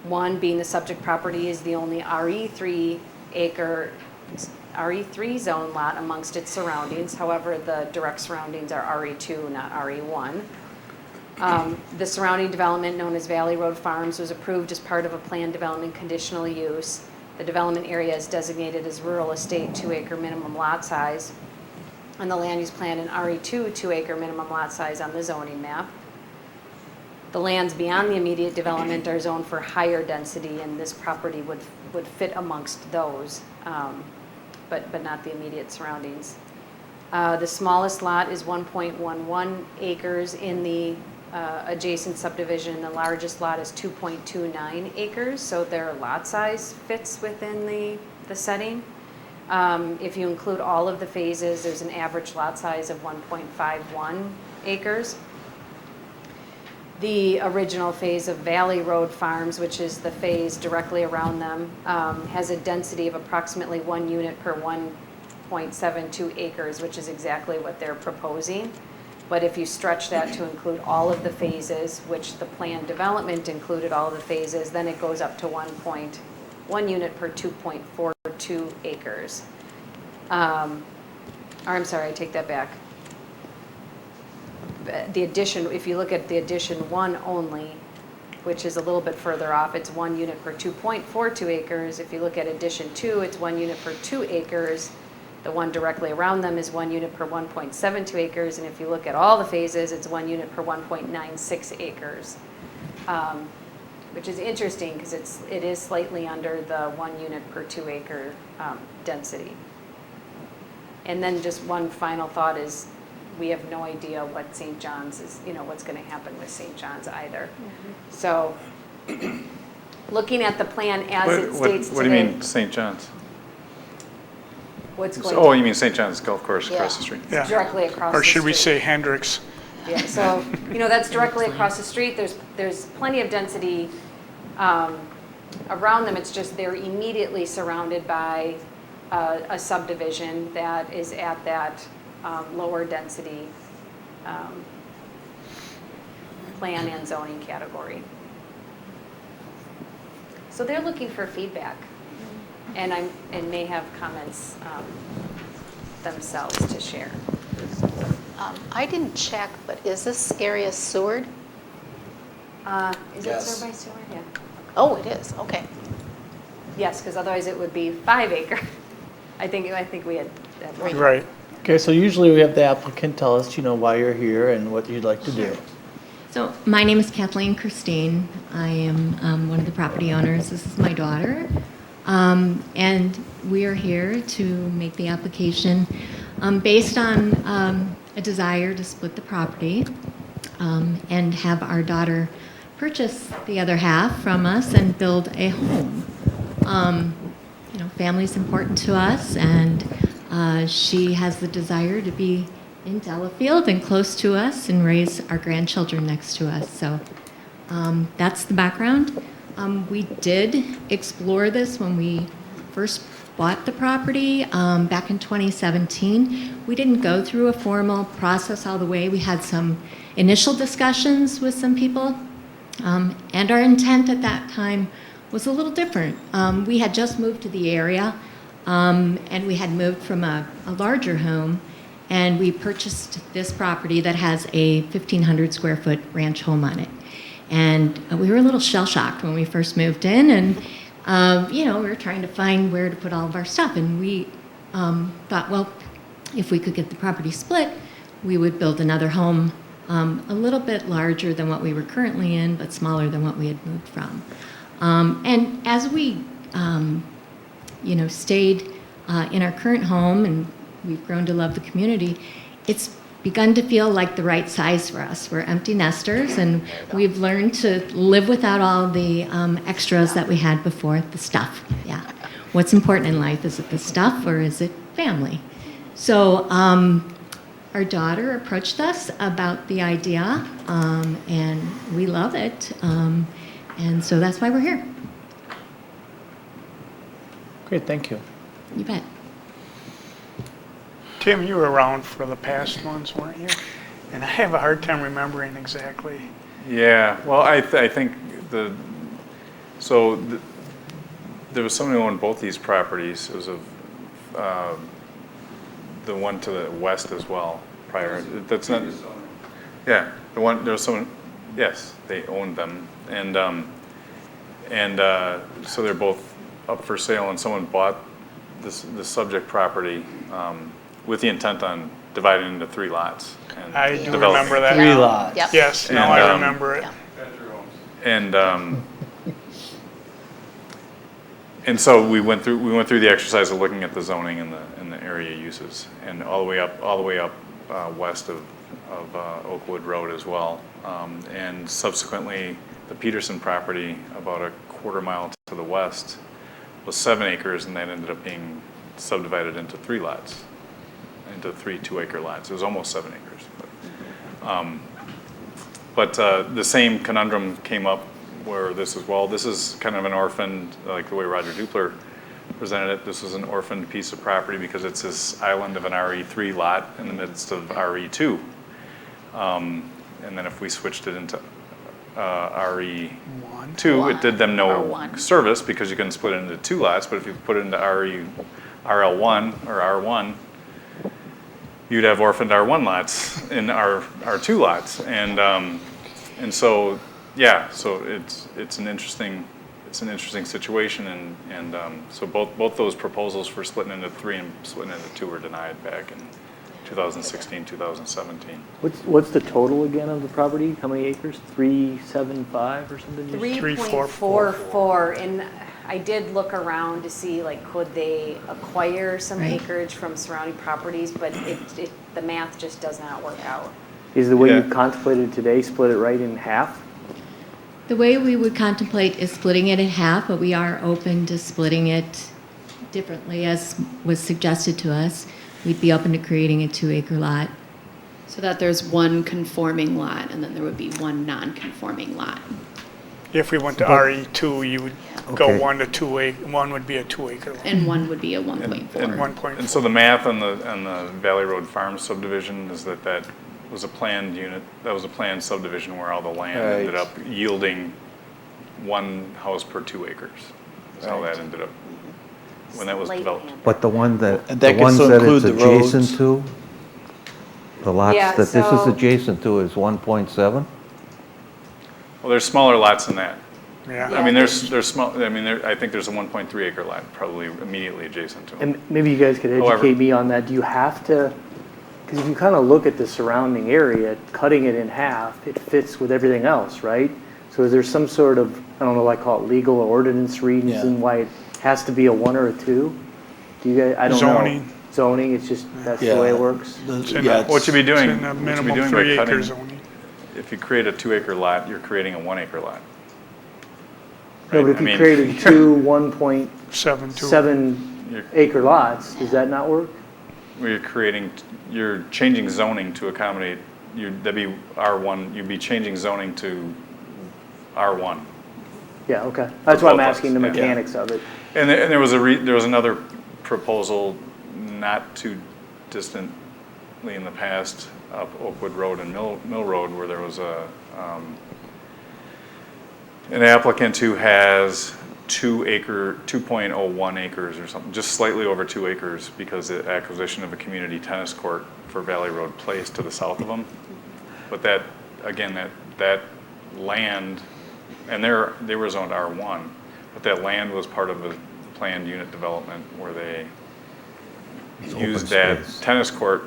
One being the subject property is the only RE3 zone lot amongst its surroundings. However, the direct surroundings are RE2, not RE1. The surrounding development, known as Valley Road Farms, was approved as part of a planned development conditional use. The development area is designated as rural estate 2-acre minimum lot size. On the land use plan, in RE2, 2-acre minimum lot size on the zoning map. The lands beyond the immediate development are zoned for higher density, and this property would fit amongst those, but not the immediate surroundings. The smallest lot is 1.11 acres in the adjacent subdivision. The largest lot is 2.29 acres, so their lot size fits within the setting. If you include all of the phases, there's an average lot size of 1.51 acres. The original phase of Valley Road Farms, which is the phase directly around them, has a density of approximately 1 unit per 1.72 acres, which is exactly what they're proposing. But if you stretch that to include all of the phases, which the planned development included all of the phases, then it goes up to 1 unit per 2.42 acres. Or I'm sorry, I take that back. The addition, if you look at the addition 1 only, which is a little bit further off, it's 1 unit per 2.42 acres. If you look at addition 2, it's 1 unit per 2 acres. The one directly around them is 1 unit per 1.72 acres. And if you look at all the phases, it's 1 unit per 1.96 acres, which is interesting because it is slightly under the 1 unit per 2 acre density. And then just one final thought is, we have no idea what St. John's is, what's going to happen with St. John's either. So looking at the plan as it states today. What do you mean St. John's? What's going Oh, you mean St. John's Golf Course across the street? Yeah. Directly across Or the should we street. say Hendricks? Yeah, so, that's directly across the street. There's plenty of density around them. It's just they're immediately surrounded by a subdivision that is at that lower density plan and zoning category. So they're looking for feedback, and may have comments themselves to share. I didn't check, but is this area sewered? Is it served by sewer? Yeah. Oh, it is, okay. Yes, because otherwise it would be 5 acre. I think we had that. Right. Okay, so usually we have the applicant tell us, why you're here and what you'd like to do. So my name is Kathleen Christine. I am one of the property owners. This is my daughter. And we are here to make the application based on a desire to split the property and have our daughter purchase the other half from us and build a home. Family's important to us, and she has the desire to be in Delafield and close to us and raise our grandchildren next to us. So that's the background. We did explore this when we first bought the property back in 2017. We didn't go through a formal process all the way. We had some initial discussions with some people, and our intent at that time was a little different. We had just moved to the area, and we had moved from a larger home, and we purchased this property that has a 1,500 square foot ranch home on it. And we were a little shell-shocked when we first moved in, and we were trying to find where to put all of our stuff. And we thought, well, if we could get the property split, we would build another home a little bit larger than what we were currently in, but smaller than what we had moved from. And as we, stayed in our current home, and we've grown to love the community, it's begun to feel like the right size for us. We're empty nesters, and we've learned to live without all the extras that we had before, the stuff. Yeah. What's important in life? Is it the stuff or is it family? So our daughter approached us about the idea, and we love it. And so that's why we're here. Great, thank you. You bet. Tim, you were around for the past ones, weren't you? And I have a hard time remembering exactly. Yeah, well, I think there was someone who owned both these properties. It was the one to the west as well prior. That's not, yeah, there was someone, yes, they owned them. And so they're both up for sale, and someone bought the subject property with the intent on dividing into 3 lots. And I do developing. remember that. 3 lots. Yep. Yes, now I remember it. And so we went through the exercise of looking at the zoning and the area uses, and all the way up west of Oakwood Road as well. And subsequently, the Peterson property, about a quarter mile to the west, was 7 acres, and that ended up being subdivided into 3 lots, into 3 2-acre lots. It was almost 7 acres. But the same conundrum came up where this is kind of an orphaned, like the way Roger Dupler presented it. This was an orphaned piece of property because it's this island of an RE3 lot in the midst of RE2. And then if we switched it into RE2, it did them no service because you can split it into 2 lots, but if you put it into RL1 or R1, you'd have orphaned R1 lots in R2 lots. And so, yeah, so it's an interesting situation, and so both those proposals for splitting into 3 and splitting into 2 were denied back in 2016, 2017. What's the total again of the property? How many acres? 375 or something? 3.44, and I did look around to see, could they acquire some acreage from surrounding properties, but the math just does not work out. Is the way you contemplated today, split it right in half? The way we would contemplate is splitting it in half, but we are open to splitting it differently, as was suggested to us. We'd be open to creating a 2-acre lot. So that there's one conforming lot, and then there would be one non-conforming lot. If we went to RE2, you would go 1 to 2 acre. 1 would be a 2-acre lot. And 1 would be a 1.4. And 1.4. And so the math on the Valley Road Farm subdivision is that was a planned unit. That was a planned subdivision where all the land ended up yielding 1 house per 2 acres. That's how that ended up when that was developed. But the one that, And the that ones gets to that include it's the roads. adjacent to, the lots Yeah, that this is so- adjacent to is 1.7? Well, there's smaller lots than that. Yeah. I mean, there's small. I mean, I think there's a 1.3 acre lot probably immediately adjacent to them. And maybe you guys could However- educate me on that. Do you have to because if you kind of look at the surrounding area, cutting it in half, it fits with everything else, right? So is there some sort of, I don't know, I call it legal or ordinance reason why it has to be a 1 or a 2? Do you guys, I don't Zoning. know. Zoning, it's just, that's the way it works? What you'd be doing, It's in a what you'd be minimum doing 3 by acre cutting, zoning. if you create a 2-acre lot, you're creating a 1-acre lot. No, but if you created two 1.7 acre lots, does that not work? You're changing zoning to accommodate, that'd be R1, you'd be changing zoning to R1. Yeah, okay. That's why I'm asking the mechanics of it. And there was another proposal not too distantly in the past up Oakwood Road and Mill Road where there was an applicant who has 2.01 acres or something, just slightly over 2 acres because the acquisition of a community tennis court for Valley Road Place to the south of them. But that, again, that land, and they were zoned R1, but that land was part of a planned unit development where they used that tennis court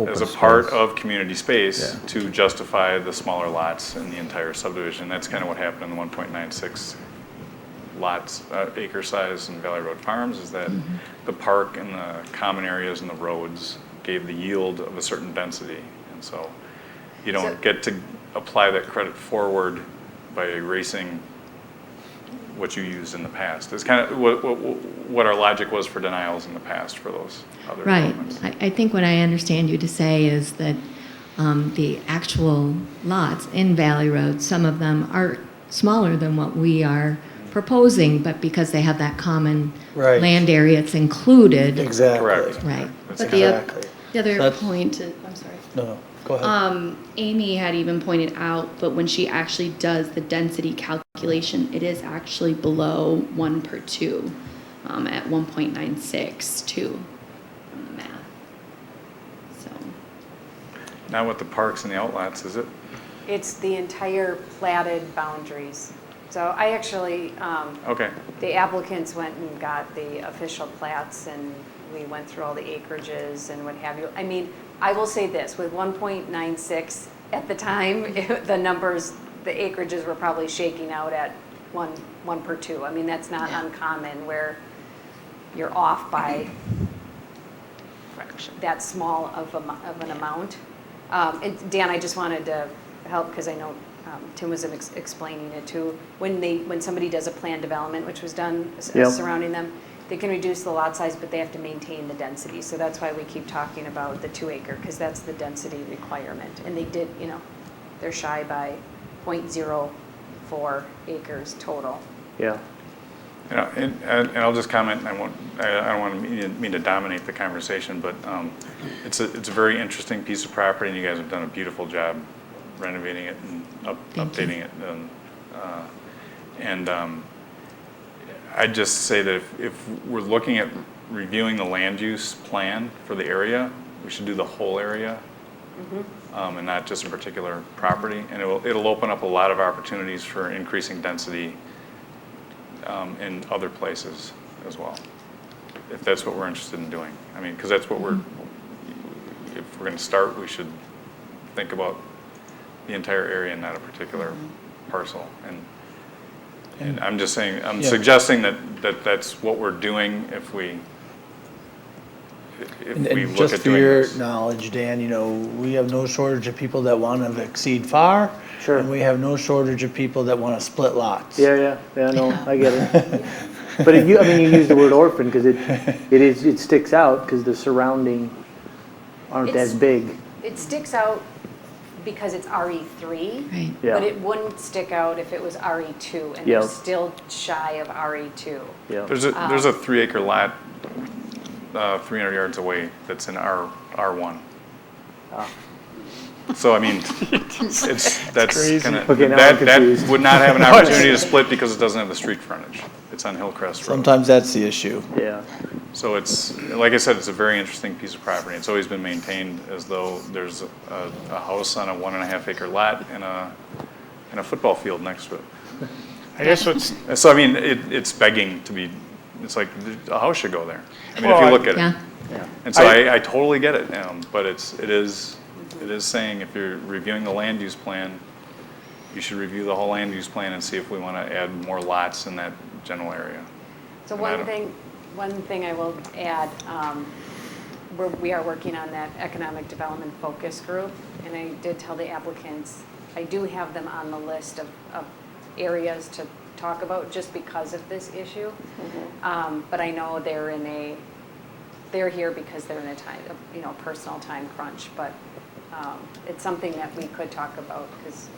as a part of community space to justify the smaller lots in the entire subdivision. That's kind of what happened in the 1.96 lots, acre size in Valley Road Farms, is that the park and the common areas and the roads gave the yield of a certain density. And so you don't get to apply that credit forward by erasing what you used in the past. It's kind of what our logic was for denials in the past for those other developments. I think what I understand you to say is that the actual lots in Valley Road, some of them are smaller than what we are proposing, but because they have that common land area, it's included. Exactly. Correct. Right. But the other point, I'm sorry. No, go ahead. Amy had even pointed out, but when she actually does the density calculation, it is actually below 1 per 2 at 1.96 too on the math. So. Not with the parks and the outlots, is it? It's the entire platted boundaries. So I actually, the applicants went and got the official plats and we went through all the acreages and what have you. I mean, I will say this, with 1.96 at the time, the numbers, the acreages were probably shaking out at 1 per 2. I mean, that's not uncommon where you're off by that small of an amount. And Dan, I just wanted to help because I know Tim was explaining it too. When somebody does a planned development, which was done surrounding them, they can reduce the lot size, but they have to maintain the density. So that's why we keep talking about the 2 acre, because that's the density requirement. And they did, they're shy by 0.04 acres total. Yeah. And I'll just comment. I don't want to mean to dominate the conversation, but it's a very interesting piece of property, and you guys have done a beautiful job renovating it and updating it. And I'd just say that if we're looking at reviewing the land use plan for the area, we should do the whole area and not just a particular property. And it'll open up a lot of opportunities for increasing density in other places as well, if that's what we're interested in doing. I mean, because that's what if we're going to start, we should think about the entire area and not a particular parcel. And I'm just saying, I'm suggesting that's what we're doing if we And look just at for doing your this. knowledge, Dan, we have no shortage of people that want to exceed FAR. Sure. And we have no shortage of people that want to split lots. Yeah, no, I get it. But you use the word orphan because it sticks out because the surrounding aren't as big. It sticks out because it's RE3, Right. Yeah. but it wouldn't stick out if it was RE2, and they're still shy of RE2. Yeah. There's a 3 acre lot 300 yards away that's in R1. So I mean, that's crazy. kind of Okay, now I'm that confused. would not have an opportunity to split because it doesn't have the street frontage. It's on Hillcrest Road. Sometimes that's the issue. Yeah. So it's, like I said, it's a very interesting piece of property. It's always been maintained as though there's a house on a 1.5 acre lot and a football field next to it. I guess what's, So I mean, it's begging to be. It's like a house should go there. I mean, if you look at it. Yeah. And so I totally get it, but it is saying if you're reviewing the land use plan, you should review the whole land use plan and see if we want to add more lots in that general area. So And I one thing I will add, we are working on that economic development focus group, and I did tell the applicants, I do have them on the list of areas to talk about just because of this issue. But I know they're here because they're in a time, personal time crunch, but it's something that we could talk about because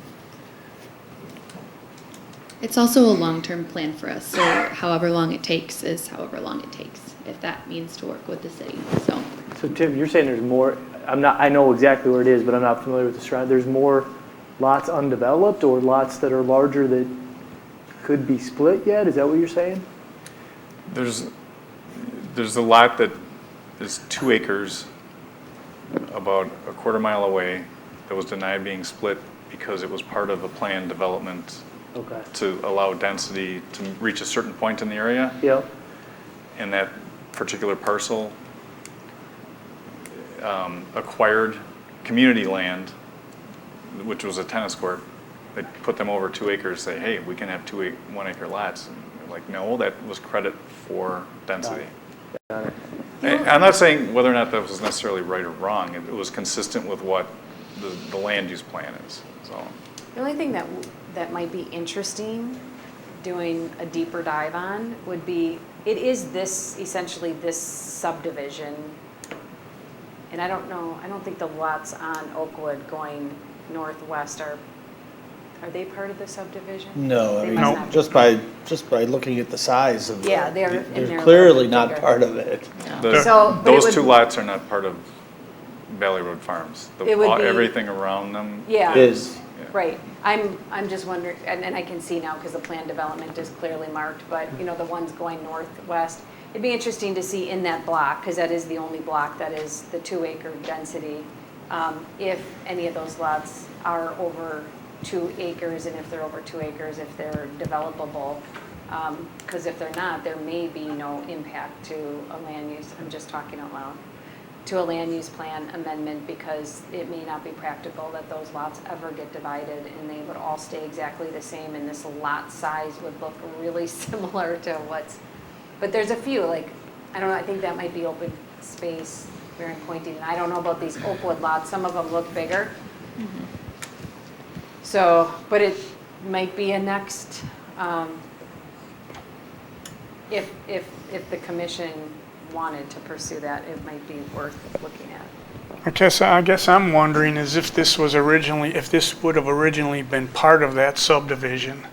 It's also a long-term plan for us, so however long it takes is however long it takes, if that means to work with the city, so. So Tim, you're saying there's more, I know exactly where it is, but I'm not familiar with the surround, there's more lots undeveloped or lots that are larger that could be split yet? Is that what you're saying? There's a lot that is 2 acres about a quarter mile away that was denied being split because it was part of a planned development to allow density to reach a certain point in the area. Yeah. And that particular parcel acquired community land, which was a tennis court. They put them over 2 acres, say, hey, we can have 1 acre lots. And they're like, no, that was credit for density. Got it. I'm not saying whether or not that was necessarily right or wrong. It was consistent with what the land use plan is. So the only thing that might be interesting doing a deeper dive on would be, it is essentially this subdivision. And I don't think the lots on Oakwood going northwest are they part of the subdivision? No, I They mean, must not be. just by looking at the size of it. Yeah, they're clearly not part of it. Those 2 lots are not part of Valley Road Farms. It would be- Everything around them Yeah. is. Right. I'm just wondering, and I can see now because the plan development is clearly marked, but the ones going northwest, it'd be interesting to see in that block, because that is the only block that is the 2 acre density, if any of those lots are over 2 acres, and if they're over 2 acres, if they're developable. Because if they're not, there may be no impact to a land use, I'm just talking out loud, to a land use plan amendment, because it may not be practical that those lots ever get divided and they would all stay exactly the same, and this lot size would look really similar to but there's a few, like, I don't know, I think that might be open space, where I'm pointing, and I don't know about these Oakwood lots, some of them look bigger. So, but it might be a next, if the commission wanted to pursue that, it might be worth looking at. I guess I'm wondering is if this would have originally been part of that subdivision,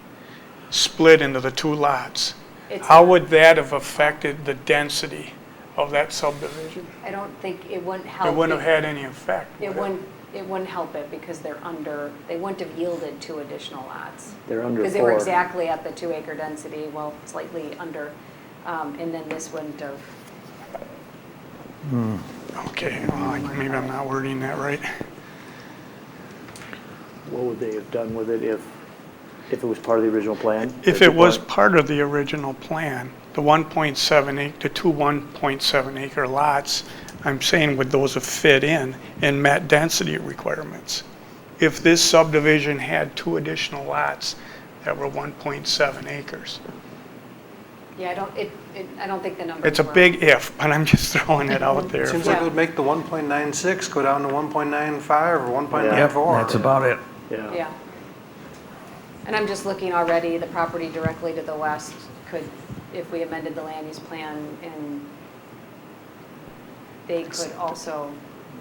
split into the 2 lots, how would that have affected the density of that subdivision? I don't think it wouldn't help. It wouldn't have had any effect. It wouldn't help it because they wouldn't have yielded 2 additional lots. They're under 4. Because they were exactly at the 2 acre density, well, slightly under, and then this wouldn't have. Okay, well, maybe I'm not wording that right. What would they have done with it if it was part of the original plan? If it was part of the original plan, the 2 1.7 acre lots, I'm saying would those have fit in and met density requirements? If this subdivision had 2 additional lots that were 1.7 acres. Yeah, I don't think the numbers It's a were. big if, but I'm just throwing it out there. Seems like it would make the 1.96 go down to 1.95 or 1.94. Yep, that's about it. Yeah. And I'm just looking already, the property directly to the west could, if we amended the land use plan, and they could also.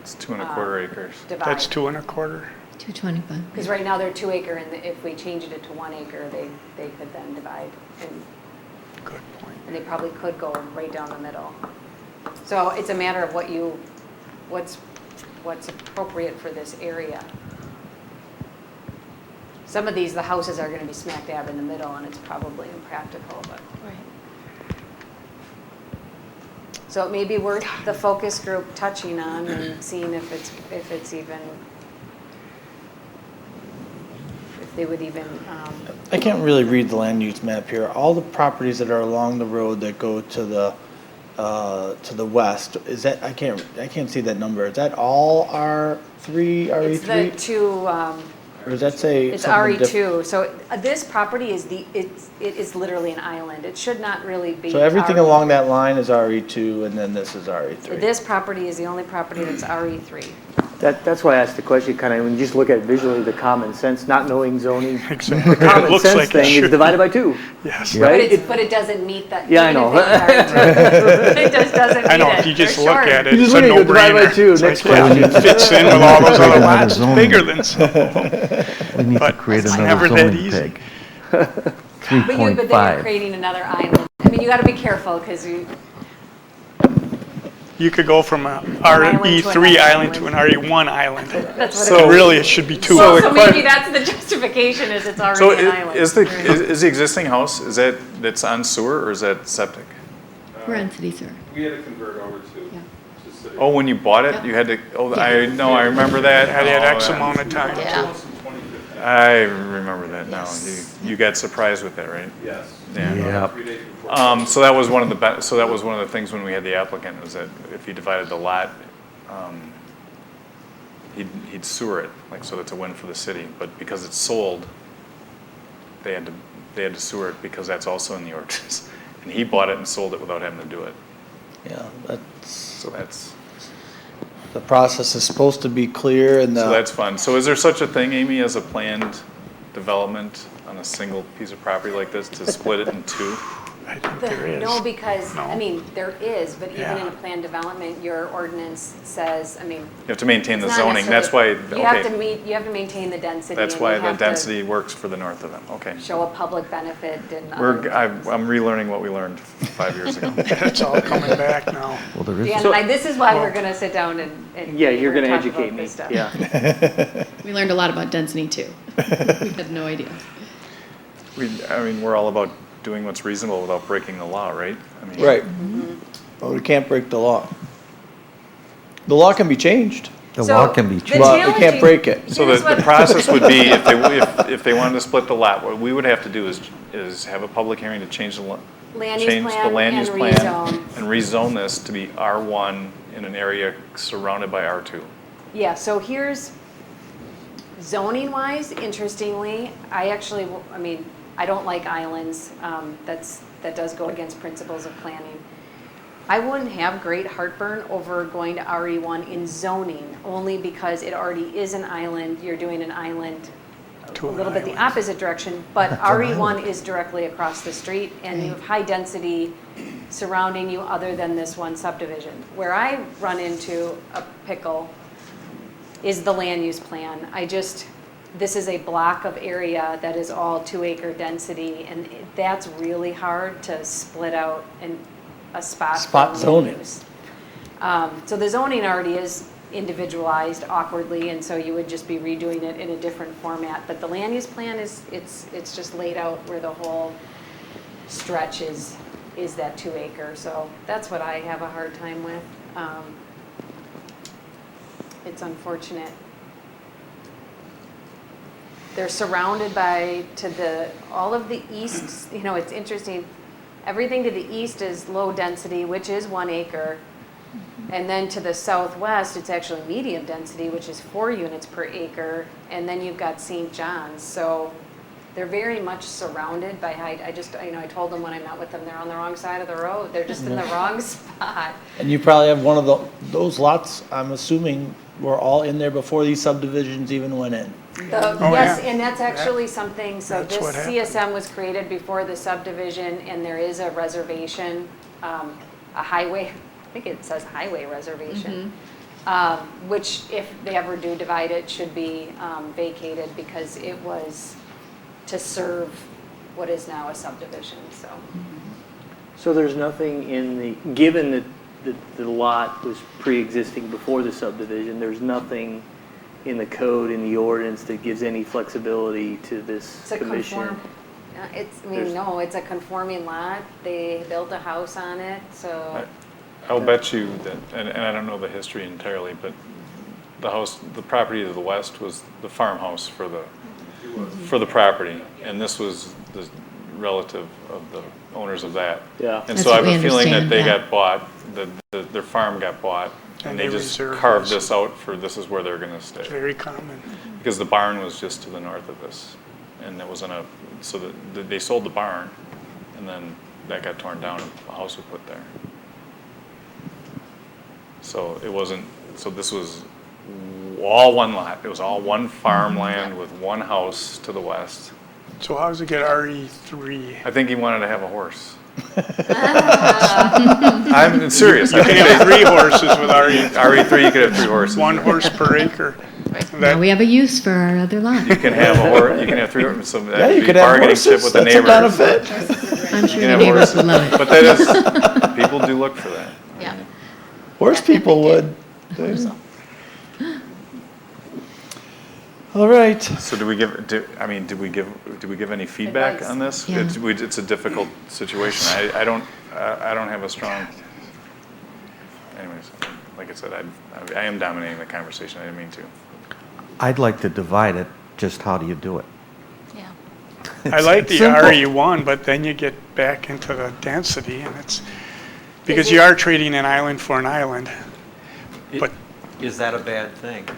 It's 2 1/4 acres. Divide. That's 2 1/4. 225. Because right now they're 2 acre, and if we changed it to 1 acre, they could then divide. Good point. And they probably could go right down the middle. So it's a matter of what's appropriate for this area. Some of these, the houses are going to be smack dab in the middle, and it's probably impractical, but. Right. So it may be worth the focus group touching on and seeing if they would even. I can't really read the land use map here. All the properties that are along the road that go to the to the west, is that, I can't see that number. Is that all R3, It's the RE3? two, Or does that say it's something RE2. So this property is it is literally an island. It should not really be. So everything RE3. along that line is RE2, and then this is RE3. This property is the only property that's RE3. That's why I asked the question, kind of, when you just look at it visually, the common sense, not knowing zoning. Exactly. The common It looks sense like it thing should is divided be. by 2. Yes. Right? But it doesn't meet that. Yeah, I even know. if it's RE2. It just doesn't meet I know, it. if you just They're look short. at it, You it's just a look at it, divide by no-brainer. 2, It's next like, yeah, question. it fits in with all those Create other another lots, it's zoning. bigger than some of them. We need to But create it's another never that zoning easy. peg. But then you're 3.5. creating another island. I mean, you got to be careful because You could go from a island to RE3 another island to an RE1 island. That's what So really, it should be 2. So maybe that's the justification is it's already So an island. is the existing house, is that's on sewer or is that septic? We're on city sewer. We had to convert over to city. Oh, when you bought it, you had to, I remember that. Had had Oh, X that- amount of time. Yeah. I remember that now. You got surprised with that, right? Yes. Yeah. Yep. 3 days before. So that was one of the things when we had the applicant, was that if he divided the lot, he'd sewer it, like, so that's a win for the city. But because it's sold, they had to sewer it because that's also in the ordinance. And he bought it and sold it without having to do it. Yeah, So that's the process is supposed to be clear and so that's fun. So is there such a thing, Amy, as a planned development on a single piece of property like this to split it in 2? I think there is. No, because, No. I mean, there is, but even Yeah. in a planned development, your ordinance says, I mean. You have to maintain the it's not zoning. That's why, necessarily- okay. You have to maintain the density. That's and why you the have to density works for the north of them. Okay. Show a public benefit and other. I'm relearning what we learned 5 years ago. It's all coming back now. Well, there is. Yeah, and this is why we're gonna sit down and. Yeah, you're we're going to talk about educate me. this stuff. Yeah. We learned a lot about density too. We had no idea. We're all about doing what's reasonable without breaking the law, right? I mean, right. But we can't break the law. The law can be changed, The So, law can be the changed. but we can't break it. So Here's the what- process would be, if they wanted to split the lot, what we would have to do is have a public hearing to change the Land use change the plan land and use plan rezone. and rezone this to be R1 in an area surrounded by R2. Yeah, so here's, zoning wise, interestingly, I don't like islands. That does go against principles of planning. I wouldn't have great heartburn over going to RE1 in zoning, only because it already is an island. You're doing an island a little bit the opposite direction, but RE1 is directly across the street, and you have high density surrounding you other than this one subdivision. Where I run into a pickle is the land use plan. This is a block of area that is all 2-acre density, and that's really hard to split out in a spot. Spot for land zoning. use. So the zoning already is individualized awkwardly, and so you would just be redoing it in a different format. But the land use plan it's just laid out where the whole stretch is that 2-acre. So that's what I have a hard time with. It's unfortunate. They're surrounded by, all of the east, it's interesting. Everything to the east is low density, which is 1 acre. And then to the southwest, it's actually medium density, which is 4 units per acre. And then you've got St. John's. So they're very much surrounded by height. I told them when I met with them, they're on the wrong side of the road. They're just in the wrong spot. And you probably have one of those lots, I'm assuming, were all in there before these subdivisions even went in. Yes, and that's actually something, so That's this what happened. CSM was created before the subdivision, and there is a reservation, a highway, I think it says highway reservation, which if they ever do divide it, should be vacated because it was to serve what is now a subdivision, so. So there's nothing given that the lot was pre-existing before the subdivision, there's nothing in the code, in the ordinance, that gives any flexibility to this commission? It's a conforming lot. They built a house on it, so. I'll bet you that, and I don't know the history entirely, but the property to the west was the farmhouse for the property, and this was the relative of the owners of that. Yeah. And That's so I have what a we feeling that understand, they yeah. got bought, their farm got bought, and they just reserved carved this. this out for this is where they're gonna stay. Very common. Because the barn was just to the north of this, and it wasn't so they sold the barn, and then that got torn down and a house was put there. So it wasn't, so this was all one lot. It was all one farmland with one house to the west. So how does it get RE3? I think he wanted to have a horse. I'm serious. You can have 3 horses with RE3. RE3, you could have 3 horses. 1 horse per acre. Now we have a use for our other lot. You can have a horse, you can have 3 horses, so Yeah, that'd you be could have bargaining chip horses. with the That's a neighbors. benefit. I'm You sure can the have neighbors horses. would love it. But that is, people do look for that. Yeah. Horse people would. All right. So do we give any feedback Advice. on this? Yeah. It's a difficult situation. I don't have a strong, anyways, like I said, I am dominating the conversation. I didn't mean to. I'd like to divide it, just how do you do it? Yeah. I like the Simple. RE1, but then you get back into the density, and it's, because you are trading an island for an island. But Is that a bad thing?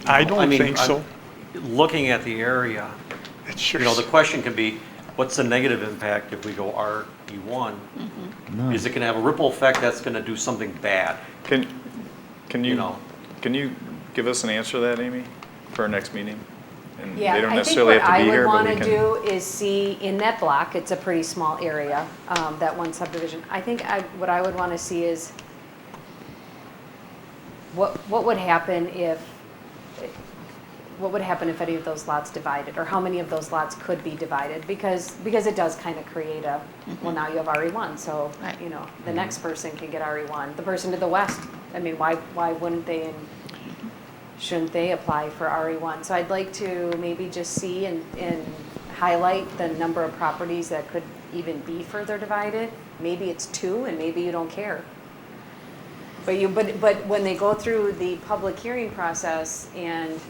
I don't think so. Looking at the area, It sure you know, the question can be, what's the negative impact if we go RE1? None. Is it going to have a ripple effect that's going to do something bad? Can You you know. can you give us an answer to that, Amy, for our next meeting? And Yeah, they don't I think necessarily what have to I be would here, but want we to can. do is see in that block, it's a pretty small area, that one subdivision. I think what I would want to see is what would happen if any of those lots divided, or how many of those lots could be divided, because it does kind of create a, well, now you have RE1, so, Right. you know, the next person can get RE1. The person to the west, I mean, why wouldn't they, and shouldn't they apply for RE1? So I'd like to maybe just see and highlight the number of properties that could even be further divided. Maybe it's 2, and maybe you don't care. But when they go through the public hearing process, and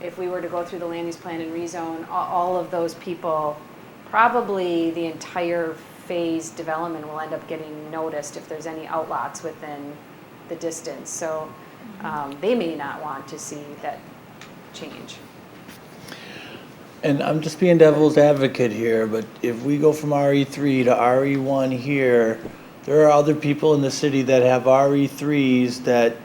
if we were to go through the land use plan and rezone, all of those people, probably the entire phase development will end up getting noticed if there's any outlots within the distance. So they may not want to see that change. And I'm just being devil's advocate here, but if we go from RE3 to RE1 here, there are other people in the city that have RE3s that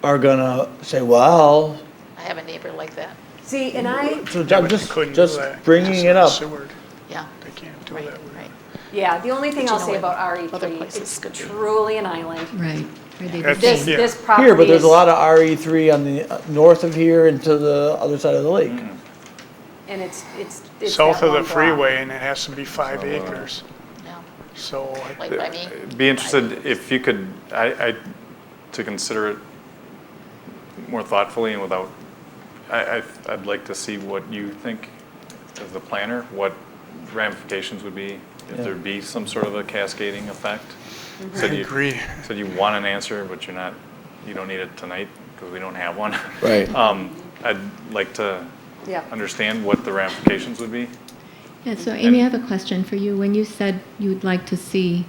are gonna say, well, I have a neighbor like that. See, and I, so Yeah, I'm but just couldn't do that. bringing It's it not up. Seward. Yeah. They can't do Right, that. right. yeah, the only thing But you I'll know say what? about Other RE3, places it's could be. truly an island. Right. Are they the That's- This, same? Yeah. this property Here, but there's a is- lot of RE3 on the north of here and to the other side of the lake. And it's South that of the one block. freeway, and it has to be 5 So, acres. Yeah. So Like by me. Be interested if you could, to consider it more thoughtfully and without, I'd like to see what you think as the planner, what ramifications would be if Yeah. there'd be some sort of a cascading effect. I agree. Said you want an answer, but you don't need it tonight because we don't have one. Right. I'd like to Yeah. understand what the ramifications would be. Yeah, so Amy, I have a question for you. When you said you'd like to see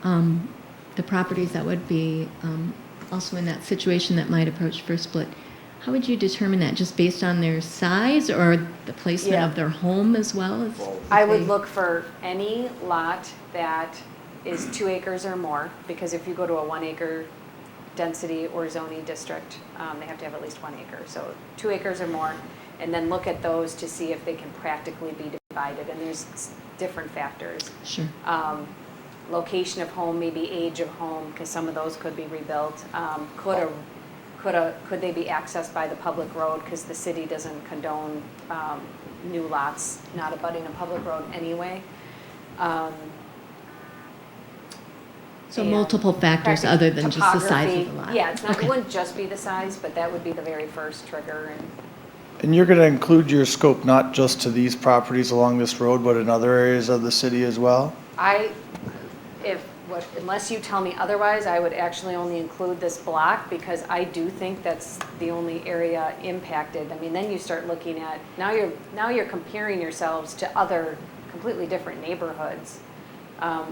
the properties that would be also in that situation that might approach for a split, how would you determine that? Just based on their size or the placement Yeah. of their home as well? I would look for any lot that is 2 acres or more, because if you go to a 1 acre density or zoning district, they have to have at least 1 acre. So 2 acres or more, and then look at those to see if they can practically be divided. And there's different factors. Sure. Location of home, maybe age of home, because some of those could be rebuilt. Could they be accessed by the public road, because the city doesn't condone new lots not abutting a public road anyway. So And multiple factors practic- other than just the size topography. of the lot? Yeah, it's not, it Okay. wouldn't just be the size, but that would be the very first trigger. And you're gonna include your scope not just to these properties along this road, but in other areas of the city as well? If unless you tell me otherwise, I would actually only include this block because I do think that's the only area impacted. I mean, then you start looking at, now you're comparing yourselves to other completely different neighborhoods,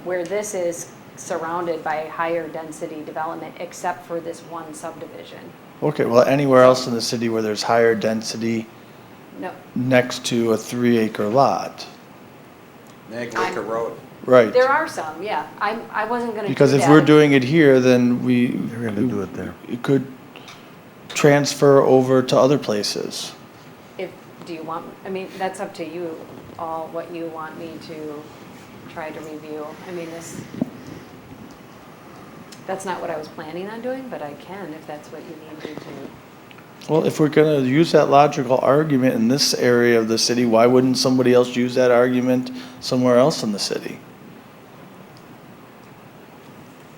where this is surrounded by higher density development except for this one subdivision. Okay, well, anywhere else in the city where there's higher density No, next to a 3-acre lot? Naglica Road. Right. there are some, yeah. I wasn't gonna do that. Because if we're doing it here, then You're gonna do it there. it could transfer over to other places. Do you want, I mean, that's up to you all, what you want me to try to review. I mean, that's not what I was planning on doing, but I can if that's what you need me to. Well, if we're gonna use that logical argument in this area of the city, why wouldn't somebody else use that argument somewhere else in the city?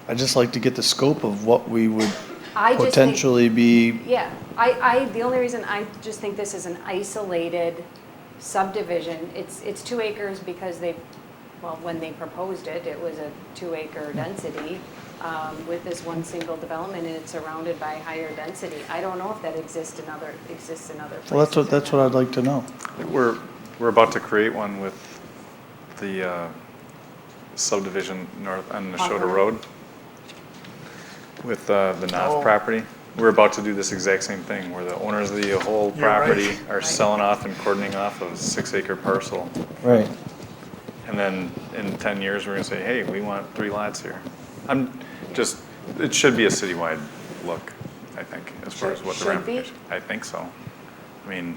I'd just like to get the scope of what we would I just think- potentially be, Yeah, the only reason I just think this is an isolated subdivision, it's 2 acres because when they proposed it, it was a 2-acre density with this one single development, and it's surrounded by higher density. I don't know if that exists in other places. well, that's what I'd like to know. We're about to create one with the subdivision north on Nashotah Road with the Knopf property. We're about to do this exact same thing where the owners of the whole property are selling off and cordoning off a 6-acre parcel. Right. And then in 10 years, we're gonna say, hey, we want 3 lots here. It should be a citywide look, I think, as far as what the Should be? ramifications. I think so. I mean,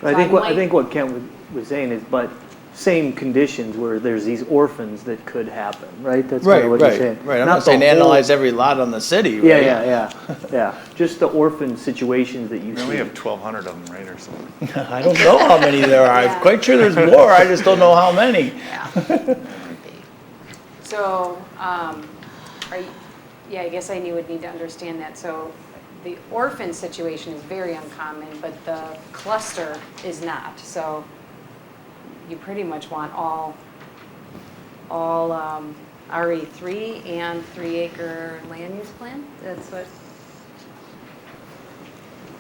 I think what Kent was saying is, but same conditions where there's these orphans that could happen, right? That's kind of what you're saying. Right. I'm Not not saying the whole- analyze every lot on the city, right? Yeah. Just the orphan situations that you we see. only have 1,200 of them, right, or something? I don't know how many there are. I'm quite sure there's more. I just don't know how many. So, I guess I would need to understand that. So the orphan situation is very uncommon, but the cluster is not. So you pretty much want all RE3 and 3-acre land use plan? That's what,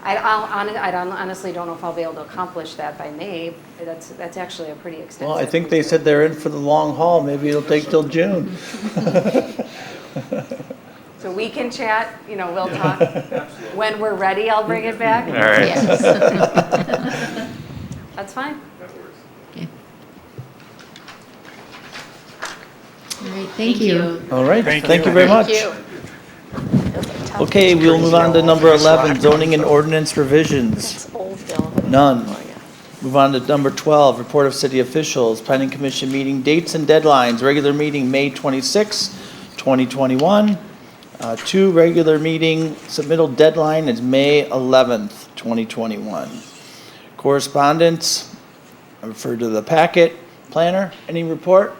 I honestly don't know if I'll be able to accomplish that by May. That's actually a pretty extensive. Well, I think they said they're in for the long haul. Maybe it'll take till June. So we can chat, we'll talk. When we're ready, I'll bring it back. All right. Yes. That's fine. All right, thank you. All right, thank you very much. Okay, Thank we'll move on to number 11, zoning and ordinance revisions. None. Move on to number 12, report of city officials, planning commission meeting dates and deadlines. Regular meeting, May 26, 2021. 2, regular meeting submittal deadline is May 11th, 2021. Correspondence, I refer to the packet. Planner, any report?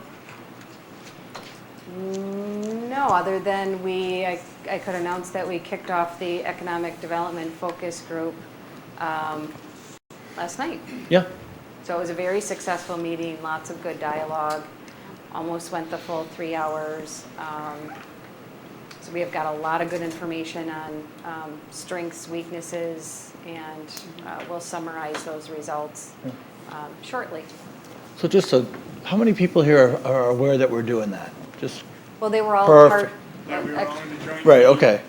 No, other than I could announce that we kicked off the economic development focus group last night. Yeah. So it was a very successful meeting, lots of good dialogue, almost went the full 3 hours. So we have got a lot of good information on strengths, weaknesses, and we'll summarize those results shortly. So just how many people here are aware that we're doing that? Just Well, they were all Perfect. part. Right, okay.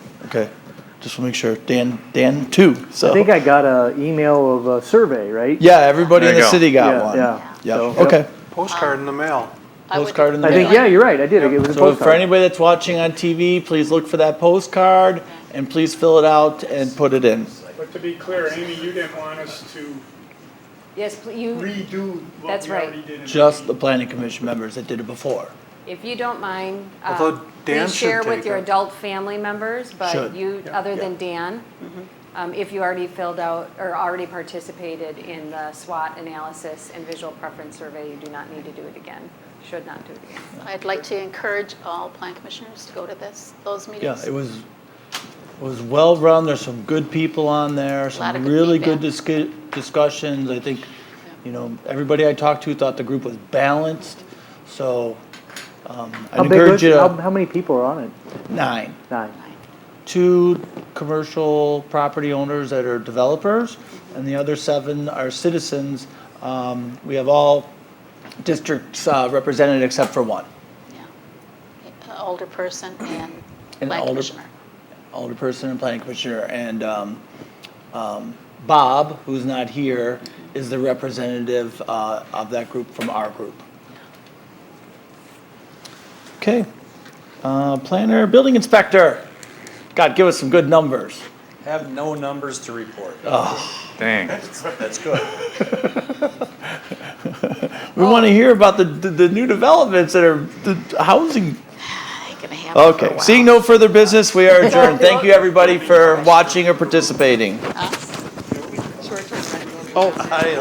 Just to make sure. Dan too, so. I think I got an email of a survey, right? Yeah, everybody in There the you go. city got one. Yeah. Yep, So- okay. Postcard in the mail. Postcard in the I think, mail. yeah, you're right, I did, it was a So for postcard. anybody that's watching on TV, please look for that postcard and please fill it out and put it in. But to be clear, Amy, you didn't want us to Yes, you, redo what That's we right. already did. Just the planning commission members that did it before. if you don't mind, Although Dan please should share with take your it. adult family members, but Should. you, other than Dan, if you already filled out or already participated in the SWOT analysis and visual preference survey, you do not need to do it again. Should not do it again. I'd like to encourage all plan commissioners to go to those meetings. Yeah, it was well run. There's some good people on there, Lot some of good really good feedback. discussions. I think, everybody I talked to thought the group was balanced. So I'd How big encourage was you it? to, How many people are on it? 9. 9. 2 commercial property owners that are developers, and the other 7 are citizens. We have all districts represented except for 1. An older person and An plan older- commissioner. Older person and planning commissioner. And Bob, who's not here, is the representative of that group from our group. Okay. Planner, building inspector. God, give us some good numbers. Have no numbers to report. Oh. Dang. That's good. We want to hear about the new developments that are the housing. Gonna happen for a Okay, while. seeing no further business, we are adjourned. Thank you, everybody, for watching or participating. Short term rental. Oh, hi,